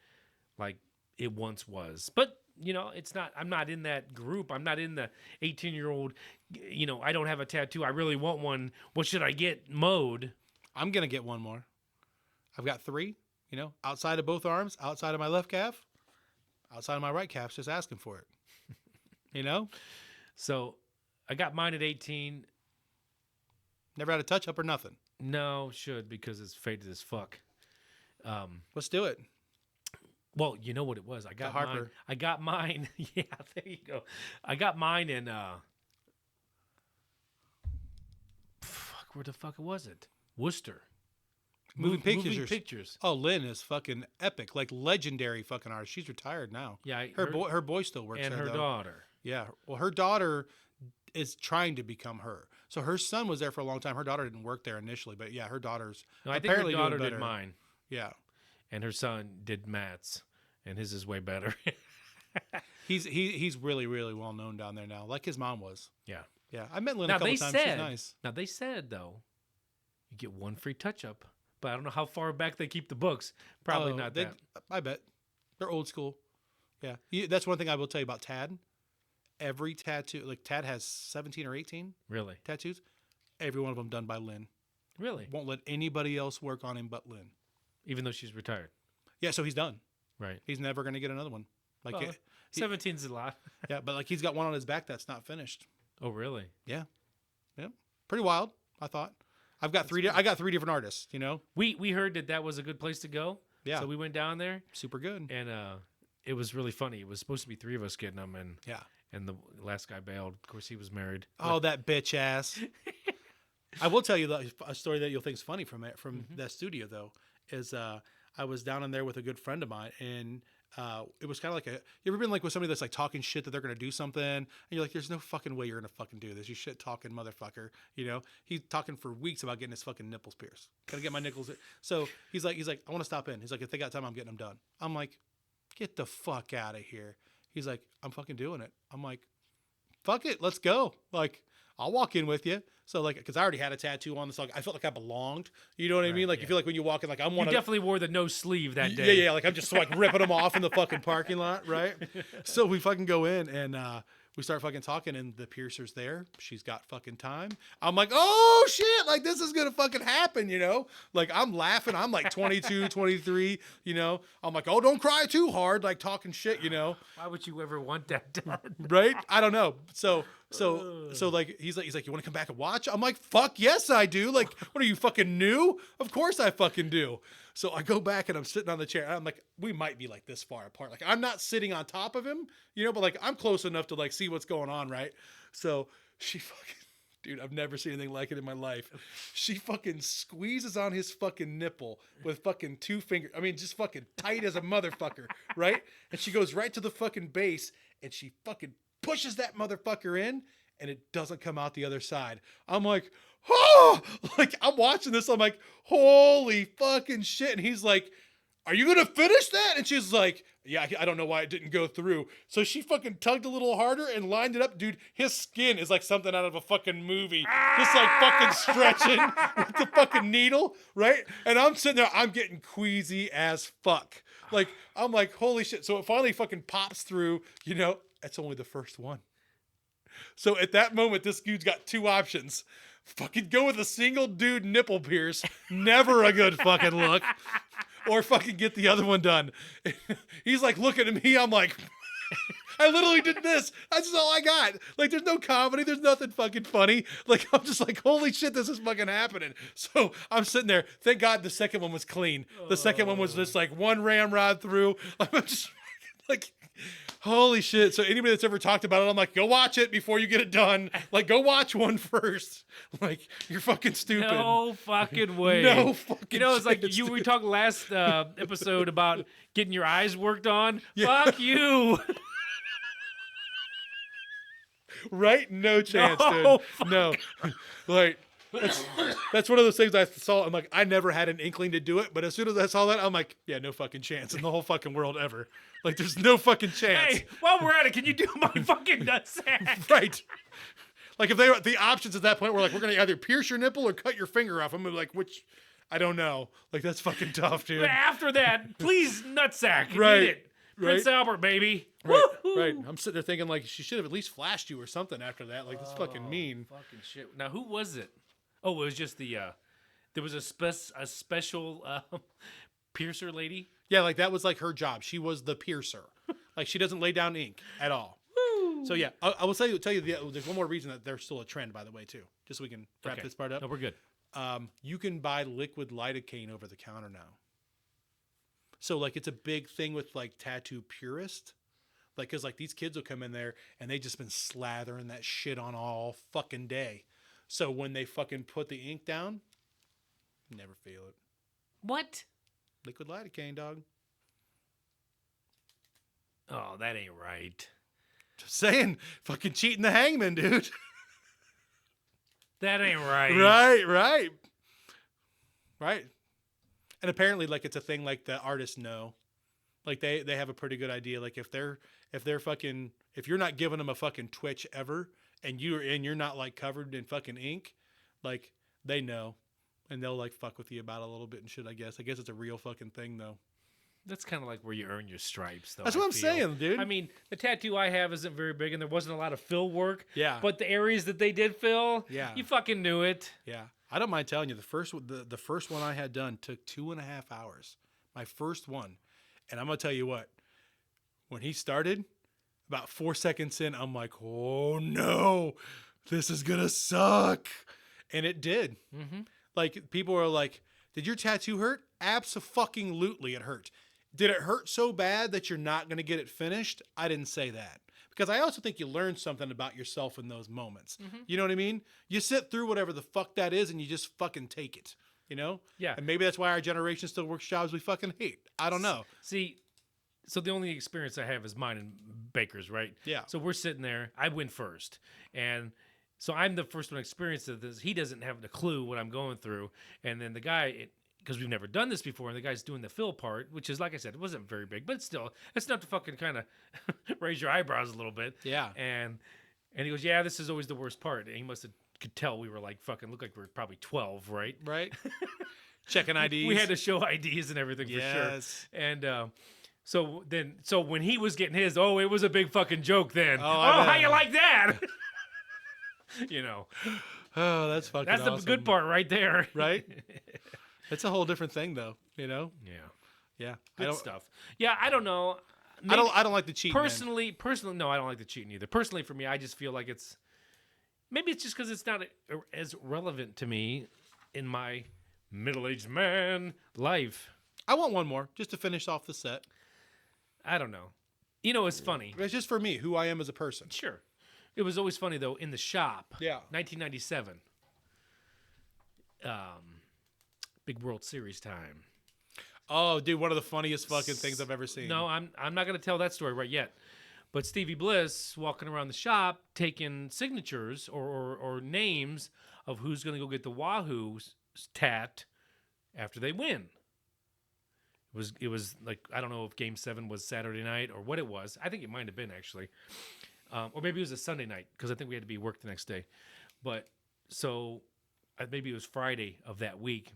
it once was. But it's not. I'm not in that group. I'm not in the 18-year-old. I don't have a tattoo. I really want one. What should I get? Mode. I'm going to get one more. I've got 3, You know, outside of both arms, outside of my left calf, outside of my right calf, just asking for it. You know? So I got mine at 18. Never had a touch up or nothing. No, should because it's faded as fuck. Let's do it. Well, you know what it was. I got Harper. mine. I got mine. Yeah, there you go. I got mine in fuck, where the fuck was it? Worcester. Moving pictures. Moving pictures. Oh, Lynn is fucking epic, like legendary fucking artist. She's retired now. Yeah, her boy still works and there. her though. daughter. Yeah, well, her daughter is trying to become her. So her son was there for a long time. Her daughter didn't work there initially, but yeah, her daughter's No, I think apparently her daughter doing did better. mine, Yeah, and her son did Matt's, and his is way better. he's really well known down there now, like his mom was. Yeah. Yeah, I met Lynn Now a couple they times. said. She's nice. Now they said though, you get one free touch up, but I don't know how far back they keep the books. Probably Oh, not they- that. I bet they're old school. Yeah, that's one thing I will tell you about Tad. Every tattoo, like Tad has 17 or 18 Really, tattoos. Every one of them done by Lynn. really. Won't let anybody else work on him but Lynn. Even though she's retired, Yeah, so he's done. right? He's never going to get another one. Like, Well, 17's a lot. yeah, but like he's got one on his back that's not finished. Oh, really? Yeah, pretty wild. I thought. I got three different artists. You know, We heard that was a good place to go. Yeah. So we went down there, super good. and it was really funny. It was supposed to be 3 of us getting them, and Yeah. and the last guy bailed. Of course, he was married. Oh, that bitch ass. I will tell you a story that you'll think is funny from that studio though. Is I was down in there with a good friend of mine, and it was kind of like you ever been like with somebody that's like talking shit that they're gonna do something, and you're like, there's no fucking way you're gonna fucking do this. You shit talking motherfucker. You know, he's talking for weeks about getting his fucking nipples pierced. Gotta get my nipples. So he's like, I want to stop in. He's like, if they got time, I'm getting them done. I'm like, get the fuck out of here. He's like, I'm fucking doing it. I'm like, fuck it, let's go. Like, I'll walk in with you. So like, because I already had a tattoo on, so like, I felt like I belonged. You know what I mean? Like, you feel like when you walk in, like I'm You one of definitely wore the no sleeve that day. yeah. Like I'm just like ripping them off in the fucking parking lot, right? So we fucking go in and we start fucking talking, and the piercer's there. She's got fucking time. I'm like, oh shit, like this is gonna fucking happen, you know? Like I'm laughing. I'm like 22, 23, you know? I'm like, oh, don't cry too hard, like talking shit, you know? Why would you ever want that done? Right? I don't know. So like he's like, you want to come back and watch? I'm like, fuck yes, I do. Like, what are you, fucking new? Of course I fucking do. So I go back and I'm sitting on the chair. I'm like, we might be like this far apart. Like I'm not sitting on top of him, you know, but like I'm close enough to like see what's going on, right? So she fucking, dude, I've never seen anything like it in my life. She fucking squeezes on his fucking nipple with fucking 2 fingers. I mean, just fucking tight as a motherfucker, right? And she goes right to the fucking base and she fucking pushes that motherfucker in, and it doesn't come out the other side. I'm like, oh, like I'm watching this. I'm like, holy fucking shit. And he's like, are you going to finish that? And she's like, yeah, I don't know why it didn't go through. So she fucking tugged a little harder and lined it up. Dude, his skin is like something out of a fucking movie. Just like fucking stretching with the fucking needle, right? And I'm sitting there, I'm getting queasy as fuck. Like, I'm like, holy shit. So it finally fucking pops through, you know, that's only the first one. So at that moment, this dude's got 2 options. Fucking go with a single dude nipple pierce. Never a good fucking look. Or fucking get the other one done. He's like looking at me. I'm like, I literally did this. That's just all I got. Like, there's no comedy. There's nothing fucking funny. Like, I'm just like, holy shit, this is fucking happening. So I'm sitting there. Thank God the second one was clean. The second one was just like one ramrod through. I'm just like, holy shit. So anybody that's ever talked about it, I'm like, go watch it before you get it done. Like, go watch one first. Like, you're fucking stupid. No fucking way. No fucking You know, it's like chance, we dude. talked last episode about getting your eyes worked on. Fuck you. Right? No chance, No, dude. No. Like, that's one of those things I saw. I'm like, I never had an inkling to do it, but as soon as I saw that, I'm like, yeah, no fucking chance in the whole fucking world ever. Like, there's no fucking chance. Hey, while we're at it, can you do my fucking nutsack? Right. Like, if they were the options at that point were like, we're gonna either pierce your nipple or cut your finger off. I'm gonna be like, which? I don't know. Like, that's fucking tough, dude. But after that, please nutsack. Right, Eat it. Prince Albert, baby. Right, Woo-hoo. right. I'm sitting there thinking like she should have at least flashed you or something after that. Like, that's fucking mean. Fucking shit. Now, who was it? Oh, it was just the. There was a special piercer lady. Yeah, like that was like her job. She was the piercer. Like she doesn't lay down ink at all. So yeah, I will tell you there's one more reason that there's still a trend, by the way, too. Just so we can wrap this part up. No, we're good. You can buy liquid lidocaine over the counter now. So like it's a big thing with like tattoo purists. Like, cause like these kids will come in there and they just been slathering that shit on all fucking day. So when they fucking put the ink down, never feel it. What? Liquid lidocaine, dog. Oh, that ain't right. Just saying, fucking cheating the hangman, dude. That ain't right. Right. And apparently, like, it's a thing like the artists know. Like, they have a pretty good idea. Like, if you're not giving them a fucking twitch ever, and you're not like covered in fucking ink, like, they know. And they'll like fuck with you about it a little bit and shit, I guess. I guess it's a real fucking thing, though. That's kind of like where you earn your stripes, though. That's I what I'm feel. saying, dude. I mean, the tattoo I have isn't very big, and there wasn't a lot of fill work. Yeah. But the areas that they did fill, Yeah. you fucking knew it. Yeah. I don't mind telling you, the first one I had done took 2.5 hours. My first one. And I'm going to tell you what, when he started, about 4 seconds in, I'm like, oh no, this is going to suck. And it did. Mm-hmm. Like, people are like, did your tattoo hurt? Abso-fucking-lutely it hurt. Did it hurt so bad that you're not going to get it finished? I didn't say that. Because I also think you learn something about yourself in those moments. Mm-hmm. You know what I mean? You sit through whatever the fuck that is and you just fucking take it. You know? Yeah. And maybe that's why our generation still works jobs we fucking hate. I don't know. See, so the only experience I have is mine and Baker's, right? Yeah. So we're sitting there. I went first. And so I'm the first one to experience this. He doesn't have a clue what I'm going through. And then the guy, because we've never done this before, and the guy's doing the fill part, which is, like I said, it wasn't very big, but still, it's enough to fucking kind of raise your eyebrows a little bit. Yeah. And he goes, yeah, this is always the worst part. And he could tell we were like fucking, looked like we were probably 12, right? Right. Checking IDs. We had to show IDs and everything for sure. And so when he was getting his, it was a big fucking joke then. How you like that? You know. Oh, that's fucking That's awesome. the good part right there. Right? It's a whole different thing, though, you know? Yeah. Yeah. Good stuff. Yeah, I don't know. I don't like the cheating. Personally, no, I don't like the cheating either. Personally, for me, I just feel like maybe it's just because it's not as relevant to me in my middle-aged man life. I want one more just to finish off the set. I don't know. You know, it's funny. It's just for me, who I am as a person. Sure. It was always funny, though, in the shop. Yeah. 1997. Big World Series time. Oh, dude, one of the funniest fucking things I've ever seen. No, I'm not going to tell that story right yet. But Stevie Bliss walking around the shop taking signatures or names of who's going to go get the Wahoo tat after they win. It was like, I don't know if Game 7 was Saturday night or what it was. I think it might have been, actually. Or maybe it was a Sunday night because I think we had to be work the next day. But so maybe it was Friday of that week.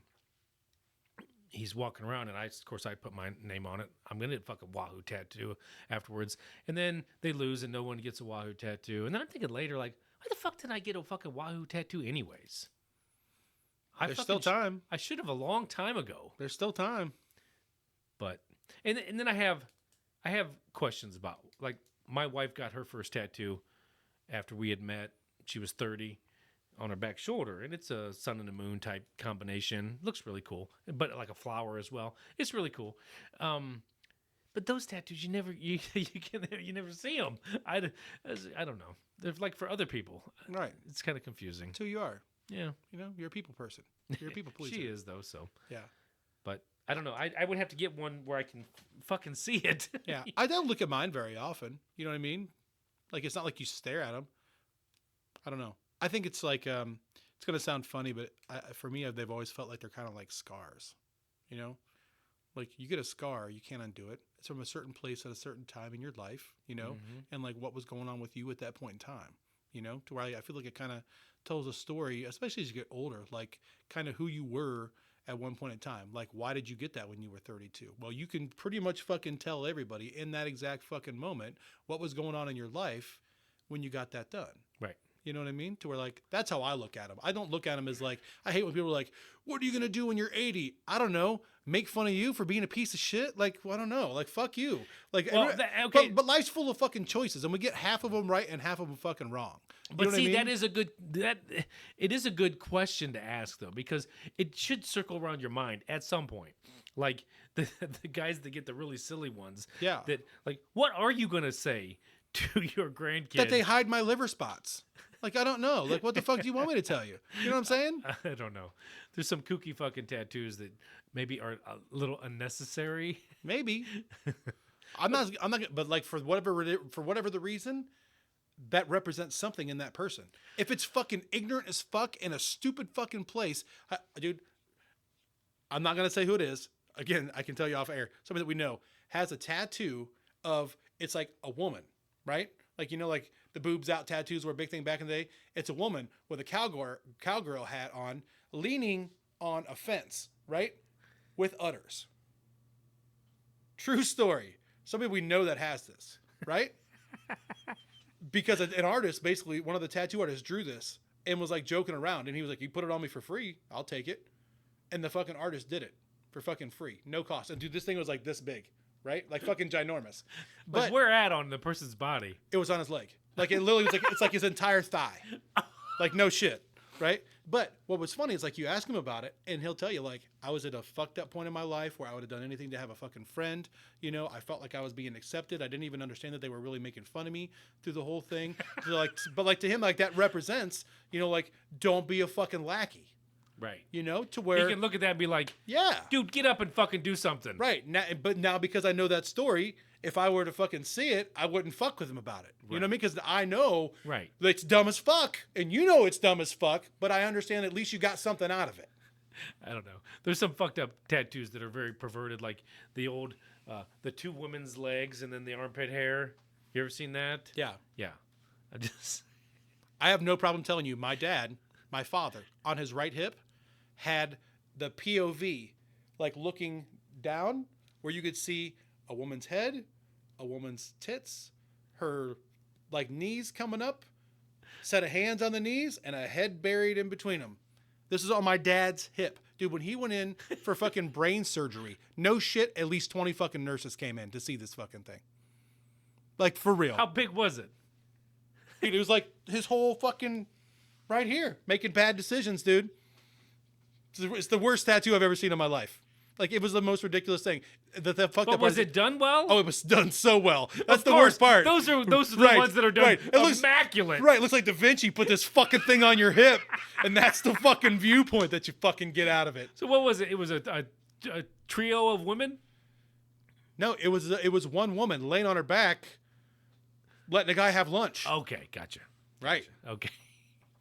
He's walking around, and of course, I put my name on it. I'm going to get a fucking Wahoo tattoo afterwards. And then they lose, and no one gets a Wahoo tattoo. And then I'm thinking later, like, why the fuck did I get a fucking Wahoo tattoo anyways? There's still time. I should have a long time ago. There's still time. But, and then I have questions about, like, my wife got her first tattoo after we had met. She was 30. On her back shoulder, and it's a sun and the moon type combination. Looks really cool, but like a flower as well. It's really cool. But those tattoos, you never see them. I don't know. They're like for other people. Right. It's kind of confusing. That's who you are. Yeah. You know, you're a people person. You're a people pleaser. She is though. So yeah. But I don't know. I would have to get one where I can fucking see it. Yeah. I don't look at mine very often. You know what I mean? Like it's not like you stare at them. I don't know. I think it's like, it's going to sound funny, but for me, they've always felt like they're kind of like scars, you know? Like you get a scar, you can't undo it. It's from a certain place at a certain time in your life, you know? Mm-hmm. And like what was going on with you at that point in time, you know? To where I feel like it kind of tells a story, especially as you get older, like kind of who you were at one point in time. Like, why did you get that when you were 32? Well, you can pretty much fucking tell everybody in that exact fucking moment what was going on in your life when you got that done. Right. You know what I mean? To where like, that's how I look at them. I don't look at them as like, I hate when people are like, what are you going to do when you're 80? I don't know. make fun of you for being a piece of shit. Like, well, I don't know. Like, fuck you. Like, Well, okay. but life's full of fucking choices, and we get half of them right and half of them fucking wrong. You But know what see, I mean? it is a good question to ask though, because it should circle around your mind at some point. Like the guys that get the really silly ones. Yeah. That like, what are you gonna say to your grandkids? That they hide my liver spots. Like, I don't know. Like, what the fuck do you want me to tell you? You know what I'm saying? I don't know. There's some kooky fucking tattoos that maybe are a little unnecessary. Maybe. I'm not, but like for whatever the reason, that represents something in that person. If it's fucking ignorant as fuck in a stupid fucking place, dude, I'm not going to say who it is. Again, I can tell you off air. Somebody that we know has a tattoo of, it's like a woman, right? Like, you know, like the boobs out tattoos were a big thing back in the day. It's a woman with a cowgirl hat on, leaning on a fence, right? With udders. True story. Somebody we know that has this, right? Because an artist, basically, one of the tattoo artists drew this and was like joking around. And he was like, you put it on me for free, I'll take it. And the fucking artist did it for fucking free. No cost. And dude, this thing was like this big, right? Like fucking ginormous. But where at on the person's body? It was on his leg. Like it literally was like, it's like his entire thigh. Like no shit. Right. But what was funny is like you ask him about it and he'll tell you like, I was at a fucked up point in my life where I would have done anything to have a fucking friend. You know, I felt like I was being accepted. I didn't even understand that they were really making fun of me through the whole thing. So like, but like to him, like that represents, you know, like don't be a fucking lackey. Right. You know, to where He can look at that and be like, yeah, dude, get up and fucking do something. right. Now, but now because I know that story, if I were to fucking see it, I wouldn't fuck with him about it. You know what I mean? Because I know Right. that it's dumb as fuck, and you know it's dumb as fuck, but I understand at least you got something out of it. I don't know. There's some fucked up tattoos that are very perverted, like the old, the two women's legs and then the armpit hair. You ever seen that? Yeah. Yeah. I have no problem telling you, my dad, my father, on his right hip, had the POV, like looking down, where you could see a woman's head, a woman's tits, her like knees coming up, set of hands on the knees, and a head buried in between them. This is on my dad's hip. Dude, when he went in for fucking brain surgery, no shit, at least 20 fucking nurses came in to see this fucking thing. Like, for real. How big was it? Dude, it was like his whole fucking right here, making bad decisions, dude. It's the worst tattoo I've ever seen in my life. Like, it was the most ridiculous thing. But was it done well? Oh, it was done so well. That's Of the course. worst part. Those are the Right, ones that are done right. It looks immaculate. Right, it looks like Da Vinci put this fucking thing on your hip, and that's the fucking viewpoint that you fucking get out of it. So what was it? It was a trio of women? No, it was one woman laying on her back, letting a guy have lunch. Okay, gotcha. Right, Okay.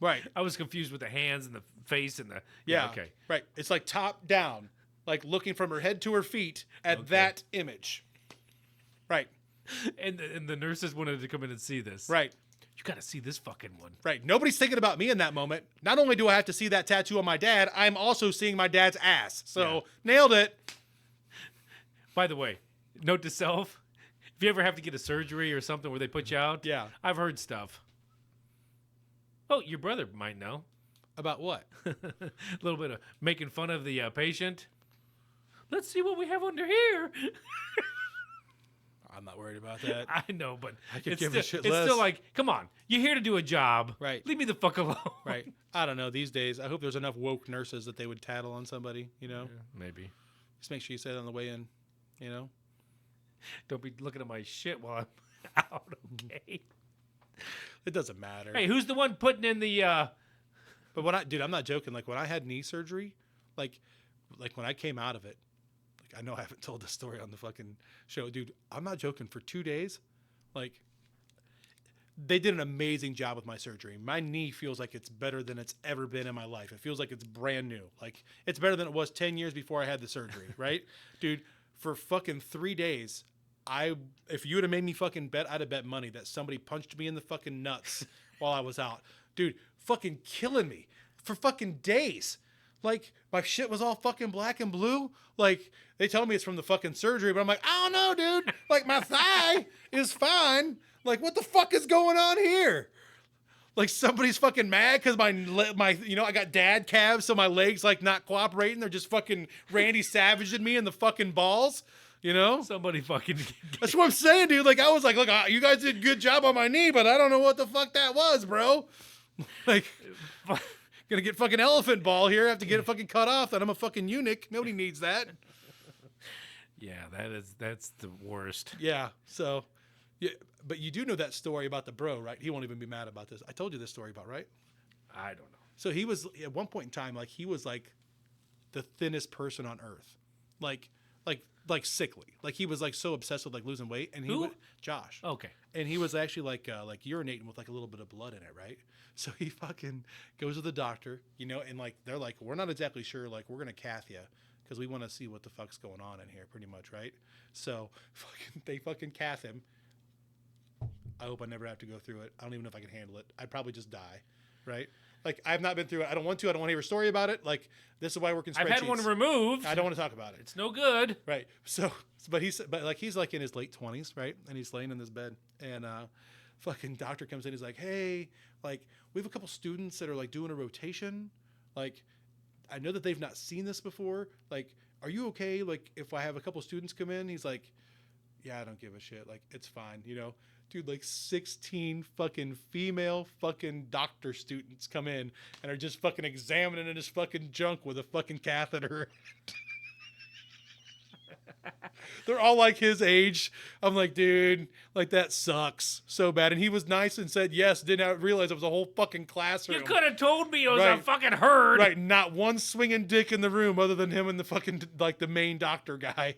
right. I was confused with the hands and the face and the... Yeah, okay. right. It's like top down, like looking from her head to her feet at that image. Right, And the nurses wanted to come in and see this. right. You got to see this fucking one. Right. Nobody's thinking about me in that moment. Not only do I have to see that tattoo on my dad, I'm also seeing my dad's ass. So, Yeah. nailed it. By the way, note to self, if you ever have to get a surgery or something where they put you out, Yeah. I've heard stuff. Oh, your brother might know. About what? A little bit of making fun of the patient. Let's see what we have under here. I'm not worried about that. I know, but I could it's, give still, a shit it's less. still like, come on, you're here to do a job. Right. Leave me the fuck alone. Right. I don't know. These days, I hope there's enough woke nurses that they would tattle on somebody, you know? Maybe. Just make sure you say it on the way in, you know? Don't be looking at my shit while I'm out, okay? It doesn't matter. Hey, who's the one putting in the, But dude, I'm not joking. Like when I had knee surgery, like when I came out of it, like I know I haven't told this story on the fucking show, dude. I'm not joking. For 2 days, like they did an amazing job with my surgery. My knee feels like it's better than it's ever been in my life. It feels like it's brand new. Like it's better than it was 10 years before I had the surgery, right? Dude, for fucking 3 days, if you would have made me fucking bet, I'd have bet money that somebody punched me in the fucking nuts while I was out. Dude, fucking killing me for fucking days. Like, my shit was all fucking black and blue. Like, they tell me it's from the fucking surgery, but I'm like, I don't know, dude. Like, my thigh is fine. Like, what the fuck is going on here? Like somebody's fucking mad because my I got dad calves, so my legs like not cooperating. They're just fucking Randy Savaging me in the fucking balls. Somebody fucking. That's what I'm saying, dude. Like I was like, look, you guys did a good job on my knee, but I don't know what the fuck that was, bro. Like, gonna get fucking elephant ball here. I have to get it fucking cut off. And I'm a fucking eunuch. Nobody needs that. Yeah, that's the worst. Yeah. So, yeah, but you do know that story about the bro, right? He won't even be mad about this. I told you this story about, right? I don't know. So he was at one point in time, like he was like the thinnest person on earth, like sickly. Like he was like so obsessed with like losing weight, and Josh. Okay. And he was actually like urinating with like a little bit of blood in it, right? So he fucking goes to the doctor, and like they're like, we're not exactly sure, like we're gonna cath you because we want to see what the fuck's going on in here, pretty much, right? So they fucking cath him. I hope I never have to go through it. I don't even know if I can handle it. I'd probably just die, right? Like I've not been through it. I don't want to. I don't want to hear a story about it. Like this is why I work in spreadsheets. I've had one removed. I don't want to talk about it. It's no good. Right. So, but he's like in his late 20s, right? And he's laying in this bed, and fucking doctor comes in. He's like, hey, like we have a couple students that are like doing a rotation. Like, I know that they've not seen this before. Like, are you okay? Like, if I have a couple students come in, he's like, yeah, I don't give a shit. Like, it's fine, Dude, like 16 fucking female fucking doctor students come in and are just fucking examining his fucking junk with a fucking catheter. They're all like his age. I'm like, dude, like that sucks so bad. And he was nice and said yes. Didn't realize it was a whole fucking classroom. You could have told me it was a Right. fucking herd. Right, not one swinging dick in the room other than him and the fucking like the main doctor guy.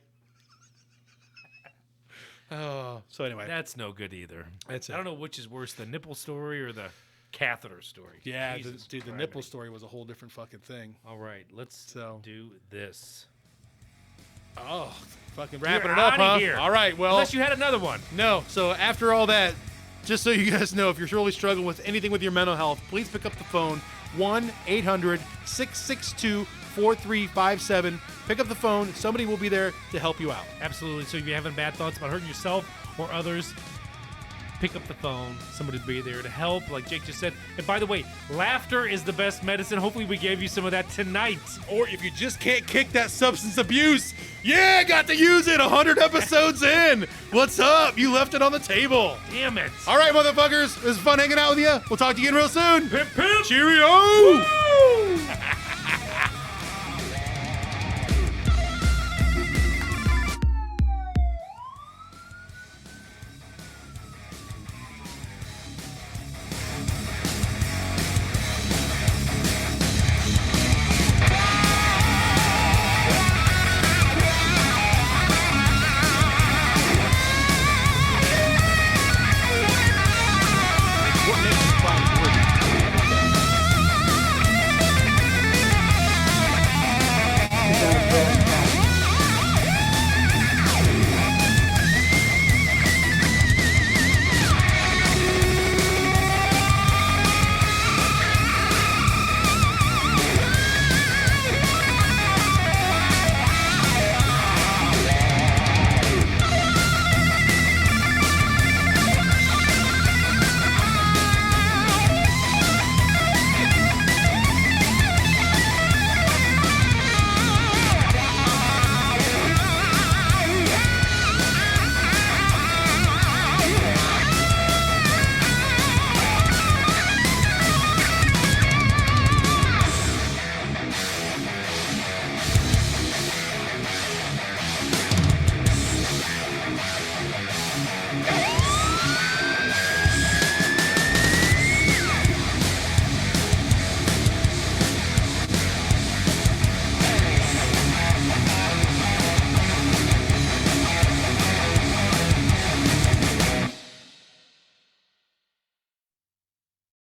Oh, so anyway, That's no good either. That's it. I don't know which is worse, the nipple story or the catheter story. yeah, Jesus dude, the Christ. nipple story was a whole different fucking thing. All right, let's do this. Oh, fucking wrapping We're it up, outta huh? here. All right, well, Unless you had another one. no. So after all that, just so you guys know, if you're really struggling with anything with your mental health, please pick up the phone, 1-800-662-4357. Pick up the phone. Somebody will be there to help you out. Absolutely. So if you're having bad thoughts about hurting yourself or others, pick up the phone. Somebody will be there to help, like Jake just said. And by the way, laughter is the best medicine. Hopefully we gave you some of that tonight. Or if you just can't kick that substance abuse, yeah, got to use it 100 episodes in. What's up? You left it on the table. Damn it. All right, motherfuckers. It was fun hanging out with you. We'll talk to you again real soon. Pimp, pimp. Cheerio!